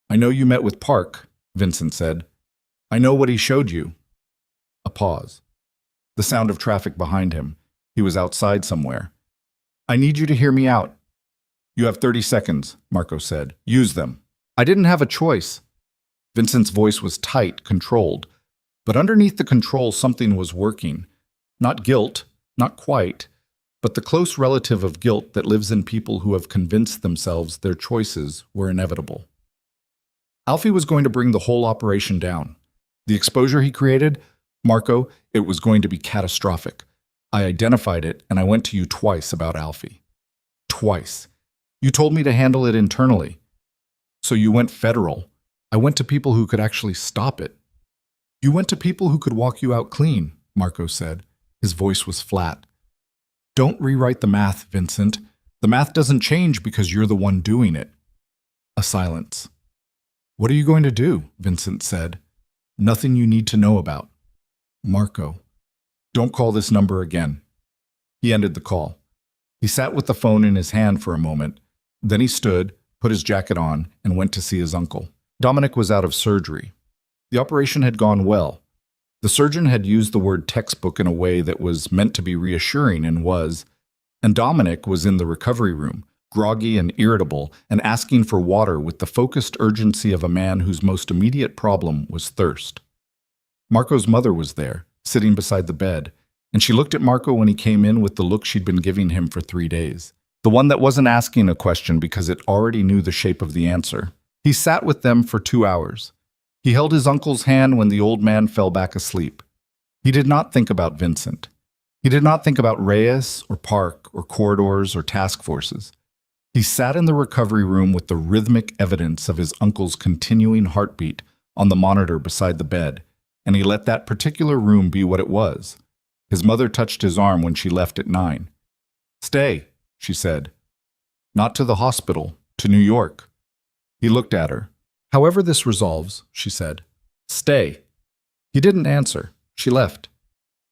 I know you met with Park, Vincent said. I know what he showed you. A pause. The sound of traffic behind him. He was outside somewhere. I need you to hear me out. You have 30 seconds, Marco said. Use them. I didn't have a choice. Vincent's voice was tight, controlled. But underneath the control, something was working. Not guilt, not quite, but the close relative of guilt that lives in people who have convinced themselves their choices were inevitable. Alfie was going to bring the whole operation down. The exposure he created, Marco, it was going to be catastrophic. I identified it, and I went to you twice about Alfie. Twice. You told me to handle it internally. So you went federal. I went to people who could actually stop it. You went to people who could walk you out clean, Marco said. His voice was flat. Don't rewrite the math, Vincent. The math doesn't change because you're the one doing it. A silence. What are you going to do? Vincent said. Nothing you need to know about. Marco. Don't call this number again. He ended the call. He sat with the phone in his hand for a moment. Then he stood, put his jacket on, and went to see his uncle. Dominic was out of surgery. The operation had gone well. The surgeon had used the word textbook in a way that was meant to be reassuring and was. And Dominic was in the recovery room, groggy and irritable, and asking for water with the focused urgency of a man whose most immediate problem was thirst. Marco's mother was there, sitting beside the bed, and she looked at Marco when he came in with the look she'd been giving him for 3 days. The one that wasn't asking a question because it already knew the shape of the answer. He sat with them for 2 hours. He held his uncle's hand when the old man fell back asleep. He did not think about Vincent. He did not think about Reyes or Park or corridors or task forces. He sat in the recovery room with the rhythmic evidence of his uncle's continuing heartbeat on the monitor beside the bed, and he let that particular room be what it was. His mother touched his arm when she left at 9. "Stay," she said. "Not to the hospital, to New York." He looked at her. "However this resolves," she said. "Stay." He didn't answer. She left.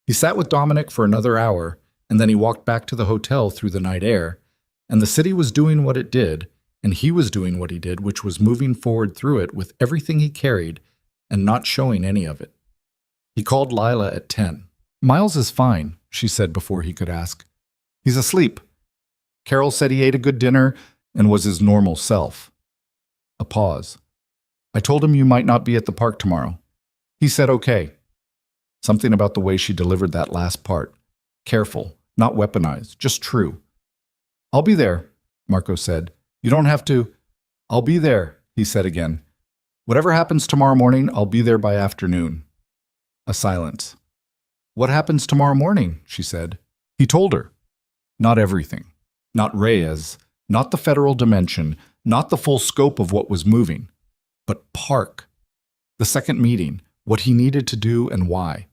He sat with Dominic for another hour, and then he walked back to the hotel through the night air, and the city was doing what it did, and he was doing what he did, which was moving forward through it with everything he carried and not showing any of it. He called Lila at 10. "Miles is fine," she said before he could ask. "He's asleep. Carol said he ate a good dinner and was his normal self." A pause. "I told him you might not be at the park tomorrow. He said okay." Something about the way she delivered that last part. Careful, not weaponized, just true. "I'll be there," Marco said. "You don't have to." "I'll be there," he said again. "Whatever happens tomorrow morning, I'll be there by afternoon." A silence. "What happens tomorrow morning?" she said. He told her. Not everything. Not Reyes, not the federal dimension, not the full scope of what was moving. But Park. The second meeting, what he needed to do and why.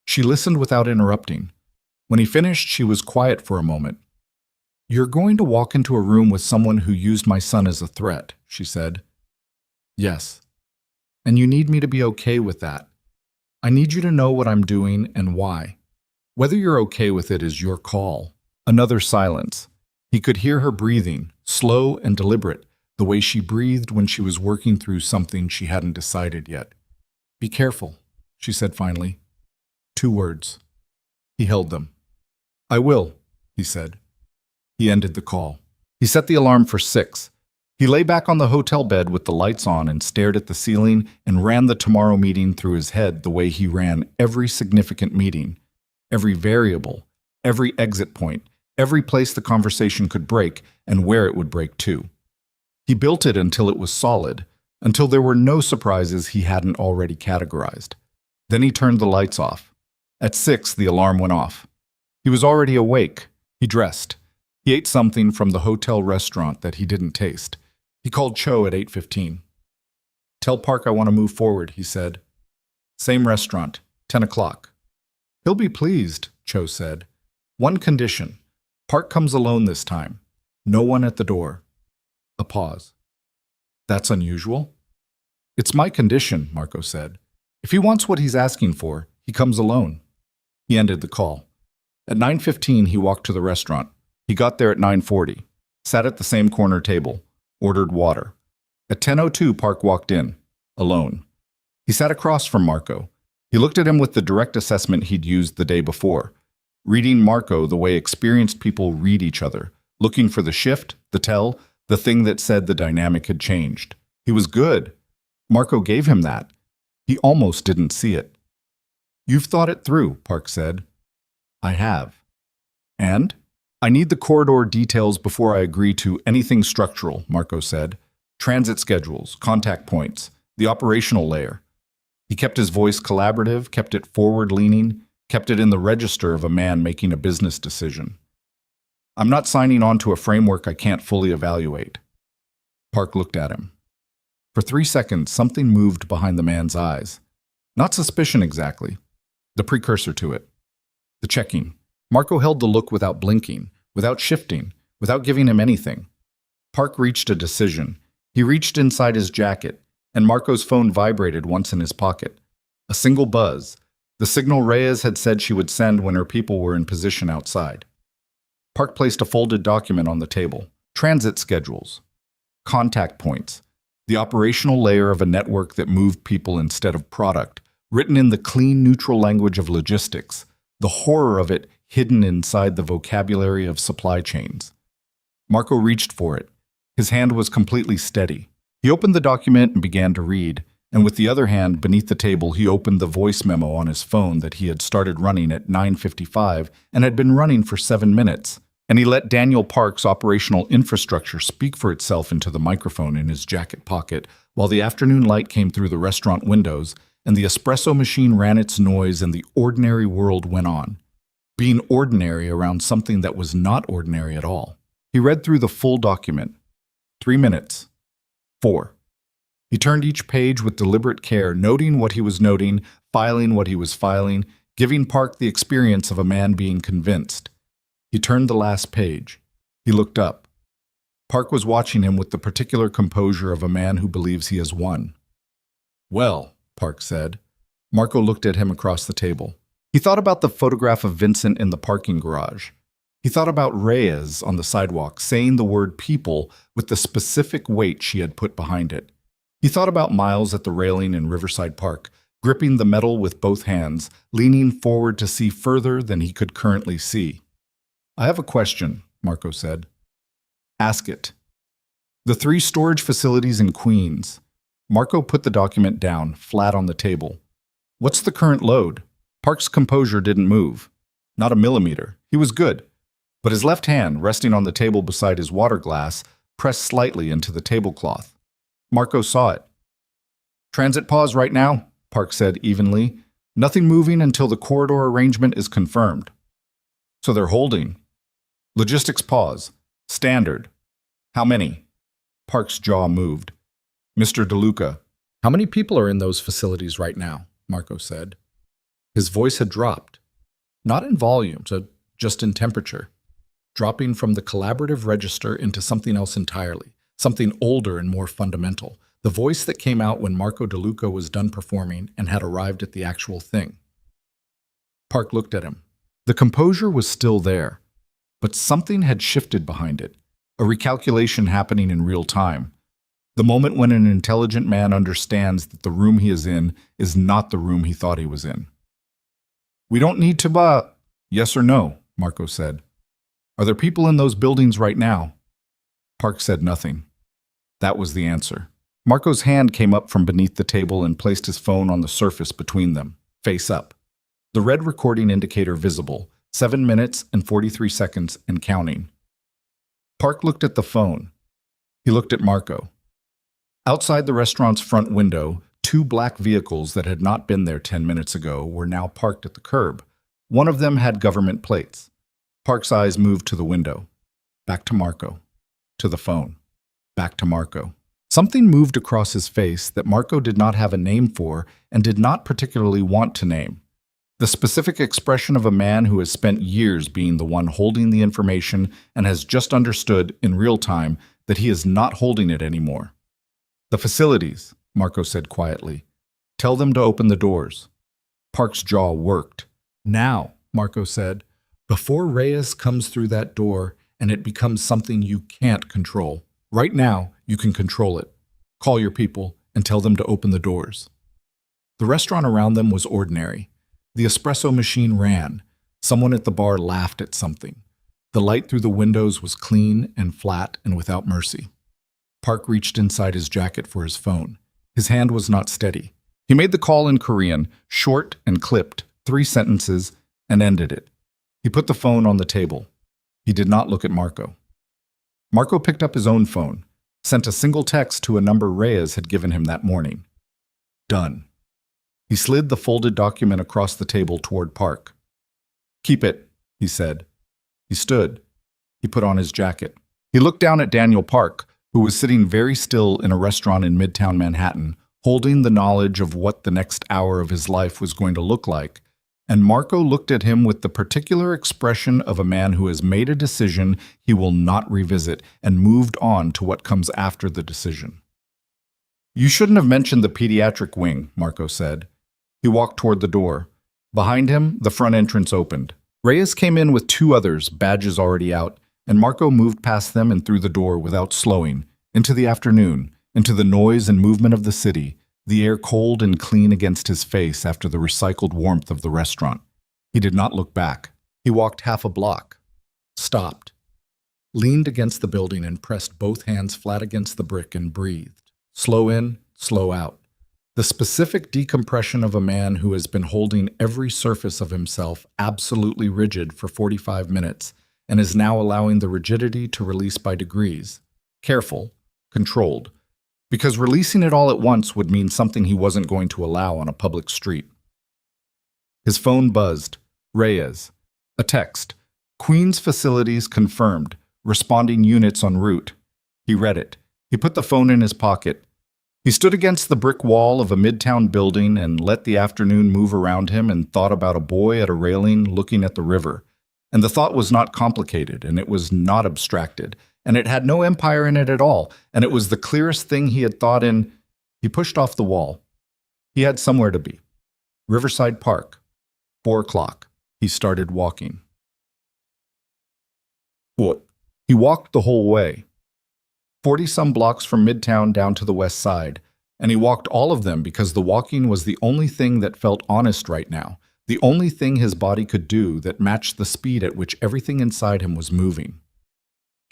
She listened without interrupting. When he finished, she was quiet for a moment. "You're going to walk into a room with someone who used my son as a threat," she said. "Yes. And you need me to be okay with that. I need you to know what I'm doing and why. Whether you're okay with it is your call." Another silence. He could hear her breathing, slow and deliberate, the way she breathed when she was working through something she hadn't decided yet. "Be careful," she said finally. 2 words. He held them. "I will," he said. He ended the call. He set the alarm for 6. He lay back on the hotel bed with the lights on and stared at the ceiling and ran the tomorrow meeting through his head the way he ran every significant meeting, every variable, every exit point, every place the conversation could break and where it would break too. He built it until it was solid, until there were no surprises he hadn't already categorized. Then he turned the lights off. At 6, the alarm went off. He was already awake. He dressed. He ate something from the hotel restaurant that he didn't taste. He called Cho at 8:15. "Tell Park I want to move forward," he said. "Same restaurant, 10 o'clock. "He'll be pleased," Cho said. "One condition. Park comes alone this time. No one at the door." A pause. "That's unusual." "It's my condition," Marco said. "If he wants what he's asking for, he comes alone." He ended the call. At 9:15, he walked to the restaurant. He got there at 9:40, sat at the same corner table, ordered water. At 10:02, Park walked in, alone. He sat across from Marco. He looked at him with the direct assessment he'd used the day before, reading Marco the way experienced people read each other, looking for the shift, the tell, the thing that said the dynamic had changed. He was good. Marco gave him that. He almost didn't see it. "You've thought it through," Park said. "I have." "And?" "I need the corridor details before I agree to anything structural," Marco said. "Transit schedules, contact points, the operational layer." He kept his voice collaborative, kept it forward-leaning, kept it in the register of a man making a business decision. "I'm not signing on to a framework I can't fully evaluate." Park looked at him. For 3 seconds, something moved behind the man's eyes. Not suspicion exactly. The precursor to it. The checking. Marco held the look without blinking, without shifting, without giving him anything. Park reached a decision. He reached inside his jacket, and Marco's phone vibrated once in his pocket. A single buzz. The signal Reyes had said she would send when her people were in position outside. Park placed a folded document on the table. Transit schedules. Contact points. The operational layer of a network that moved people instead of product, written in the clean, neutral language of logistics. The horror of it hidden inside the vocabulary of supply chains. Marco reached for it. His hand was completely steady. He opened the document and began to read, and with the other hand, beneath the table, he opened the voice memo on his phone that he had started running at 9:55 and had been running for 7 minutes, and he let Daniel Park's operational infrastructure speak for itself into the microphone in his jacket pocket while the afternoon light came through the restaurant windows and the espresso machine ran its noise and the ordinary world went on. Being ordinary around something that was not ordinary at all. He read through the full document. 3 minutes. 4. He turned each page with deliberate care, noting what he was noting, filing what he was filing, giving Park the experience of a man being convinced. He turned the last page. He looked up. Park was watching him with the particular composure of a man who believes he has won. "Well," Park said. Marco looked at him across the table. He thought about the photograph of Vincent in the parking garage. He thought about Reyes on the sidewalk saying the word people with the specific weight she had put behind it. He thought about Miles at the railing in Riverside Park, gripping the metal with both hands, leaning forward to see further than he could currently see. "I have a question," Marco said. "Ask it." The 3 storage facilities in Queens. Marco put the document down, flat on the table. "What's the current load?" Park's composure didn't move. Not a millimeter. He was good. But his left hand, resting on the table beside his water glass, pressed slightly into the tablecloth. Marco saw it. "Transit pause right now," Park said evenly. "Nothing moving until the corridor arrangement is confirmed." "So they're holding." "Logistics pause. Standard." "How many?" Park's jaw moved. "Mr. DeLuca." "How many people are in those facilities right now?" Marco said. His voice had dropped. Not in volume, so just in temperature. Dropping from the collaborative register into something else entirely, something older and more fundamental, the voice that came out when Marco DeLuca was done performing and had arrived at the actual thing. Park looked at him. The composure was still there, but something had shifted behind it, a recalculation happening in real time. The moment when an intelligent man understands that the room he is in is not the room he thought he was in. "We don't need to Yes or no," Marco said. "Are there people in those buildings right now?" Park said nothing. That was the answer. Marco's hand came up from beneath the table and placed his phone on the surface between them, face up. The red recording indicator visible, 7 minutes and 43 seconds and counting. Park looked at the phone. He looked at Marco. Outside the restaurant's front window, 2 black vehicles that had not been there 10 minutes ago were now parked at the curb. One of them had government plates. Park's eyes moved to the window. Back to Marco. To the phone. Back to Marco. Something moved across his face that Marco did not have a name for and did not particularly want to name. The specific expression of a man who has spent years being the one holding the information and has just understood in real time that he is not holding it anymore. "The facilities," Marco said quietly. "Tell them to open the doors." Park's jaw worked. "Now," Marco said, "before Reyes comes through that door and it becomes something you can't control. Right now, you can control it. Call your people and tell them to open the doors." The restaurant around them was ordinary. The espresso machine ran. Someone at the bar laughed at something. The light through the windows was clean and flat and without mercy. Park reached inside his jacket for his phone. His hand was not steady. He made the call in Korean, short and clipped, 3 sentences, and ended it. He put the phone on the table. He did not look at Marco. Marco picked up his own phone, sent a single text to a number Reyes had given him that morning. Done. He slid the folded document across the table toward Park. "Keep it," he said. He stood. He put on his jacket. He looked down at Daniel Park, who was sitting very still in a restaurant in Midtown Manhattan, holding the knowledge of what the next hour of his life was going to look like, and Marco looked at him with the particular expression of a man who has made a decision he will not revisit and moved on to what comes after the decision. "You shouldn't have mentioned the pediatric wing," Marco said. He walked toward the door. Behind him, the front entrance opened. Reyes came in with 2 others, badges already out, and Marco moved past them and through the door without slowing, into the afternoon, into the noise and movement of the city, the air cold and clean against his face after the recycled warmth of the restaurant. He did not look back. He walked half a block, stopped, leaned against the building and pressed both hands flat against the brick and breathed. Slow in, slow out. The specific decompression of a man who has been holding every surface of himself absolutely rigid for 45 minutes and is now allowing the rigidity to release by degrees. Careful, controlled, because releasing it all at once would mean something he wasn't going to allow on a public street. His phone buzzed. Reyes. A text. "Queens facilities confirmed. responding units en route. He read it. He put the phone in his pocket. He stood against the brick wall of a midtown building and let the afternoon move around him and thought about a boy at a railing looking at the river. And the thought was not complicated, and it was not abstracted, and it had no empire in it at all, and it was the clearest thing he had thought in. He pushed off the wall. He had somewhere to be. Riverside Park. 4 o'clock. He started walking. What? He walked the whole way. 40-some blocks from Midtown down to the west side, and he walked all of them because the walking was the only thing that felt honest right now, the only thing his body could do that matched the speed at which everything inside him was moving.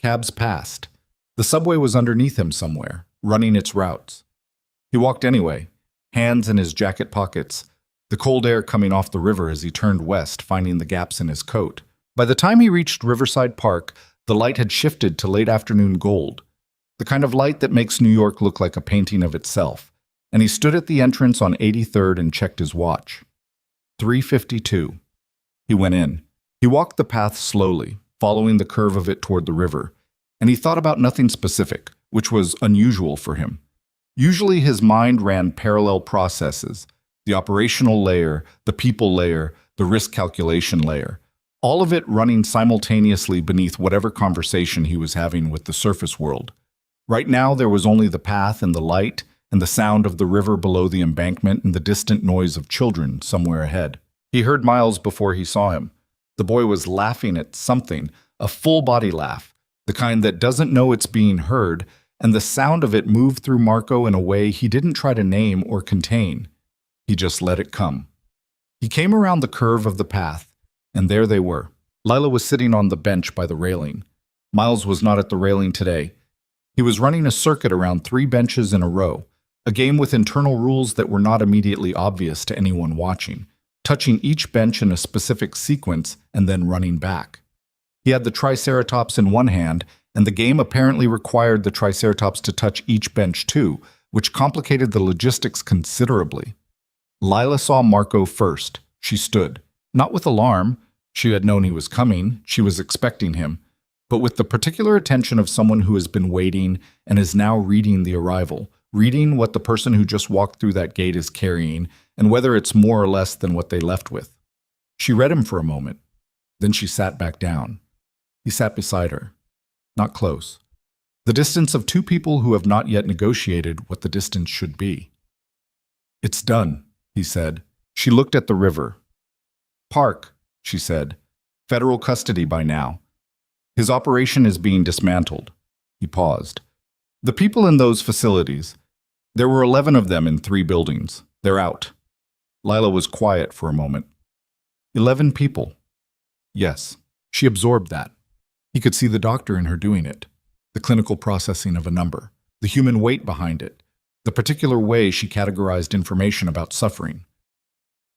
Cabs passed. The subway was underneath him somewhere, running its routes. He walked anyway, hands in his jacket pockets, the cold air coming off the river as he turned west, finding the gaps in his coat. By the time he reached Riverside Park, the light had shifted to late afternoon gold, the kind of light that makes New York look like a painting of itself, and he stood at the entrance on 83rd and checked his watch. 3:52. He went in. He walked the path slowly, following the curve of it toward the river, and he thought about nothing specific, which was unusual for him. Usually his mind ran parallel processes, the operational layer, the people layer, the risk calculation layer, all of it running simultaneously beneath whatever conversation he was having with the surface world. Right now there was only the path and the light, and the sound of the river below the embankment and the distant noise of children somewhere ahead. He heard Miles before he saw him. The boy was laughing at something, a full-body laugh, the kind that doesn't know it's being heard, and the sound of it moved through Marco in a way he didn't try to name or contain. He just let it come. He came around the curve of the path, and there they were. Lila was sitting on the bench by the railing. Miles was not at the railing today. He was running a circuit around 3 benches in a row, a game with internal rules that were not immediately obvious to anyone watching, touching each bench in a specific sequence and then running back. He had the Triceratops in one hand, and the game apparently required the Triceratops to touch each bench too, which complicated the logistics considerably. Lila saw Marco first. She stood, not with alarm. She had known he was coming. She was expecting him, but with the particular attention of someone who has been waiting and is now reading the arrival, reading what the person who just walked through that gate is carrying, and whether it's more or less than what they left with. She read him for a moment. Then she sat back down. He sat beside her. Not close. The distance of 2 people who have not yet negotiated what the distance should be. "It's done," he said. She looked at the river. "Park," she said. "Federal custody by now. His operation is being dismantled." He paused. "The people in those facilities, there were 11 of them in 3 buildings. They're out." Lila was quiet for a moment. 11 people. Yes, she absorbed that. He could see the doctor in her doing it, the clinical processing of a number, the human weight behind it, the particular way she categorized information about suffering.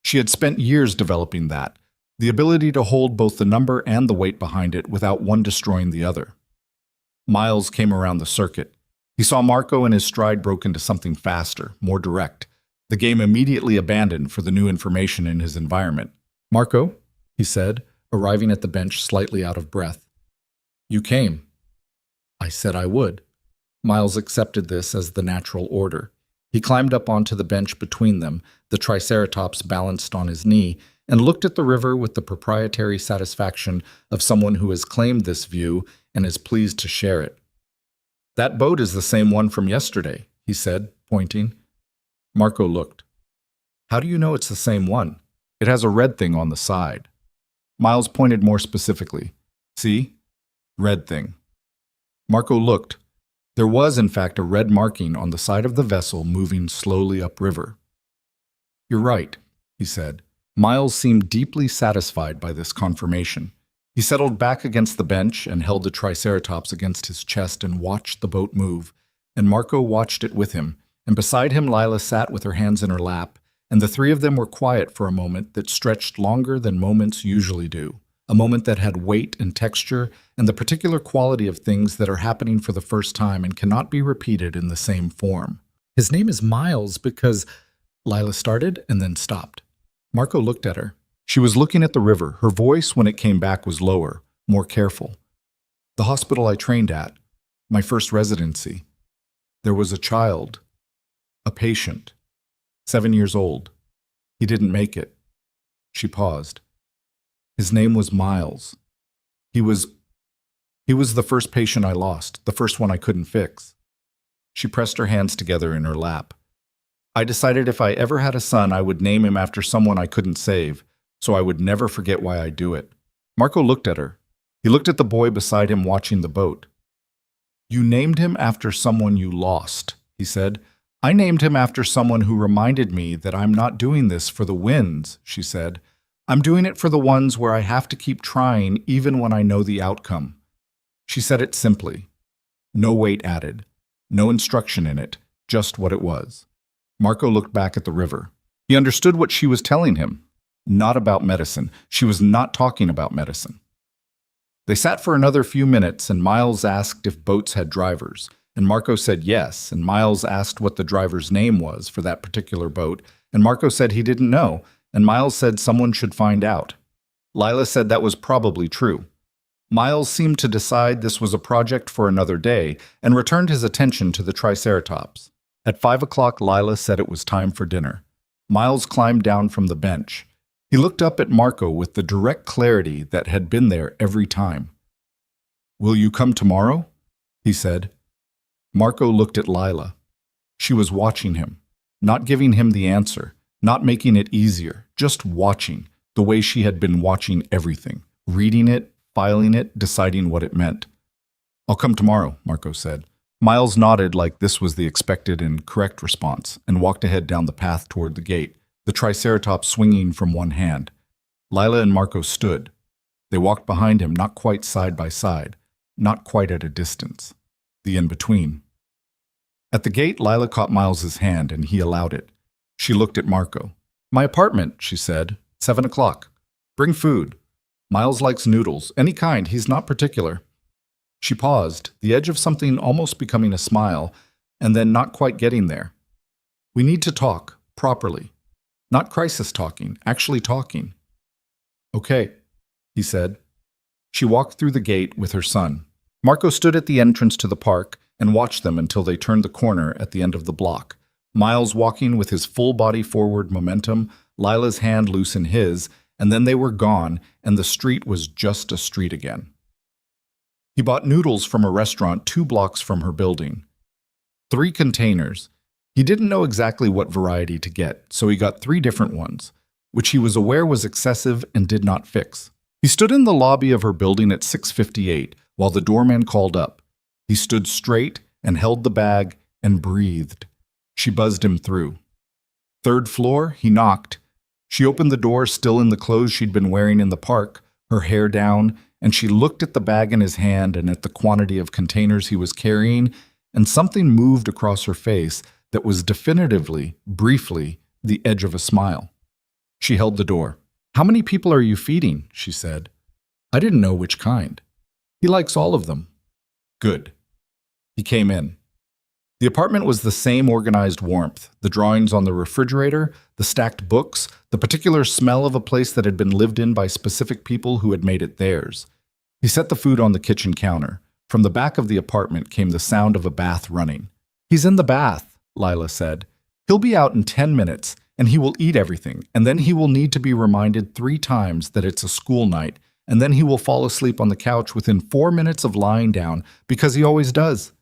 She had spent years developing that, the ability to hold both the number and the weight behind it without one destroying the other. Miles came around the circuit. He saw Marco and his stride broke into something faster, more direct, the game immediately abandoned for the new information in his environment. "Marco," he said, arriving at the bench slightly out of breath. "You came." "I said I would." Miles accepted this as the natural order. He climbed up onto the bench between them, the Triceratops balanced on his knee, and looked at the river with the proprietary satisfaction of someone who has claimed this view and is pleased to share it. "That boat is the same one from yesterday," he said, pointing. Marco looked. "How do you know it's the same one? It has a red thing on the side." Miles pointed more specifically. "See? Red thing." Marco looked. There was, in fact, a red marking on the side of the vessel moving slowly upriver. "You're right," he said. Miles seemed deeply satisfied by this confirmation. He settled back against the bench and held the Triceratops against his chest and watched the boat move, and Marco watched it with him, and beside him Lila sat with her hands in her lap, and the 3 of them were quiet for a moment that stretched longer than moments usually do, a moment that had weight and texture and the particular quality of things that are happening for the first time and cannot be repeated in the same form. "His name is Miles because—" Lila started and then stopped. Marco looked at her. She was looking at the river. Her voice, when it came back, was lower, more careful. The hospital I trained at, my first residency. There was a child, a patient, 7 years old. He didn't make it. She paused. His name was Miles. He was the first patient I lost, the first one I couldn't fix. She pressed her hands together in her lap. I decided if I ever had a son, I would name him after someone I couldn't save, so I would never forget why I do it. Marco looked at her. He looked at the boy beside him watching the boat. You named him after someone you lost, he said. I named him after someone who reminded me that I'm not doing this for the wins, she said. I'm doing it for the ones where I have to keep trying even when I know the outcome. She said it simply. No weight added. No instruction in it, just what it was. Marco looked back at the river. He understood what she was telling him. Not about medicine. She was not talking about medicine. They sat for another few minutes, and Miles asked if boats had drivers. And Marco said yes, and Miles asked what the driver's name was for that particular boat, and Marco said he didn't know, and Miles said someone should find out. Lila said that was probably true. Miles seemed to decide this was a project for another day and returned his attention to the Triceratops. At 5 o'clock, Lila said it was time for dinner. Miles climbed down from the bench. He looked up at Marco with the direct clarity that had been there every time. Will you come tomorrow? He said. Marco looked at Lila. She was watching him, not giving him the answer, not making it easier, just watching, the way she had been watching everything, reading it, filing it, deciding what it meant. I'll come tomorrow, Marco said. Miles nodded like this was the expected and correct response and walked ahead down the path toward the gate, the Triceratops swinging from one hand. Lila and Marco stood. They walked behind him, not quite side by side, not quite at a distance, the in-between. At the gate, Lila caught Miles's hand and he allowed it. She looked at Marco. My apartment, she said, 7 o'clock. Bring food. Miles likes noodles, any kind, he's not particular. She paused, the edge of something almost becoming a smile, and then not quite getting there. We need to talk, properly. Not crisis talking, actually talking. Okay, he said. She walked through the gate with her son. Marco stood at the entrance to the park and watched them until they turned the corner at the end of the block. Miles walking with his full body forward momentum, Lila's hand loose in his, and then they were gone, and the street was just a street again. He bought noodles from a restaurant 2 blocks from her building. 3 containers. He didn't know exactly what variety to get, so he got 3 different ones, which he was aware was excessive and did not fix. He stood in the lobby of her building at 6:58 while the doorman called up. He stood straight and held the bag and breathed. She buzzed him through. 3rd floor, he knocked. She opened the door still in the clothes she'd been wearing in the park, her hair down, and she looked at the bag in his hand and at the quantity of containers he was carrying, and something moved across her face that was definitively, briefly, the edge of a smile. She held the door. How many people are you feeding? She said. I didn't know which kind. He likes all of them. Good. He came in. The apartment was the same organized warmth, the drawings on the refrigerator, the stacked books, the particular smell of a place that had been lived in by specific people who had made it theirs. He set the food on the kitchen counter. From the back of the apartment came the sound of a bath running. He's in the bath, Lila said. He'll be out in 10 minutes, and he will eat everything, and then he will need to be reminded 3 times that it's a school night, and then he will fall asleep on the couch within 4 minutes of lying down, because he always does.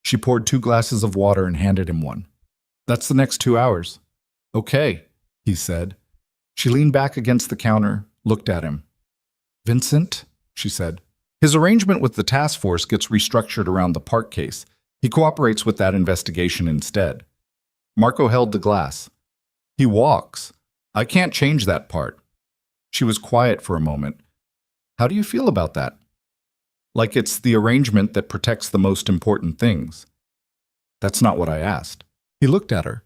She poured 2 glasses of water and handed him one. That's the next 2 hours. Okay, he said. She leaned back against the counter, looked at him. Vincent, she said. His arrangement with the task force gets restructured around the park case. He cooperates with that investigation instead. Marco held the glass. He walks. I can't change that part. She was quiet for a moment. How do you feel about that? Like it's the arrangement that protects the most important things. That's not what I asked. He looked at her.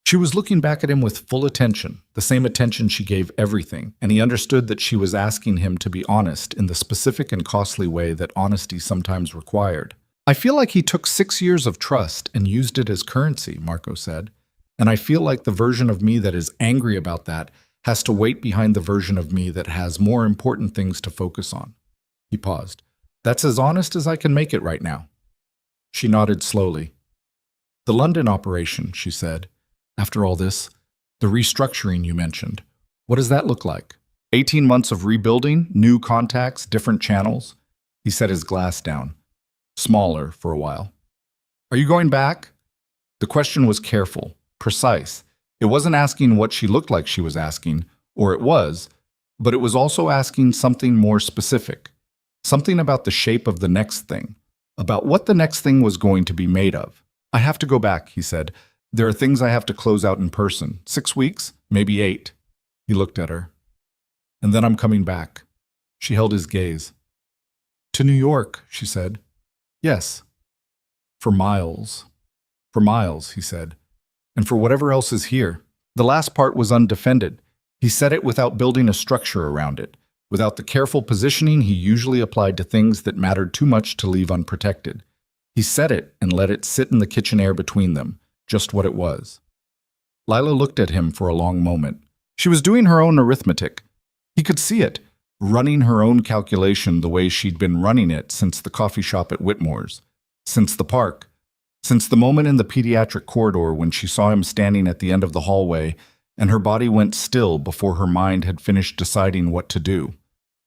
She was looking back at him with full attention, the same attention she gave everything, and he understood that she was asking him to be honest in the specific and costly way that honesty sometimes required. I feel like he took 6 years of trust and used it as currency, Marco said, and I feel like the version of me that is angry about that has to wait behind the version of me that has more important things to focus on. He paused. That's as honest as I can make it right now. She nodded slowly. The London operation, she said. After all this, the restructuring you mentioned, what does that look like? 18 months of rebuilding, new contacts, different channels. He set his glass down, smaller for a while. Are you going back? The question was careful, precise. It wasn't asking what she looked like she was asking, or it was, but it was also asking something more specific. Something about the shape of the next thing, about what the next thing was going to be made of. I have to go back, he said. There are things I have to close out in person. 6 weeks, maybe 8. He looked at her. And then I'm coming back. She held his gaze. To New York, she said. Yes. For miles. For miles, he said. And for whatever else is here. The last part was undefended. He said it without building a structure around it, without the careful positioning he usually applied to things that mattered too much to leave unprotected. He said it and let it sit in the kitchen air between them, just what it was. Lila looked at him for a long moment. She was doing her own arithmetic. He could see it, running her own calculation the way she'd been running it since the coffee shop at Whitmore's, since the park, since the moment in the pediatric corridor when she saw him standing at the end of the hallway and her body went still before her mind had finished deciding what to do.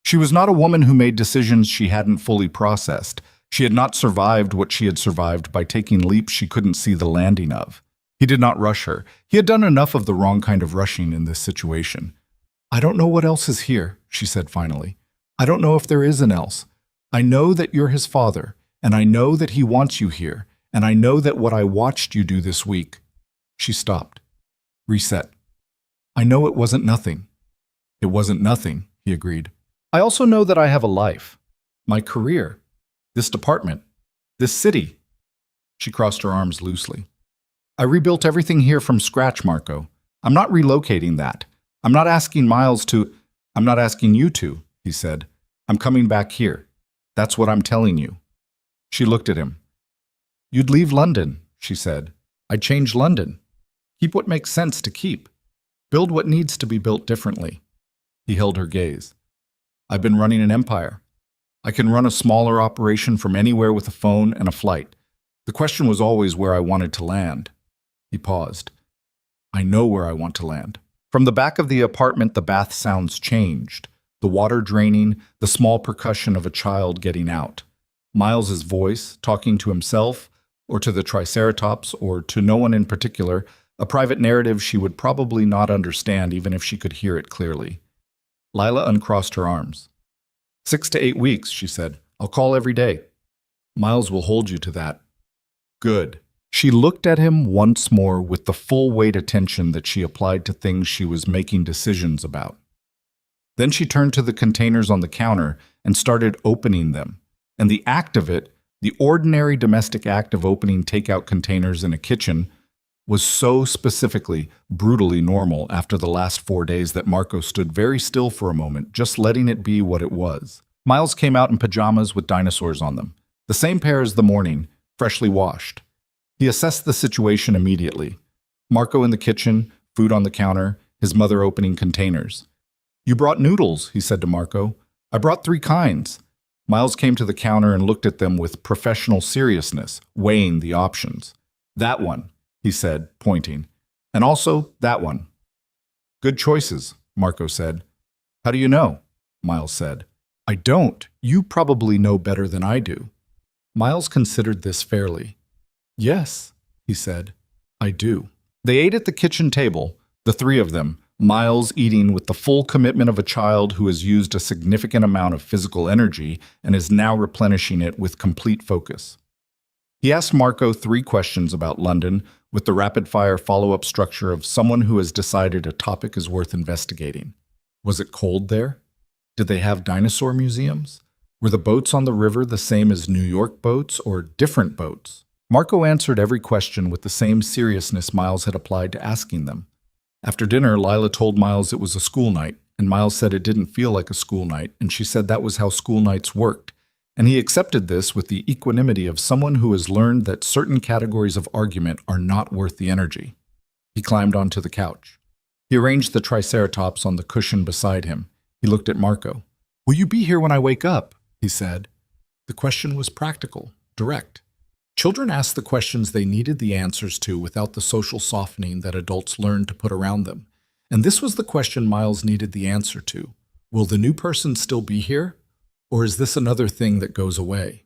She was not a woman who made decisions she hadn't fully processed. She had not survived what she had survived by taking leaps she couldn't see the landing of. He did not rush her. He had done enough of the wrong kind of rushing in this situation. I don't know what else is here, she said finally. I don't know if there is an else. I know that you're his father, and I know that he wants you here, and I know that what I watched you do this week. She stopped. Reset. I know it wasn't nothing. It wasn't nothing, he agreed. I also know that I have a life. My career. This department. This city. She crossed her arms loosely. I rebuilt everything here from scratch, Marco. I'm not relocating that. I'm not asking I'm not asking you to, he said. I'm coming back here. That's what I'm telling you. She looked at him. You'd leave London, she said. I'd change London. Keep what makes sense to keep. Build what needs to be built differently. He held her gaze. I've been running an empire. I can run a smaller operation from anywhere with a phone and a flight. The question was always where I wanted to land. He paused. I know where I want to land. From the back of the apartment, the bath sounds changed. The water draining, the small percussion of a child getting out. Miles's voice, talking to himself, or to the Triceratops, or to no one in particular, a private narrative she would probably not understand even if she could hear it clearly. Lila uncrossed her arms. 6 to 8 weeks, she said. I'll call every day. Miles will hold you to that. Good. She looked at him once more with the full weight attention that she applied to things she was making decisions about. Then she turned to the containers on the counter and started opening them. And the act of it, the ordinary domestic act of opening takeout containers in a kitchen, was so specifically, brutally normal after the last 4 days that Marco stood very still for a moment, just letting it be what it was. Miles came out in pajamas with dinosaurs on them, the same pair as the morning, freshly washed. He assessed the situation immediately. Marco in the kitchen, food on the counter, his mother opening containers. You brought noodles, he said to Marco. I brought 3 kinds. Miles came to the counter and looked at them with professional seriousness, weighing the options. That one, he said, pointing. And also that one. Good choices, Marco said. How do you know? Miles said. I don't. You probably know better than I do. Miles considered this fairly. Yes, he said. I do. They ate at the kitchen table, the 3 of them, Miles eating with the full commitment of a child who has used a significant amount of physical energy and is now replenishing it with complete focus. He asked Marco 3 questions about London with the rapid-fire follow-up structure of someone who has decided a topic is worth investigating. Was it cold there? Did they have dinosaur museums? Were the boats on the river the same as New York boats or different boats? Marco answered every question with the same seriousness Miles had applied to asking them. After dinner, Lila told Miles it was a school night, and Miles said it didn't feel like a school night, and she said that was how school nights worked. And he accepted this with the equanimity of someone who has learned that certain categories of argument are not worth the energy. He climbed onto the couch. He arranged the Triceratops on the cushion beside him. He looked at Marco. Will you be here when I wake up? He said. The question was practical, direct. Children asked the questions they needed the answers to without the social softening that adults learned to put around them. And this was the question Miles needed the answer to. Will the new person still be here? Or is this another thing that goes away?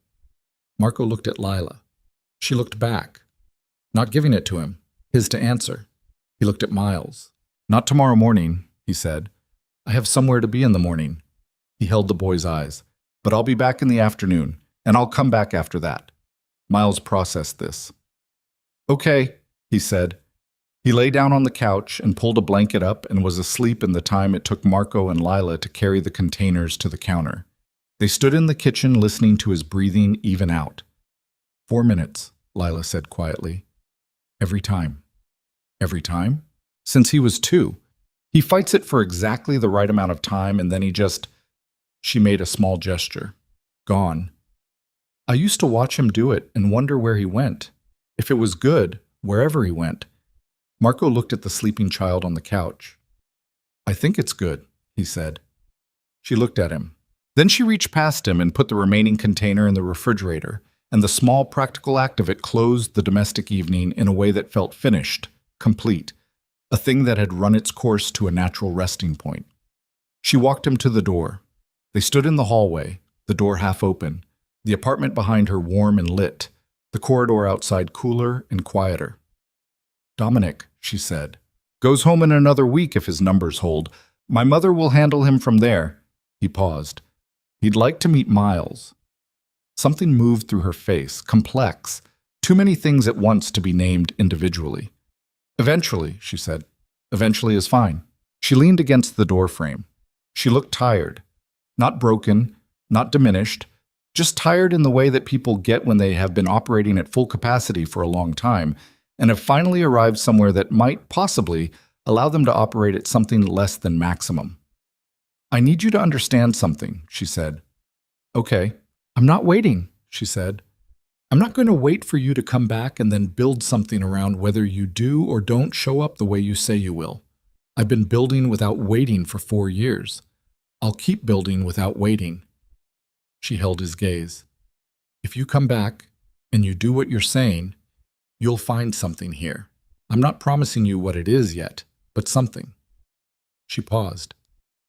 Marco looked at Lila. She looked back, not giving it to him, his to answer. He looked at Miles. Not tomorrow morning, he said. I have somewhere to be in the morning. He held the boy's eyes. But I'll be back in the afternoon, and I'll come back after that. Miles processed this. Okay, he said. He lay down on the couch and pulled a blanket up and was asleep in the time it took Marco and Lila to carry the containers to the counter. They stood in the kitchen listening to his breathing even out. 4 minutes, Lila said quietly. Every time. Every time? Since he was 2. He fights it for exactly the right amount of time and then he just... She made a small gesture. Gone. I used to watch him do it and wonder where he went. If it was good, wherever he went. Marco looked at the sleeping child on the couch. I think it's good, he said. She looked at him. Then she reached past him and put the remaining container in the refrigerator, and the small practical act of it closed the domestic evening in a way that felt finished, complete, a thing that had run its course to a natural resting point. She walked him to the door. They stood in the hallway, the door half open, the apartment behind her warm and lit, the corridor outside cooler and quieter. Dominic, she said, goes home in another week if his numbers hold. My mother will handle him from there. He paused. He'd like to meet Miles. Something moved through her face, complex, too many things at once to be named individually. Eventually, she said. Eventually is fine. She leaned against the door frame. She looked tired. Not broken, not diminished, just tired in the way that people get when they have been operating at full capacity for a long time and have finally arrived somewhere that might possibly allow them to operate at something less than maximum. I need you to understand something, she said. Okay. I'm not waiting, she said. I'm not going to wait for you to come back and then build something around whether you do or don't show up the way you say you will. I've been building without waiting for 4 years. I'll keep building without waiting. She held his gaze. If you come back and you do what you're saying, you'll find something here. I'm not promising you what it is yet, but something. She paused.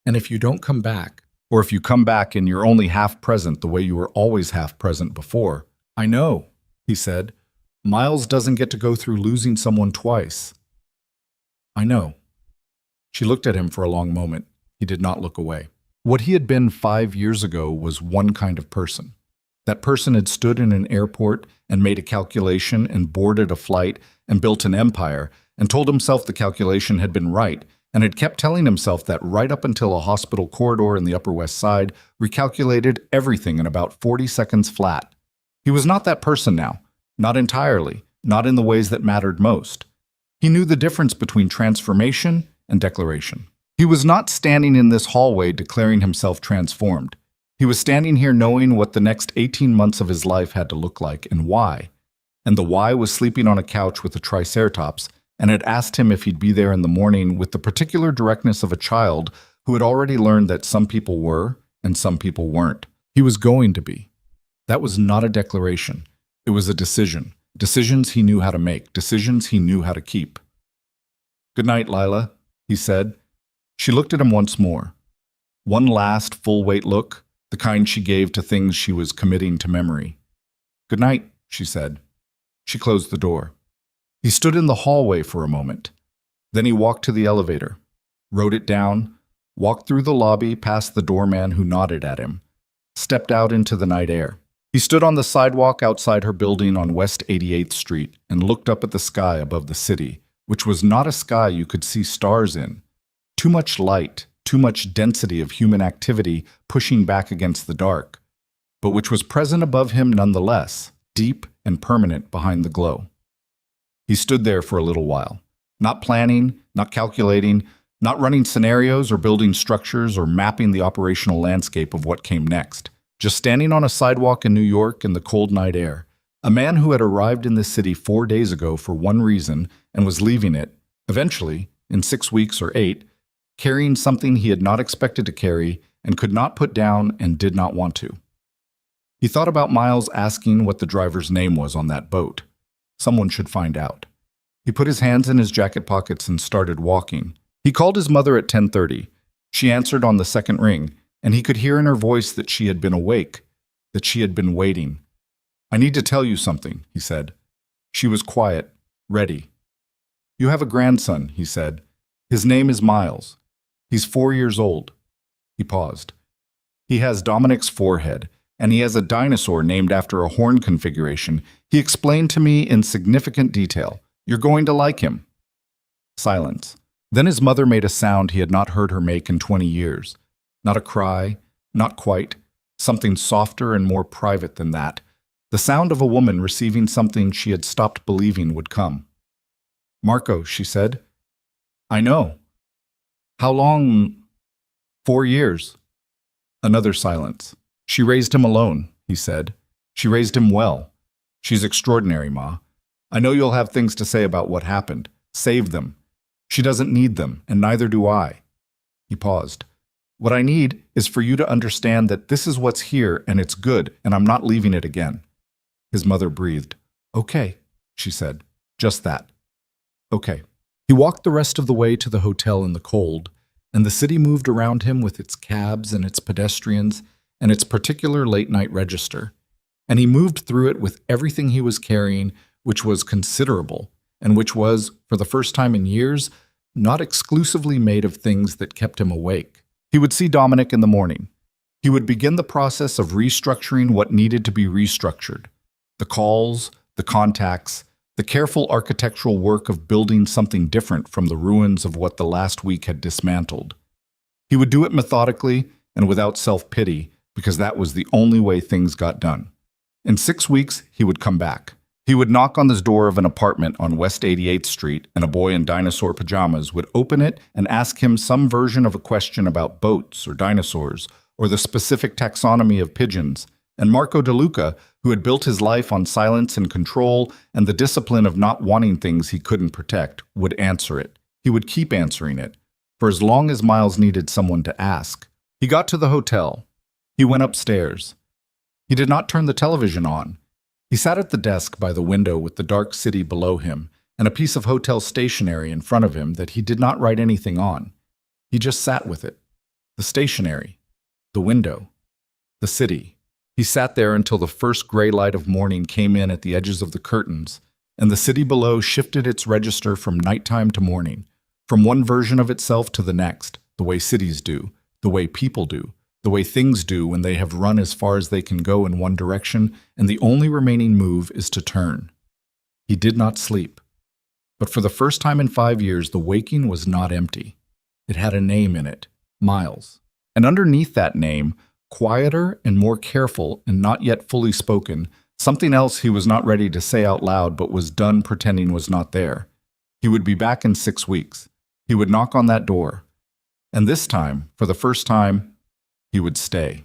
And if you don't come back, or if you come back and you're only half present the way you were always half present before, I know, he said. Miles doesn't get to go through losing someone twice. I know. She looked at him for a long moment. He did not look away. What he had been 5 years ago was one kind of person. That person had stood in an airport and made a calculation and boarded a flight and built an empire and told himself the calculation had been right and had kept telling himself that right up until a hospital corridor in the Upper West Side recalculated everything in about 40 seconds flat. He was not that person now, not entirely, not in the ways that mattered most. He knew the difference between transformation and declaration. He was not standing in this hallway declaring himself transformed. He was standing here knowing what the next 18 months of his life had to look like and why. And the why was sleeping on a couch with a triceratops and had asked him if he'd be there in the morning with the particular directness of a child who had already learned that some people were and some people weren't. He was going to be. That was not a declaration. It was a decision. Decisions he knew how to make. Decisions he knew how to keep. Good night, Lila, he said. She looked at him once more. One last full-weight look, the kind she gave to things she was committing to memory. Good night, she said. She closed the door. He stood in the hallway for a moment. Then he walked to the elevator, rode it down, walked through the lobby past the doorman who nodded at him, stepped out into the night air. He stood on the sidewalk outside her building on West 88th Street and looked up at the sky above the city, which was not a sky you could see stars in. Too much light, too much density of human activity pushing back against the dark, but which was present above him nonetheless, deep and permanent behind the glow. He stood there for a little while, not planning, not calculating, not running scenarios or building structures or mapping the operational landscape of what came next, just standing on a sidewalk in New York in the cold night air, a man who had arrived in this city 4 days ago for one reason and was leaving it, eventually, in 6 weeks or 8, carrying something he had not expected to carry and could not put down and did not want to. He thought about Miles asking what the driver's name was on that boat. Someone should find out. He put his hands in his jacket pockets and started walking. He called his mother at 10:30. She answered on the second ring, and he could hear in her voice that she had been awake, that she had been waiting. "I need to tell you something," he said. She was quiet, ready. "You have a grandson," he said. "His name is Miles. He's 4 years old." He paused. "He has Dominic's forehead, and he has a dinosaur named after a horn configuration. He explained to me in significant detail. You're going to like him." Silence. Then his mother made a sound he had not heard her make in 20 years. Not a cry, not quite. Something softer and more private than that. The sound of a woman receiving something she had stopped believing would come. "Marco," she said. "I know." "How long?" "4 years." Another silence. "She raised him alone," he said. "She raised him well. She's extraordinary, Ma. I know you'll have things to say about what happened. Save them. She doesn't need them, and neither do I." He paused. "What I need is for you to understand that this is what's here, and it's good, and I'm not leaving it again." His mother breathed. "Okay," she said. "Just that." "Okay." He walked the rest of the way to the hotel in the cold, and the city moved around him with its cabs and its pedestrians and its particular late-night register. And he moved through it with everything he was carrying, which was considerable, and which was, for the first time in years, not exclusively made of things that kept him awake. He would see Dominic in the morning. He would begin the process of restructuring what needed to be restructured. The calls, the contacts, the careful architectural work of building something different from the ruins of what the last week had dismantled. He would do it methodically and without self-pity, because that was the only way things got done. In 6 weeks, he would come back. He would knock on the door of an apartment on West 88th Street, and a boy in dinosaur pajamas would open it and ask him some version of a question about boats or dinosaurs or the specific taxonomy of pigeons. And Marco DeLuca, who had built his life on silence and control and the discipline of not wanting things he couldn't protect, would answer it. He would keep answering it, for as long as Miles needed someone to ask. He got to the hotel. He went upstairs. He did not turn the television on. He sat at the desk by the window with the dark city below him and a piece of hotel stationery in front of him that he did not write anything on. He just sat with it. The stationery, the window, the city. He sat there until the first gray light of morning came in at the edges of the curtains, and the city below shifted its register from nighttime to morning, from one version of itself to the next, the way cities do, the way people do, the way things do when they have run as far as they can go in one direction, and the only remaining move is to turn. He did not sleep. But for the first time in 5 years, the waking was not empty. It had a name in it, Miles. And underneath that name, quieter and more careful and not yet fully spoken, something else he was not ready to say out loud but was done pretending was not there. He would be back in 6 weeks. He would knock on that door. And this time, for the first time, he would stay.